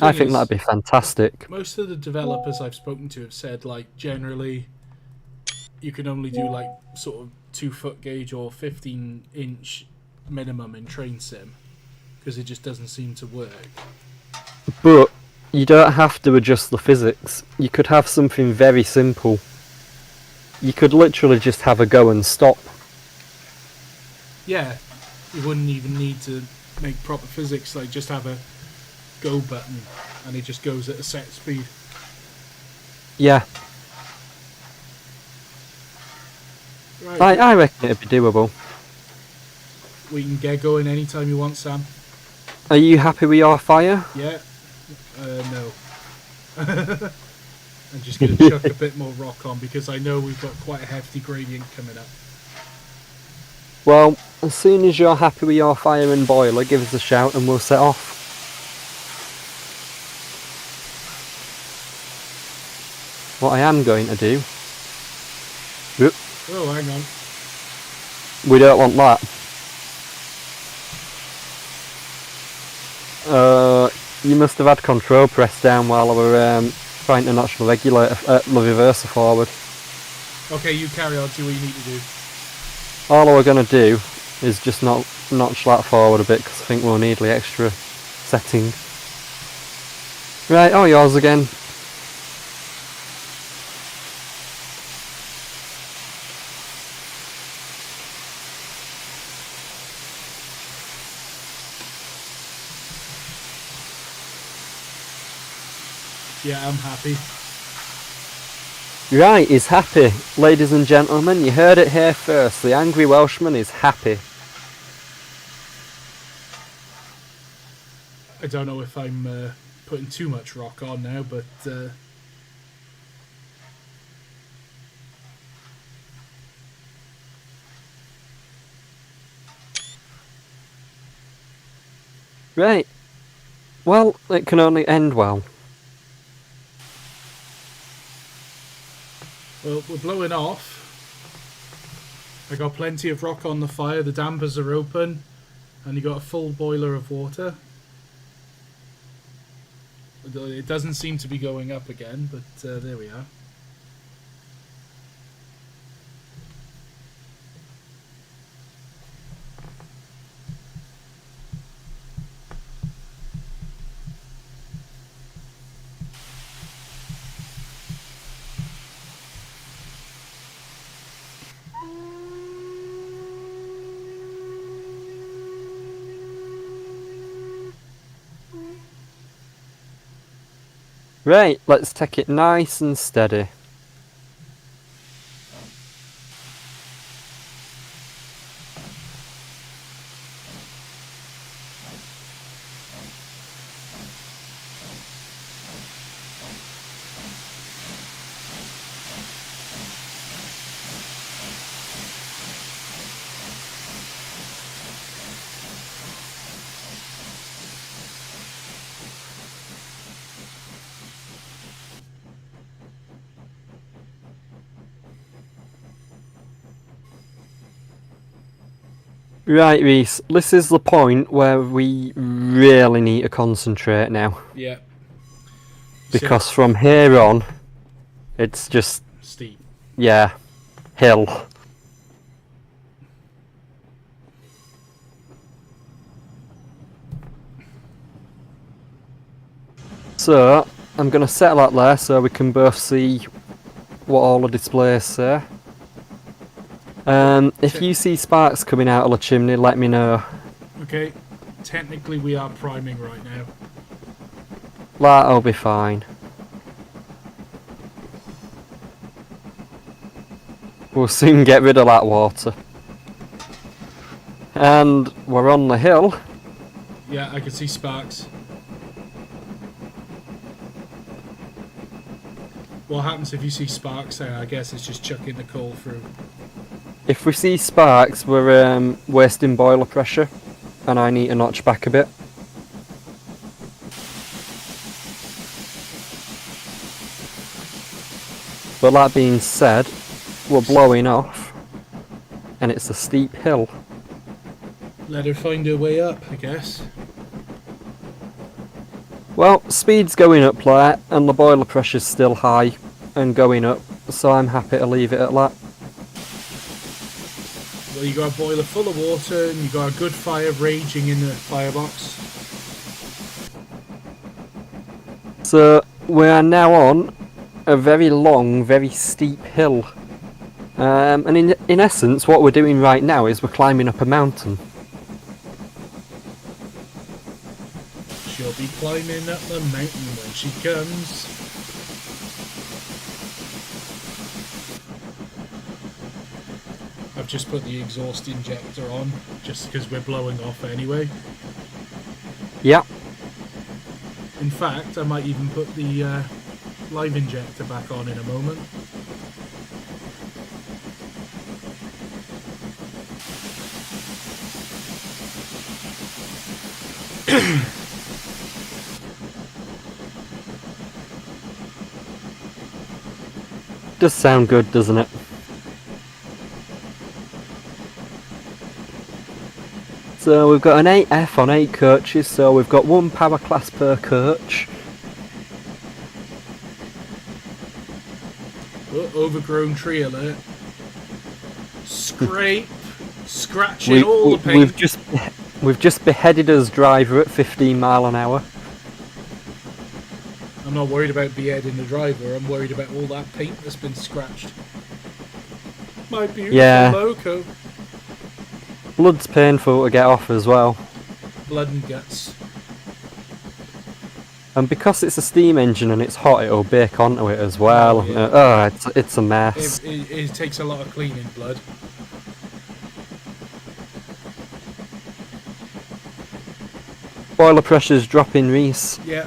I think that'd be fantastic. Most of the developers I've spoken to have said, like, generally, you can only do, like, sort of 2-foot gauge or 15-inch minimum in Train Sim, because it just doesn't seem to work. But you don't have to adjust the physics. You could have something very simple. You could literally just have a go and stop. Yeah, you wouldn't even need to make proper physics, like just have a go button and it just goes at a set speed. Yeah. Right. I reckon it'd be doable. We can get going anytime you want, Sam. Are you happy with your fire? Yeah. No. I'm just going to chuck a bit more rock on because I know we've got quite a hefty gradient coming up. Well, as soon as you're happy with your fire and boiler, give us a shout and we'll set off. What I am going to do... Whoop. Oh, hang on. We don't want that. You must have had control pressed down while I were trying to notch the regulator, the reverser forward. Okay, you carry on, do what you need to do. All we're going to do is just notch that forward a bit because I think we'll need the extra setting. Right, oh, yours again. Yeah, I'm happy. Right, he's happy. Ladies and gentlemen, you heard it here first. The Angry Welshman is happy. I don't know if I'm putting too much rock on now, but... Right. Well, it can only end well. Well, we're blowing off. I got plenty of rock on the fire, the dampers are open, and you got a full boiler of water. It doesn't seem to be going up again, but there we are. Right, let's take it nice and steady. Right, Reese, this is the point where we really need to concentrate now. Yeah. Because from here on, it's just... steep. Yeah, hill. So, I'm going to settle that there so we can both see what all the displays say. If you see sparks coming out of the chimney, let me know. Okay, technically we are priming right now. That'll be fine. We'll soon get rid of that water. And we're on the hill. Yeah, I can see sparks. What happens if you see sparks there? I guess it's just chucking the coal through. If we see sparks, we're wasting boiler pressure, and I need to notch back a bit. But that being said, we're blowing off, and it's a steep hill. Let her find her way up, I guess. Well, speed's going up there, and the boiler pressure's still high and going up, so I'm happy to leave it at that. Well, you got a boiler full of water, and you got a good fire raging in the firebox. So, we are now on a very long, very steep hill. And in essence, what we're doing right now is we're climbing up a mountain. She'll be climbing up the mountain when she comes. I've just put the exhaust injector on, just because we're blowing off anyway. Yeah. In fact, I might even put the live injector back on in a moment. Does sound good, doesn't it? So we've got an 8F on 8 coaches, so we've got 1 power class per coach. Oh, overgrown tree alert. Scrape. Scratching all the paint. We've just beheaded his driver at 15 mile an hour. I'm not worried about beheading the driver, I'm worried about all that paint that's been scratched. My beautiful Loco. Blood's painful to get off as well. Blood and guts. And because it's a steam engine and it's hot, it'll bake onto it as well. Oh, yeah. It's a mess. It takes a lot of cleaning blood. Boiler pressure's dropping, Reese. Yeah.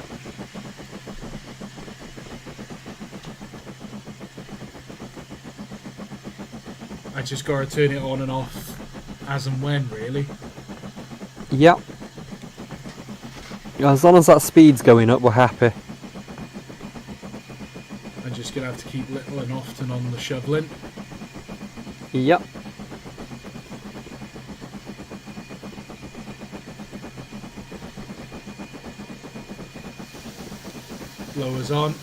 I just gotta turn it on and off as and when, really. Yep. As long as that speed's going up, we're happy. I'm just gonna have to keep little and often on the shoveling. Yep. Blowers on.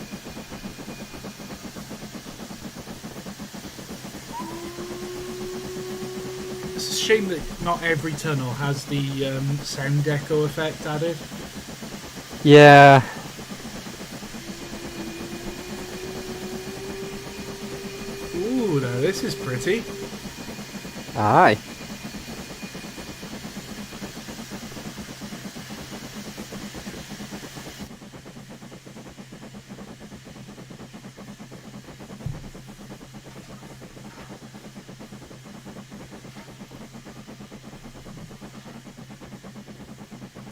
It's a shame that not every tunnel has the sound echo effect added. Yeah. Ooh, now this is pretty. Aye.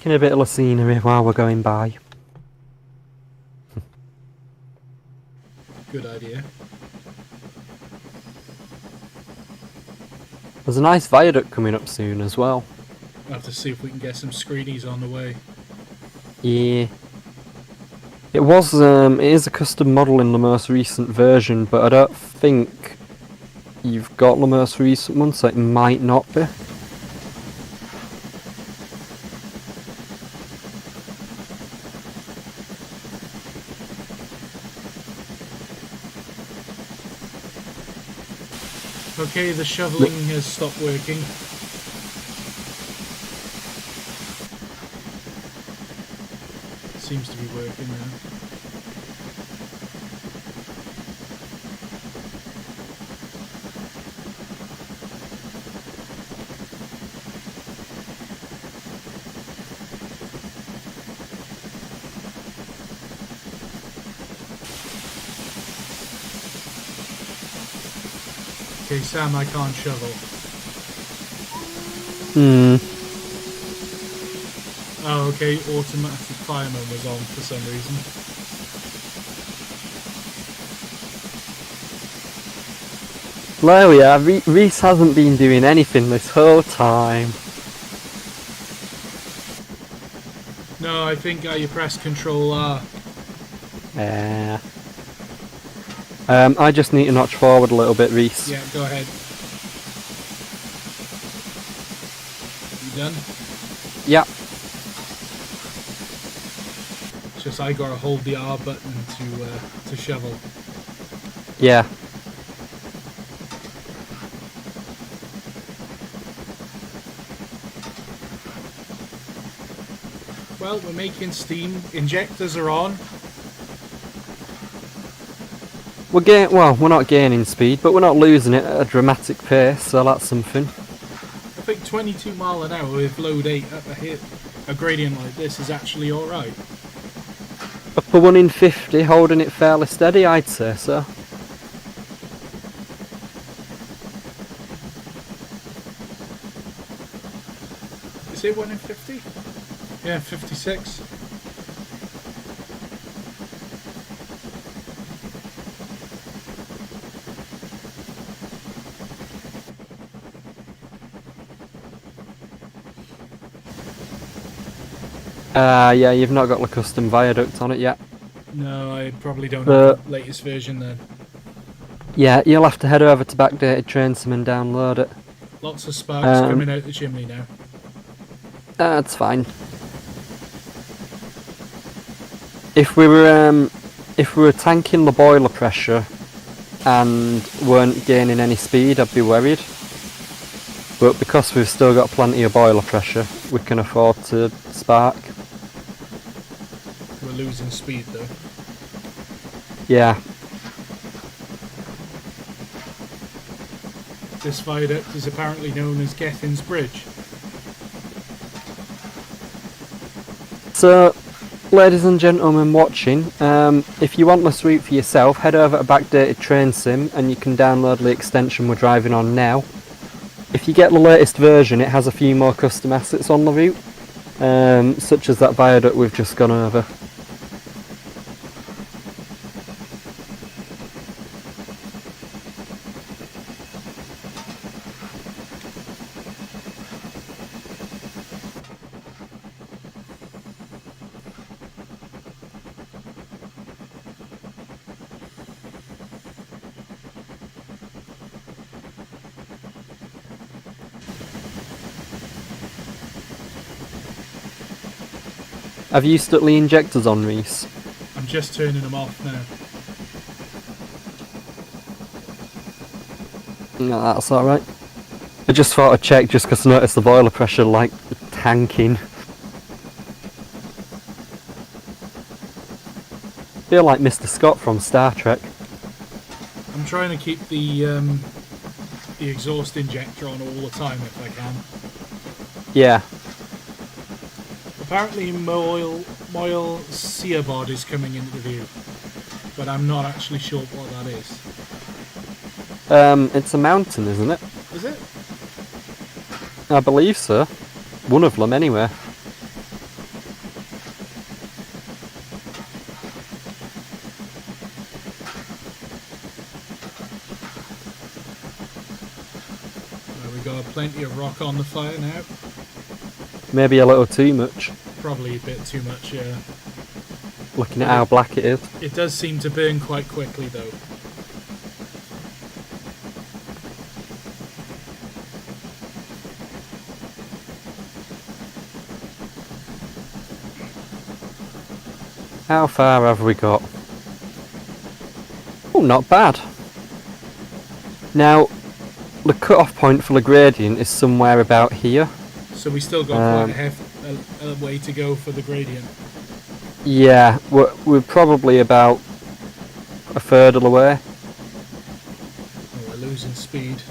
taking a bit of the scenery while we're going by. Good idea. There's a nice viaduct coming up soon as well. We'll have to see if we can get some screenies on the way. Yeah. It is a custom model in the most recent version, but I don't think you've got the most recent one, so it might not be. Okay, the shoveling has stopped working. Seems to be working now. Okay, Sam, I can't shovel. Oh, okay, automatic fireman was on for some reason. There we are, Reese hasn't been doing anything this whole time. No, I think you press Control R. Yeah. I just need to notch forward a little bit, Reese. Yeah, go ahead. You done? Yeah. It's just I gotta hold the R button to shovel. Yeah. Well, we're making steam. Injectors are on. We're not gaining speed, but we're not losing it at a dramatic pace, so that's something. I think 22 mile an hour with load 8 up a gradient like this is actually alright. Upper 1 in 50, holding it fairly steady, I'd say so. Is it 1 in 50? Yeah, 56. Yeah, you've not got the custom viaduct on it yet. No, I probably don't have the latest version then. Yeah, you'll have to head over to Backdated Train Sim and download it. Lots of sparks coming out the chimney now. That's fine. If we were tanking the boiler pressure and weren't gaining any speed, I'd be worried. But because we've still got plenty of boiler pressure, we can afford to spark. We're losing speed though. Yeah. This viaduct is apparently known as Gethin's Bridge. So, ladies and gentlemen watching, if you want this route for yourself, head over to Backdated Train Sim and you can download the extension we're driving on now. If you get the latest version, it has a few more custom assets on the route, such as that viaduct we've just gone over. Have you stuck the injectors on, Reese? I'm just turning them off now. No, that's alright. I just thought I'd check just because I noticed the boiler pressure like tanking. Feel like Mr. Scott from Star Trek. I'm trying to keep the exhaust injector on all the time if I can. Yeah. Apparently Moyle Seabod is coming into view, but I'm not actually sure what that is. It's a mountain, isn't it? Is it? I believe so. One of them, anyway. We've got plenty of rock on the fire now. Maybe a little too much. Probably a bit too much, yeah. Looking at how black it is. It does seem to burn quite quickly, though. How far have we got? Oh, not bad. Now, the cut-off point for the gradient is somewhere about here. So we still got quite a way to go for the gradient. Yeah, we're probably about a third of the way. Oh, we're losing speed.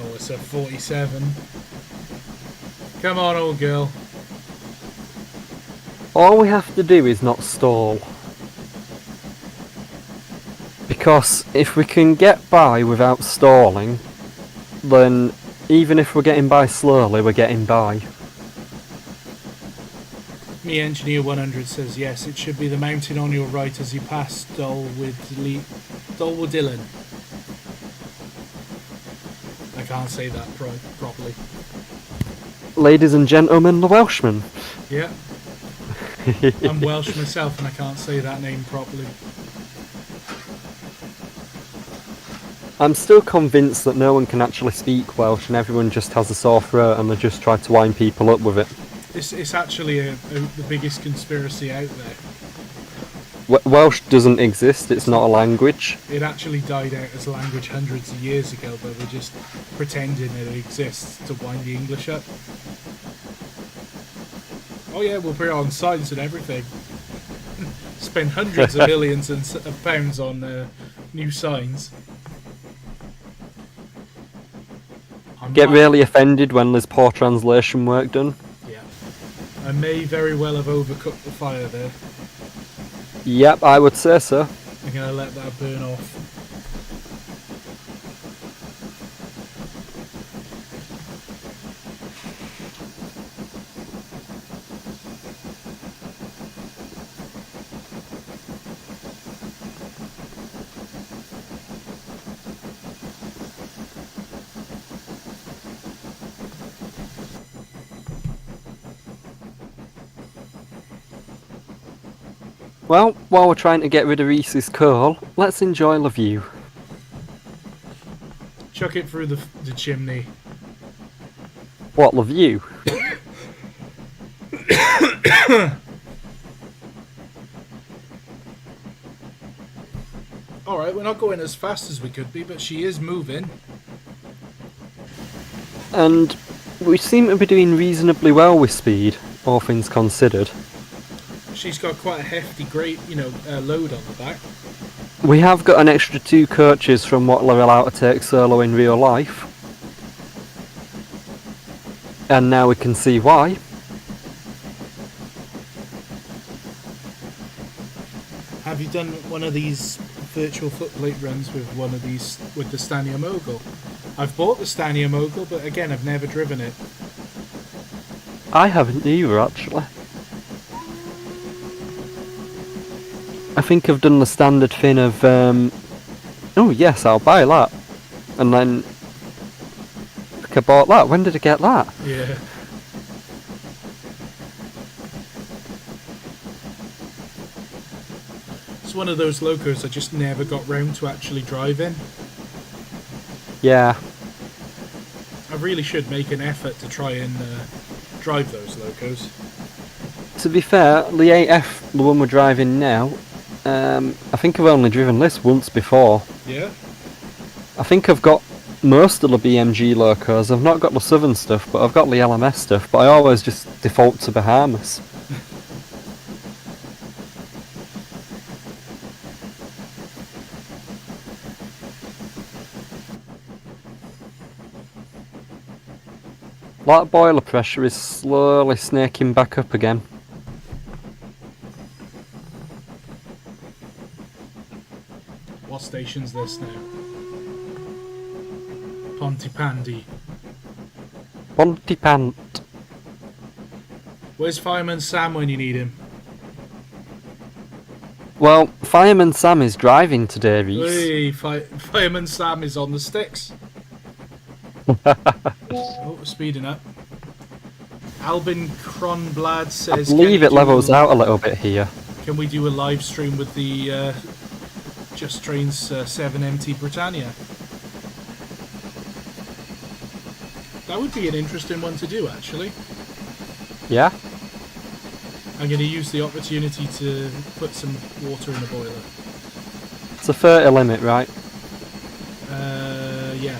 Oh, it's at 47. Come on, old girl. All we have to do is not stall. Because if we can get by without stalling, then even if we're getting by slowly, we're getting by. Me Engineer 100 says yes, it should be the mountain on your right as you pass Dolwood Dillon. I can't say that properly. Ladies and gentlemen, the Welshman. Yeah. I'm Welsh myself and I can't say that name properly. I'm still convinced that no one can actually speak Welsh and everyone just has a sore throat and they just try to wind people up with it. It's actually the biggest conspiracy out there. Welsh doesn't exist, it's not a language. It actually died out as a language hundreds of years ago, but we're just pretending it exists to wind the English up. Oh yeah, we'll put it on signs and everything. Spend hundreds of millions of pounds on new signs. Get really offended when there's poor translation work done. Yeah. I may very well have overcooked the fire there. Yep, I would say so. I'm going to let that burn off. Well, while we're trying to get rid of Reese's coal, let's enjoy the view. Chuck it through the chimney. What, the view? Alright, we're not going as fast as we could be, but she is moving. And we seem to be doing reasonably well with speed, all things considered. She's got quite a hefty, load on the back. We have got an extra 2 coaches from what they're allowed to take solo in real life. And now we can see why. Have you done one of these virtual footplate runs with with the Stania Mogul? I've bought the Stania Mogul, but again, I've never driven it. I haven't either, actually. I think I've done the standard thing of, oh yes, I'll buy that. And then, I bought that. When did I get that? Yeah. It's one of those locos I just never got round to actually driving. Yeah. I really should make an effort to try and drive those locos. To be fair, the 8F, the one we're driving now, I think I've only driven this once before. Yeah? I think I've got most of the BMG locos. I've not got the Southern stuff, but I've got the LMS stuff, but I always just default to Bahamas. That boiler pressure is slowly snaking back up again. What station's this now? Pontypandy. Pontipant. Where's Fireman Sam when you need him? Well, Fireman Sam is driving today, Reese. Hey, Fireman Sam is on the sticks. Oh, speeding up. Albin Cronblad says, I believe it levels out a little bit here. Can we do a live stream with the Just Trains 7MT Britannia? That would be an interesting one to do, actually. Yeah? I'm going to use the opportunity to put some water in the boiler. It's a 30 limit, right? Yeah.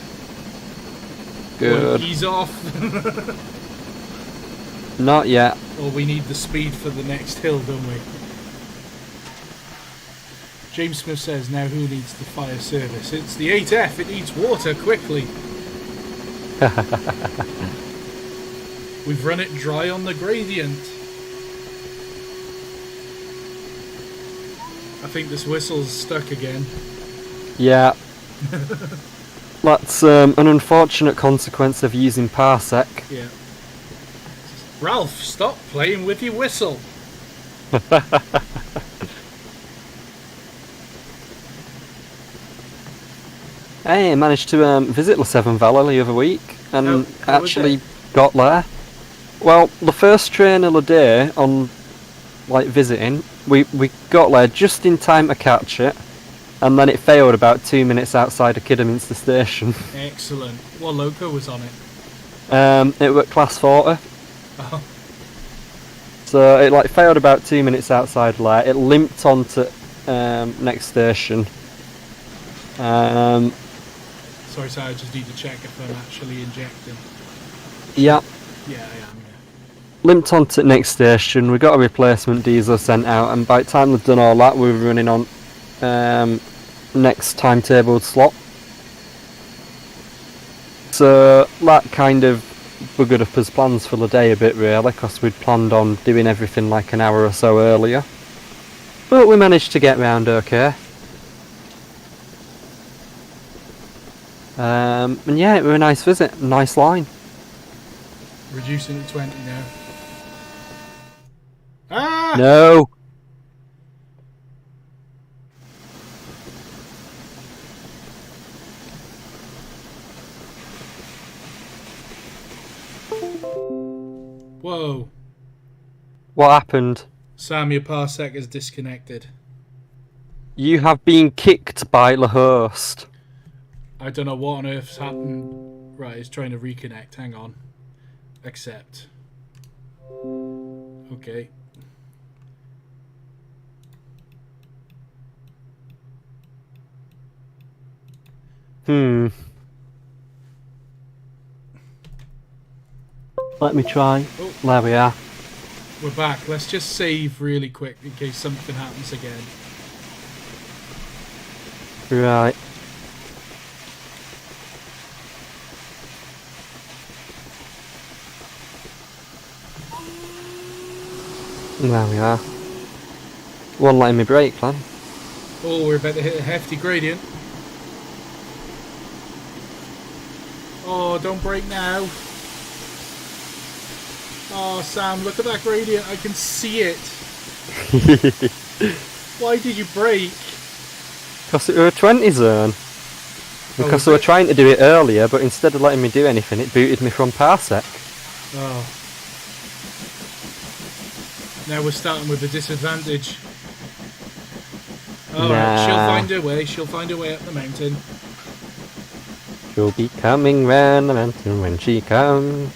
Good. Well, ease off. Not yet. Or we need the speed for the next hill, don't we? James Smith says, now who needs the fire service? It's the 8F, it needs water quickly. We've run it dry on the gradient. I think this whistle's stuck again. Yeah. That's an unfortunate consequence of using Parsec. Yeah. Ralph, stop playing with your whistle. Hey, I managed to visit Llandudno Valley the other week and actually got there. Well, the first train of the day on visiting, we got there just in time to catch it, and then it failed about 2 minutes outside of Kidderminster station. Excellent. What loco was on it? It was class 40. Oh. So it failed about 2 minutes outside there. It limped onto next station. Sorry, I just need to check if I'm actually injecting. Yeah. Yeah, I am, yeah. Limped onto next station, we got a replacement diesel sent out, and by the time we'd done all that, we were running on next timetabled slot. So that kind of buggered up his plans for the day a bit, really, because we'd planned on doing everything like an hour or so earlier. But we managed to get round okay. And yeah, it was a nice visit, nice line. Reducing it to 20 now. Ah! No! Whoa. What happened? Sam, your parsec is disconnected. You have been kicked by the host. I don't know what on earth's happened. Right, it's trying to reconnect. Hang on. Accept. Okay. Let me try. Oh. There we are. We're back. Let's just save really quick in case something happens again. Right. There we are. One letting me brake, man. Oh, we're about to hit a hefty gradient. Oh, don't brake now. Oh, Sam, look at that gradient. I can see it. Why did you brake? Because it was a 20 zone. Because they were trying to do it earlier, but instead of letting me do anything, it booted me from Parsec. Oh. Now we're starting with a disadvantage. Alright, she'll find her way. She'll find her way up the mountain. She'll be coming round the mountain when she comes.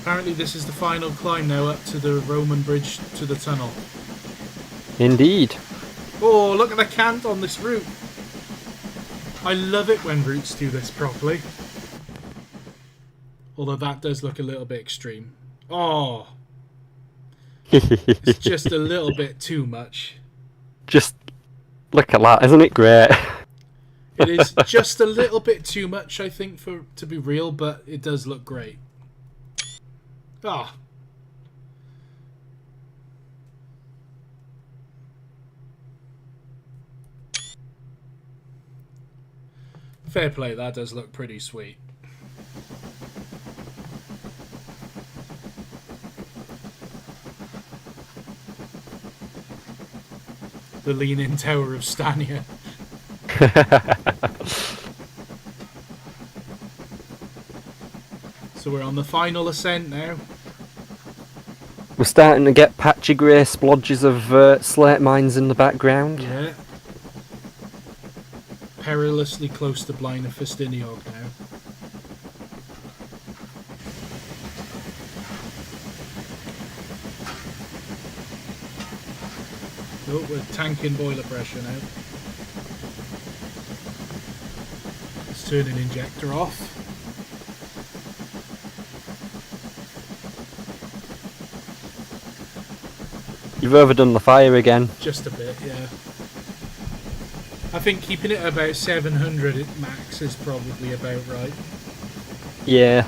Apparently this is the final climb now up to the Roman bridge to the tunnel. Indeed. Oh, look at the cant on this route. I love it when routes do this properly. Although that does look a little bit extreme. Oh. It's just a little bit too much. Just look at that, isn't it great? It is just a little bit too much, I think, to be real, but it does look great. Ah. Fair play, that does look pretty sweet. The Leaning Tower of Stania. So we're on the final ascent now. We're starting to get patchy grey splodges of slate mines in the background. Yeah. Perilously close to Blaenau Ffestiniog now. Oh, we're tanking boiler pressure now. Let's turn an injector off. You've overdone the fire again. Just a bit, yeah. I think keeping it about 700 at max is probably about right. Yeah.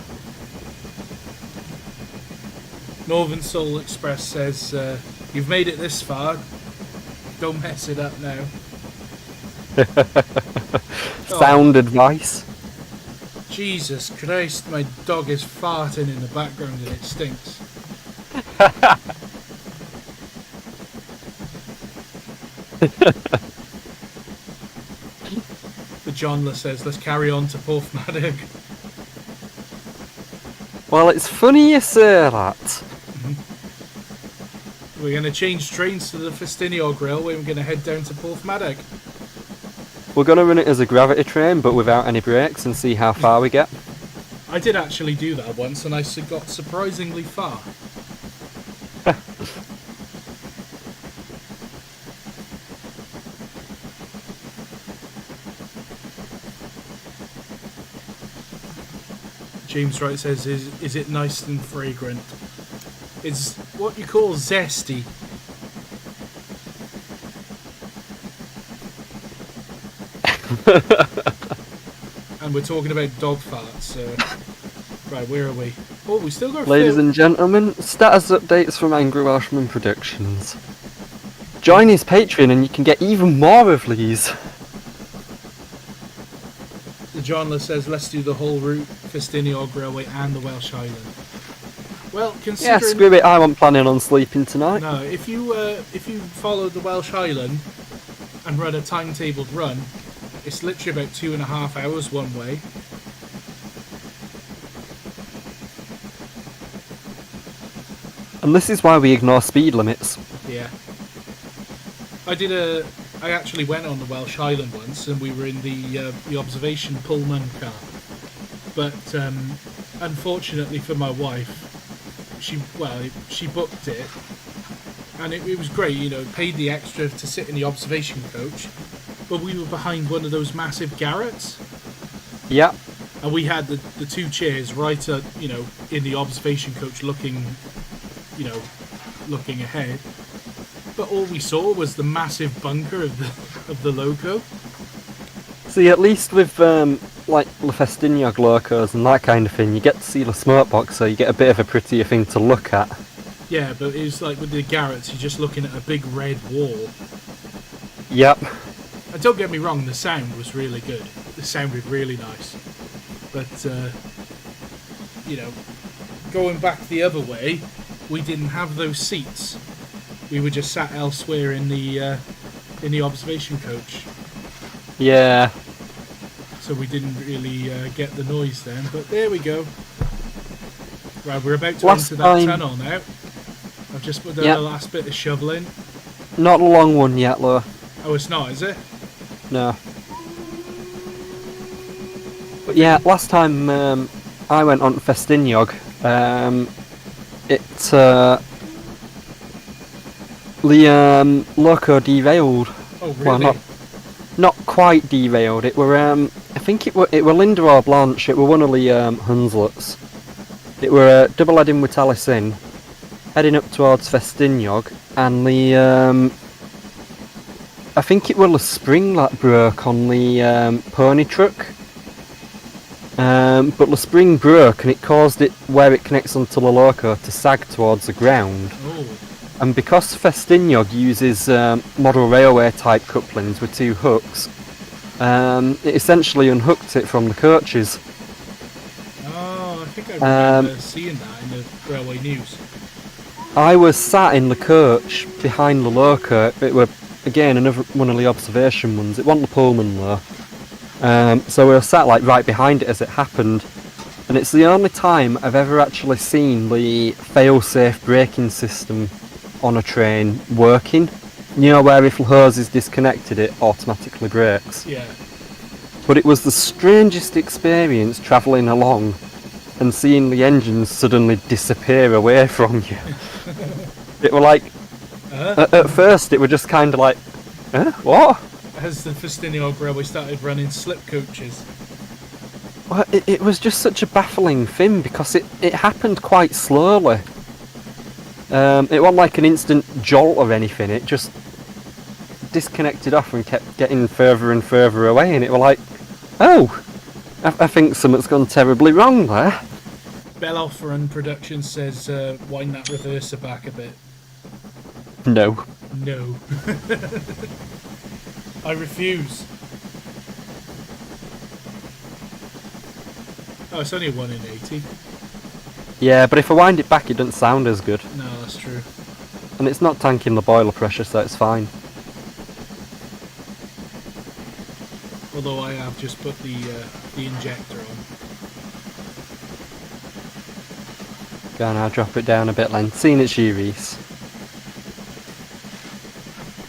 Northern Soul Express says, you've made it this far. Don't mess it up now. Sound advice. Jesus Christ, my dog is farting in the background and it stinks. The Johnla says, let's carry on to Porthmadog. Well, it's funny you say that. We're going to change trains to the Ffestiniog Railway and we're going to head down to Porthmadog. We're going to run it as a gravity train, but without any brakes, and see how far we get. I did actually do that once and I got surprisingly far. James Wright says, is it nice and fragrant? It's what you call zesty. And we're talking about dog farts, so... Right, where are we? Oh, we still got... Ladies and gentlemen, status updates from Angry Welshman Productions. Join his Patreon and you can get even more of these. The Johnla says, let's do the whole route, Ffestiniog Railway and the Welsh Highland. Well, considering... Yeah, screw it, I wasn't planning on sleeping tonight. No, if you follow the Welsh Highland and run a timetabled run, it's literally about 2.5 hours one way. And this is why we ignore speed limits. Yeah. I actually went on the Welsh Highland once and we were in the observation Pullman car. But unfortunately for my wife, she booked it and it was great, you know, paid the extra to sit in the observation coach, but we were behind one of those massive garrets. Yeah. And we had the two chairs right at, you know, in the observation coach looking ahead. But all we saw was the massive bunker of the Loco. See, at least with like the Ffestiniog locos and that kind of thing, you get to see the smoke box, so you get a bit of a prettier thing to look at. Yeah, but it was like with the garrets, you're just looking at a big red wall. Yep. And don't get me wrong, the sound was really good. It sounded really nice. But, you know, going back the other way, we didn't have those seats. We were just sat elsewhere in the observation coach. Yeah. So we didn't really get the noise then. But there we go. Right, we're about to enter that tunnel now. I've just put down the last bit of shoveling. Not a long one yet, though. Oh, it's not, is it? No. But yeah, last time I went on Ffestiniog, the Loco derailed. Oh, really? Well, not quite derailed. It were I think it were Linda or Blanche. It were one of the Hunslets. It were double-heading with Taliesin, heading up towards Ffestiniog, and the I think it were the spring that broke on the pony truck. But the spring broke and it caused it, where it connects onto the Loco, to sag towards the ground. Oh. And because Ffestiniog uses model railway type couplings with two hooks, it essentially unhooked it from the coaches. Oh, I think I remember seeing that in the railway news. I was sat in the coach behind the Loco. It were again, another one of the observation ones. It wasn't the Pullman though. So we were sat like right behind it as it happened, and it's the only time I've ever actually seen the fail-safe braking system on a train working. You know, where if the hose is disconnected it automatically brakes. Yeah. But it was the strangest experience travelling along and seeing the engines suddenly disappear away from you. It were like, at first it were just kind of like, what? As the Ffestiniog Railway started running slip coaches. Well, it was just such a baffling thing because it happened quite slowly. It wasn't like an instant jolt or anything, it just disconnected off and kept getting further and further away, and it were like, oh, I think something's gone terribly wrong there. Blaenau Ffestiniog Production says wind that reverser back a bit. No. No. I refuse. Oh, it's only a 1 in 80. Yeah, but if I wind it back it doesn't sound as good. No, that's true. And it's not tanking the boiler pressure, so it's fine. Although I have just put the injector on. Go on, I'll drop it down a bit, Len. Seeing it's you, Reese.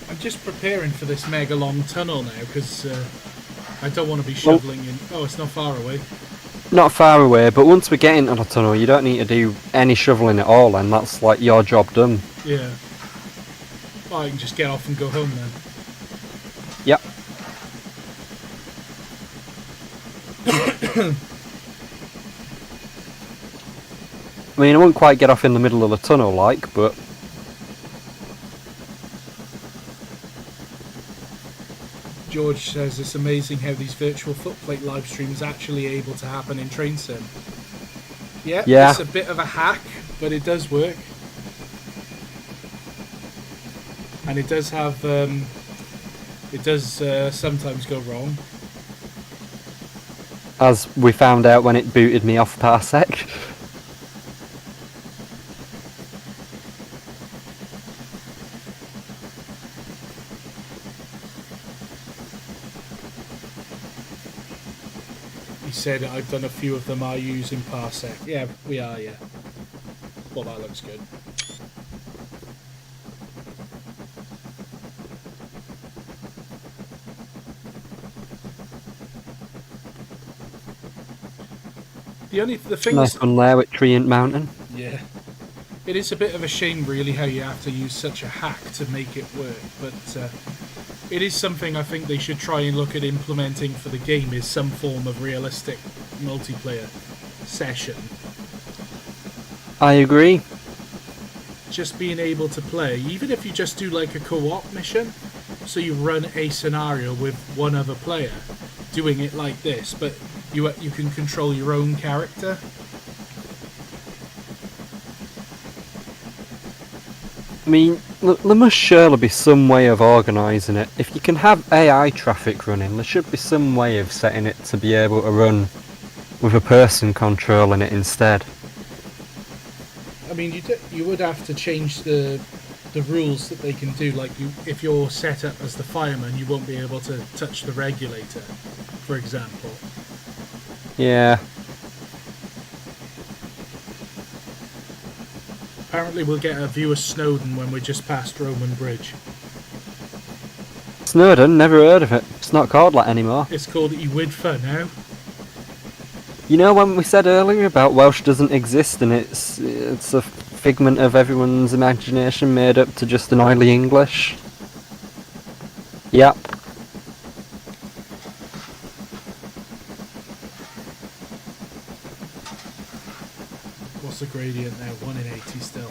I'm just preparing for this mega long tunnel now because I don't want to be shoveling in. Oh, it's not far away. Not far away, but once we get into the tunnel, you don't need to do any shoveling at all, and that's like your job done. Yeah. Well, I can just get off and go home then. Yep. I mean, I wouldn't quite get off in the middle of the tunnel, like, but... George says it's amazing how these virtual footplate live streams actually able to happen in train sim. Yeah, it's a bit of a hack, but it does work. And it does have, it does sometimes go wrong. As we found out when it booted me off Parsec. He said I've done a few of them are using Parsec. Yeah, we are, yeah. Well, that looks good. The thing Nice one there with Treant Mountain. Yeah. It is a bit of a shame, really, how you have to use such a hack to make it work, but it is something I think they should try and look at implementing for the game, is some form of realistic multiplayer session. I agree. Just being able to play, even if you just do like a co-op mission, so you run a scenario with one other player, doing it like this, but you can control your own character. I mean, there must surely be some way of organising it. If you can have AI traffic running, there should be some way of setting it to be able to run with a person controlling it instead. I mean, you would have to change the rules that they can do. Like, if you're set up as the fireman, you won't be able to touch the regulator, for example. Yeah. Apparently we'll get a view of Snowdon when we're just past Roman Bridge. Snowdon? Never heard of it. It's not called that anymore. It's called Iwydfa now. You know when we said earlier about Welsh doesn't exist and it's a figment of everyone's imagination made up to just annoy the English? Yep. What's the gradient now? 1 in 80 still.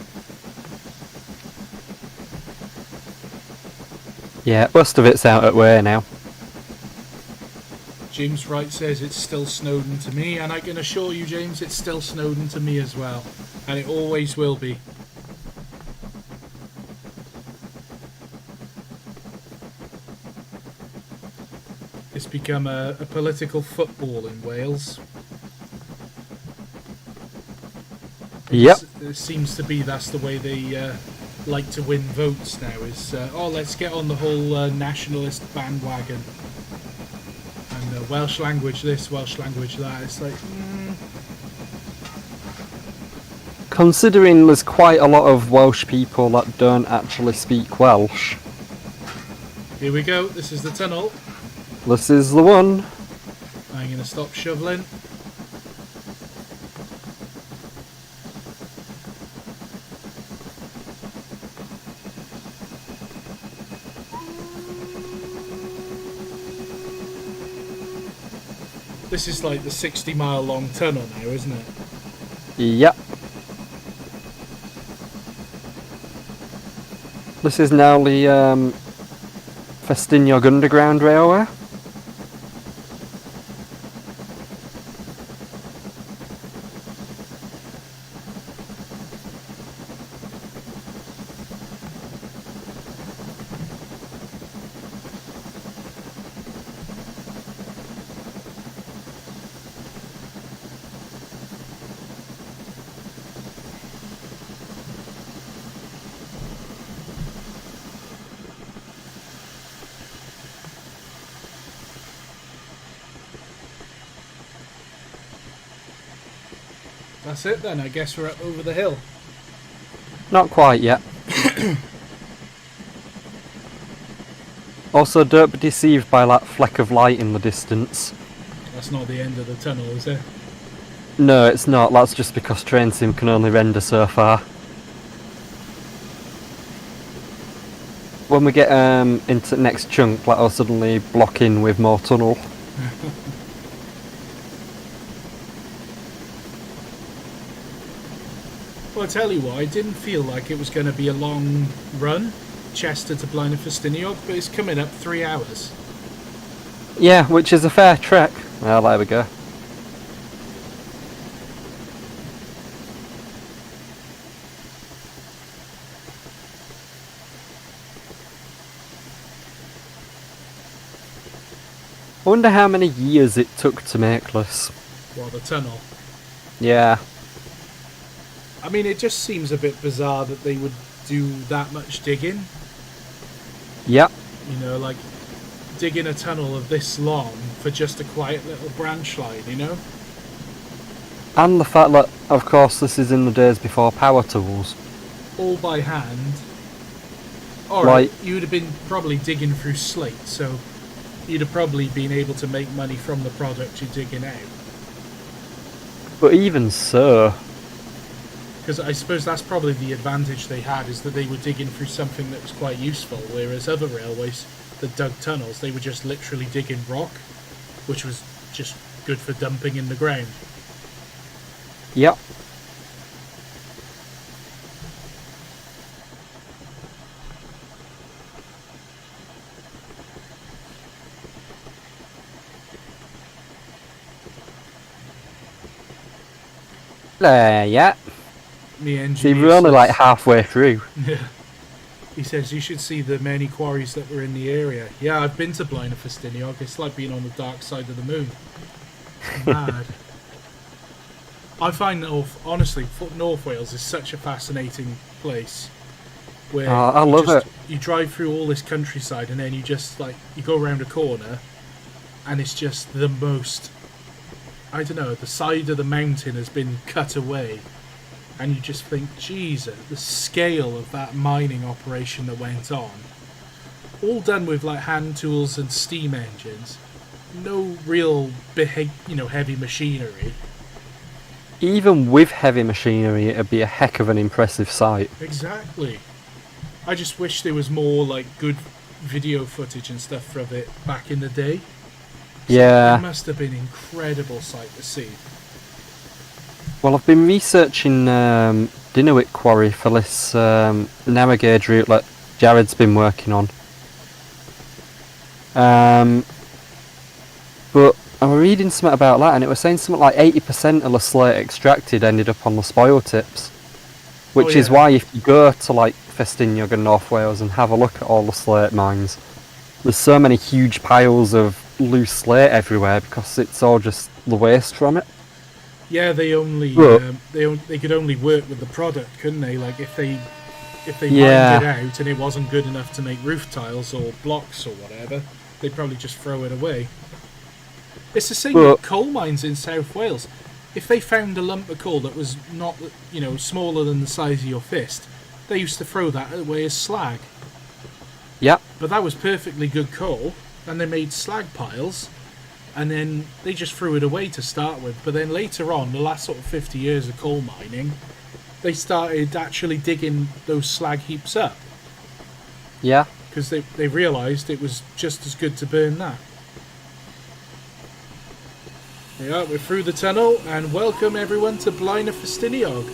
Yeah, most of it's out at way now. James Wright says it's still Snowdon to me, and I can assure you, James, it's still Snowdon to me as well. And it always will be. It's become a political football in Wales. Yep. It seems to be that's the way they like to win votes now is, let's get on the whole nationalist bandwagon. And Welsh language this, Welsh language that. It's like, Considering there's quite a lot of Welsh people that don't actually speak Welsh. Here we go, this is the tunnel. This is the one. I'm going to stop shoveling. This is like the 60-mile long tunnel now, isn't it? Yep. This is now the Ffestiniog Underground Railway. That's it then, I guess we're up over the hill. Not quite yet. Also, don't be deceived by that fleck of light in the distance. That's not the end of the tunnel, is it? No, it's not. That's just because train sim can only render so far. When we get into the next chunk, that'll suddenly block in with more tunnel. Well, I tell you what, I didn't feel like it was going to be a long run, Chester to Blaenau Ffestiniog, but it's coming up 3 hours. Yeah, which is a fair trek. Well, there we go. I wonder how many years it took to make this. Well, the tunnel. Yeah. I mean, it just seems a bit bizarre that they would do that much digging. Yep. You know, like digging a tunnel of this long for just a quiet little branch line, you know? And the fact that, of course, this is in the days before power tools. All by hand. Alright, Like, you would have been probably digging through slate, so you'd have probably been able to make money from the product you're digging out. but even so, Because I suppose that's probably the advantage they had, is that they were digging through something that was quite useful, whereas other railways that dug tunnels, they were just literally digging rock, which was just good for dumping in the ground. yep. There, yeah. Me See, engineer we're only says- like halfway through. Yeah. He says you should see the many quarries that were in the area. Yeah, I've been to Blaenau Ffestiniog. It's like being on the dark side of the moon. Mad. I find honestly, North Wales is such a fascinating place. Where I love it. You drive through all this countryside and then you just you go around a corner, and it's just the most. I don't know. The side of the mountain has been cut away. And you just think, Jesus, the scale of that mining operation that went on. All done with like hand tools and steam engines. No real heavy machinery. Even with heavy machinery, it'd be a heck of an impressive sight. Exactly. I just wish there was more like good video footage and stuff from it back in the day. Yeah. It must have been an incredible sight to see. Well, I've been researching Dinnerwick Quarry for this narrow gauge route that Jared's been working on. But I was reading something about that, and it was saying something like 80% of the slate extracted ended up on the spoil tips. Which is why if you go to like Ffestiniog and North Wales and have a look at all the slate mines, there's so many huge piles of loose slate everywhere because it's all just the waste from it. Yeah, they only they could only work with the product, couldn't they? Like if they if they mined it out and it wasn't good enough to make roof tiles or blocks or whatever, they'd probably just throw it away. It's the same with coal mines in South Wales. If they found a lump of coal that was not, smaller than the size of your fist, they used to throw that away as slag. Yep. But that was perfectly good coal, and they made slag piles, and then they just threw it away to start with. But then later on, the last sort of 50 years of coal mining, they started actually digging those slag heaps up. Yeah. Because they realised it was just as good to burn that. Yeah, we're through the tunnel, and welcome everyone to Blaenau Ffestiniog.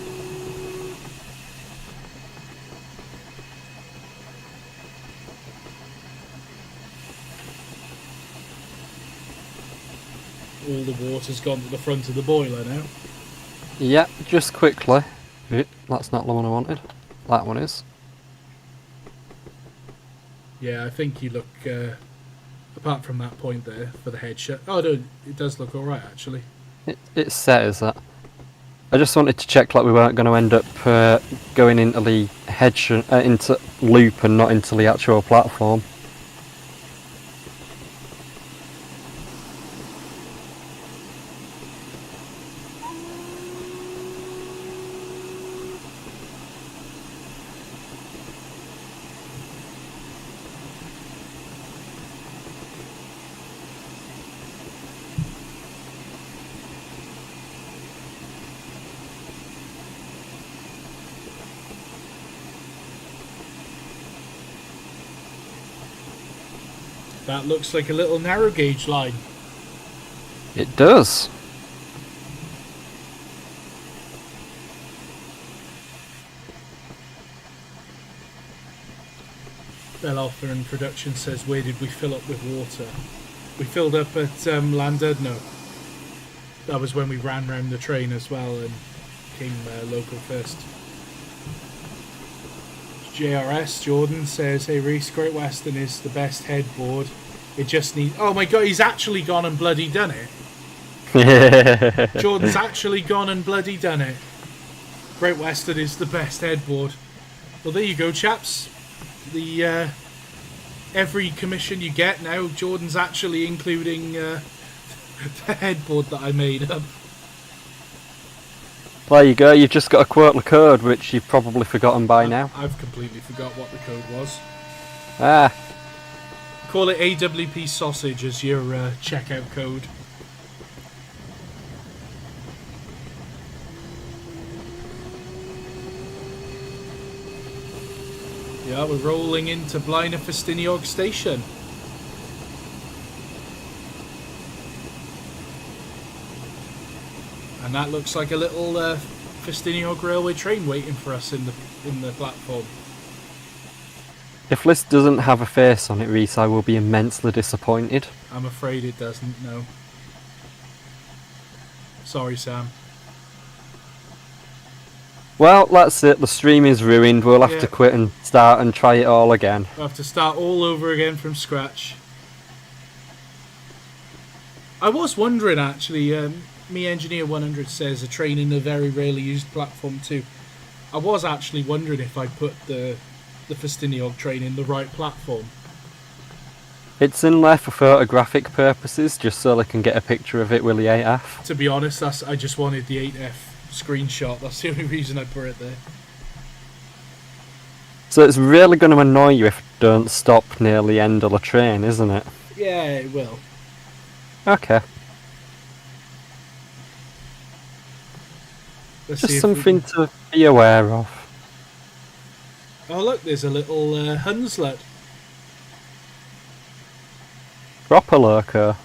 All the water's gone to the front of the boiler now. Yeah, just quickly. That's not the one I wanted. That one is. Yeah, I think you look, apart from that point there, for the headshot. Oh, no, it does look alright, actually. It's set as that. I just wanted to check like we weren't going to end up going into the into loop and not into the actual platform. That looks like a little narrow gauge line. It does. Bell Alpha in production says, where did we fill up with water? We filled up at Llandudno. That was when we ran round the train as well and came Loco first. JRS Jordan says, hey Reese, Great Western is the best headboard. It just needs... Oh my god, he's actually gone and bloody done it. Jordan's actually gone and bloody done it. Great Western is the best headboard. Well, there you go, chaps. The every commission you get now, Jordan's actually including the headboard that I made up. There you go, you've just got to quote the code, which you've probably forgotten by now. I've completely forgot what the code was. Ah. Call it AWP sausage as your checkout code. Yeah, we're rolling into Blaenau Ffestiniog station. And that looks like a little Ffestiniog railway train waiting for us in the platform. If this doesn't have a face on it, Reese, I will be immensely disappointed. I'm afraid it doesn't, no. Sorry, Sam. Well, that's it. The stream is ruined. We'll have to quit and start and try it all again. We'll have to start all over again from scratch. I was wondering, actually, Me Engineer 100 says a train in a very rarely used platform too. I was actually wondering if I put the Ffestiniog train in the right platform. It's in there for photographic purposes, just so they can get a picture of it with the 8F. To be honest, I just wanted the 8F screenshot. That's the only reason I put it there. So it's really going to annoy you if you don't stop near the end of the train, isn't it? Yeah, it will. Okay. Just something to be aware of. Oh look, there's a little Hunslet. Proper Loco.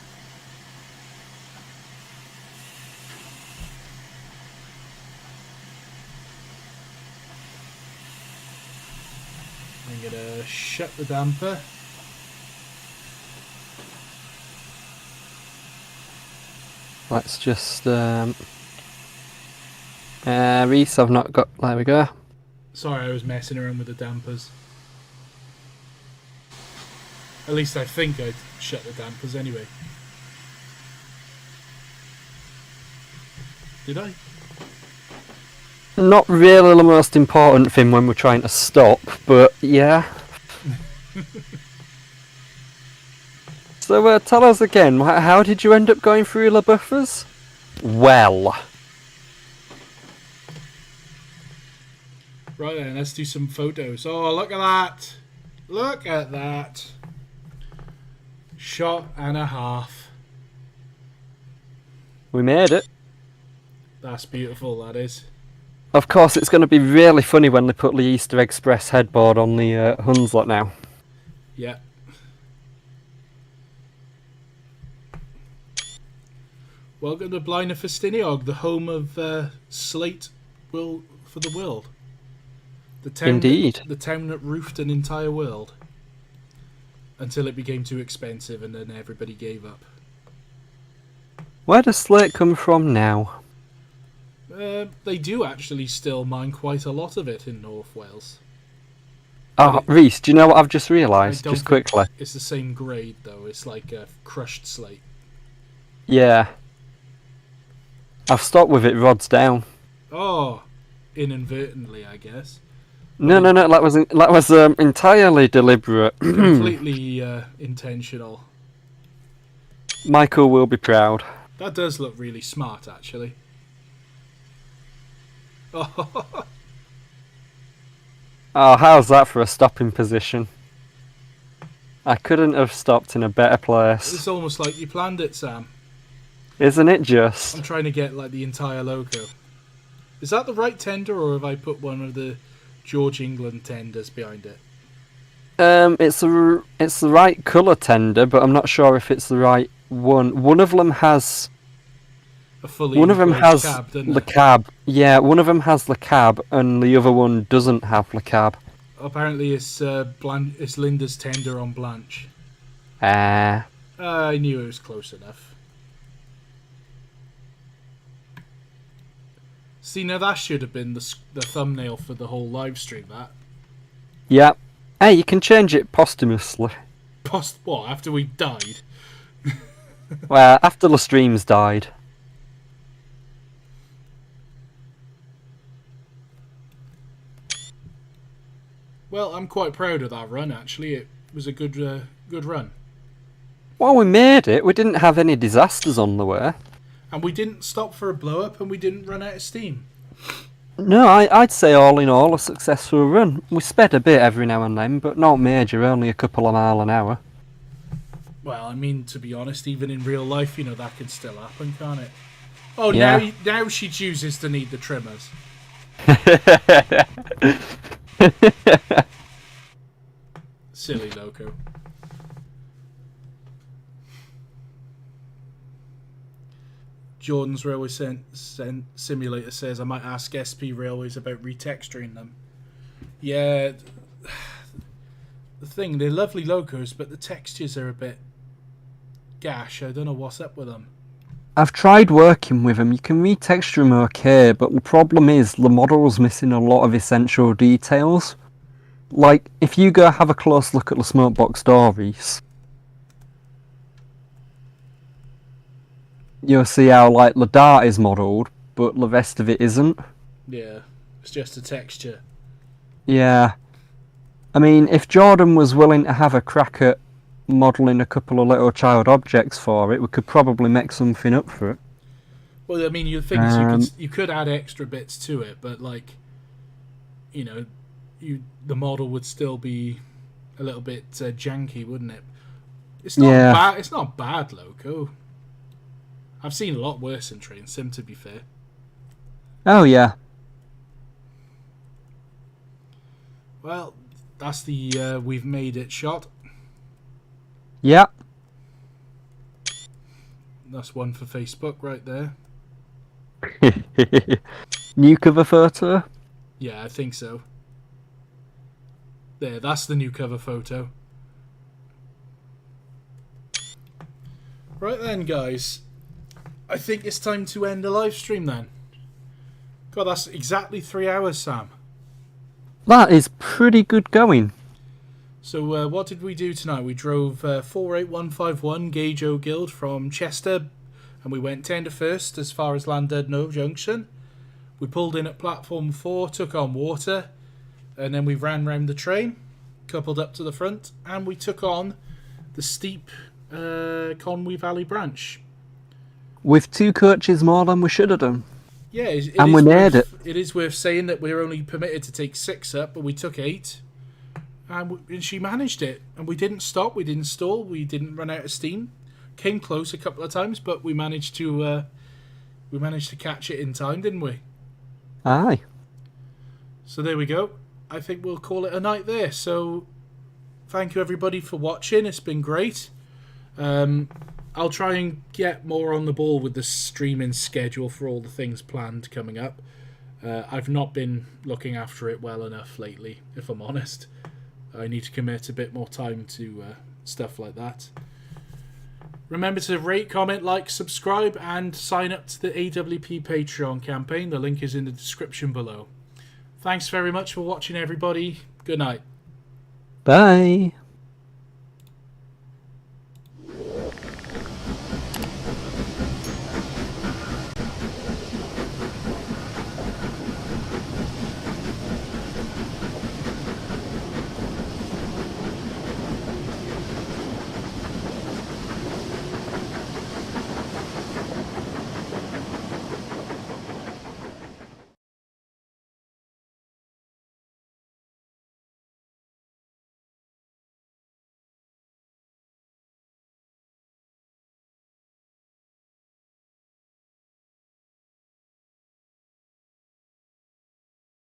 I'm gonna shut the damper. Let's just Reese, I've not got... There we go. Sorry, I was messing around with the dampers. At least I think I'd shut the dampers anyway. Did I? not really the most important thing when we're trying to stop, but yeah. So tell us again, how did you end up going through the buffers? Well. Right then, let's do some photos. Oh, look at that. Look at that. Shot and a half. We made it. That's beautiful, that is. Of course, it's going to be really funny when they put the Easter Express headboard on the Hunslet now. Yeah. Welcome to Blaenau Ffestiniog, the home of slate for the world. The town Indeed. The town that roofed an entire world. Until it became too expensive and then everybody gave up. Where does slate come from now? They do actually still mine quite a lot of it in North Wales. Oh, Reese, do you know what I've just realised? Just quickly. It's the same grade though, it's like a crushed slate. Yeah. I've stopped with it rods down. Oh, inadvertently, I guess. No, that was entirely deliberate. Completely intentional. Michael will be proud. That does look really smart, actually. Oh, how's that for a stopping position? I couldn't have stopped in a better place. it's almost like you planned it, Sam. Isn't it just? I'm trying to get like the entire Loco. Is that the right tender, or have I put one of the George England tenders behind it? It's the right colour tender, but I'm not sure if it's the right one. One of them has A fully one of them has cab, doesn't the it? cab. Yeah, one of them has the cab, and the other one doesn't have the cab. Apparently, it's it's Linda's tender on Blanche. Ah. I knew it was close enough. See, now that should have been the thumbnail for the whole live stream, that. Yeah. Hey, you can change it posthumously. What, after we died? Well, after the streams died. Well, I'm quite proud of that run, actually. It was a good run. Well, we made it. We didn't have any disasters on the way. And we didn't stop for a blow-up, and we didn't run out of steam. No, I'd say all in all a successful run. We sped a bit every now and then, but not major, only a couple of miles an hour. Well, I mean, to be honest, even in real life, you know, that can still happen, can't it? Oh, Yeah. now she chooses to need the trimmers. Silly Loco. Jordan's Railway Simulator says I might ask SP Railways about retexturing them. Yeah, the thing, they're lovely locos, but the textures are a bit gash. I don't know what's up with them. I've tried working with them. You can retexture them okay, but the problem is the model's missing a lot of essential details. Like, if you go have a close look at the smokebox door, Reese, you'll see how, like, the dart is modelled, but the rest of it isn't. Yeah, it's just a texture. Yeah. I mean, if Jordan was willing to have a crack at modelling a couple of little child objects for it, we could probably make something up for it. Well, I mean, the thing is, you could add extra bits to it, but, like, you know, the model would still be a little bit janky, wouldn't it? It's not bad. It's not bad, Loco. I've seen a lot worse in Train Sim, to be fair. Oh yeah. Well, that's the we've made it shot. Yeah. That's one for Facebook right there. New cover photo? Yeah, I think so. There, that's the new cover photo. Right then, guys. I think it's time to end the live stream then. God, that's exactly 3 hours, Sam. That is pretty good going. So, what did we do tonight? We drove 48151 Gauge O Guild from Chester, and we went 10 to 1st as far as Llandudno Junction. We pulled in at platform 4, took on water, and then we ran round the train, coupled up to the front, and we took on the steep Conway Valley branch. With 2 coaches more than we should have done. Yeah, and we nailed it. It is worth saying that we're only permitted to take 6 up, but we took 8. And she managed it. And we didn't stop, we didn't stall, we didn't run out of steam. Came close a couple of times, but we managed to catch it in time, didn't we? Aye. So there we go. I think we'll call it a night there. So thank you everybody for watching. It's been great. I'll try and get more on the ball with the streaming schedule for all the things planned coming up. I've not been looking after it well enough lately, if I'm honest. I need to commit a bit more time to stuff like that. Remember to rate, comment, like, subscribe, and sign up to the AWP Patreon campaign. The link is in the description below. Thanks very much for watching, everybody. Good night. Bye.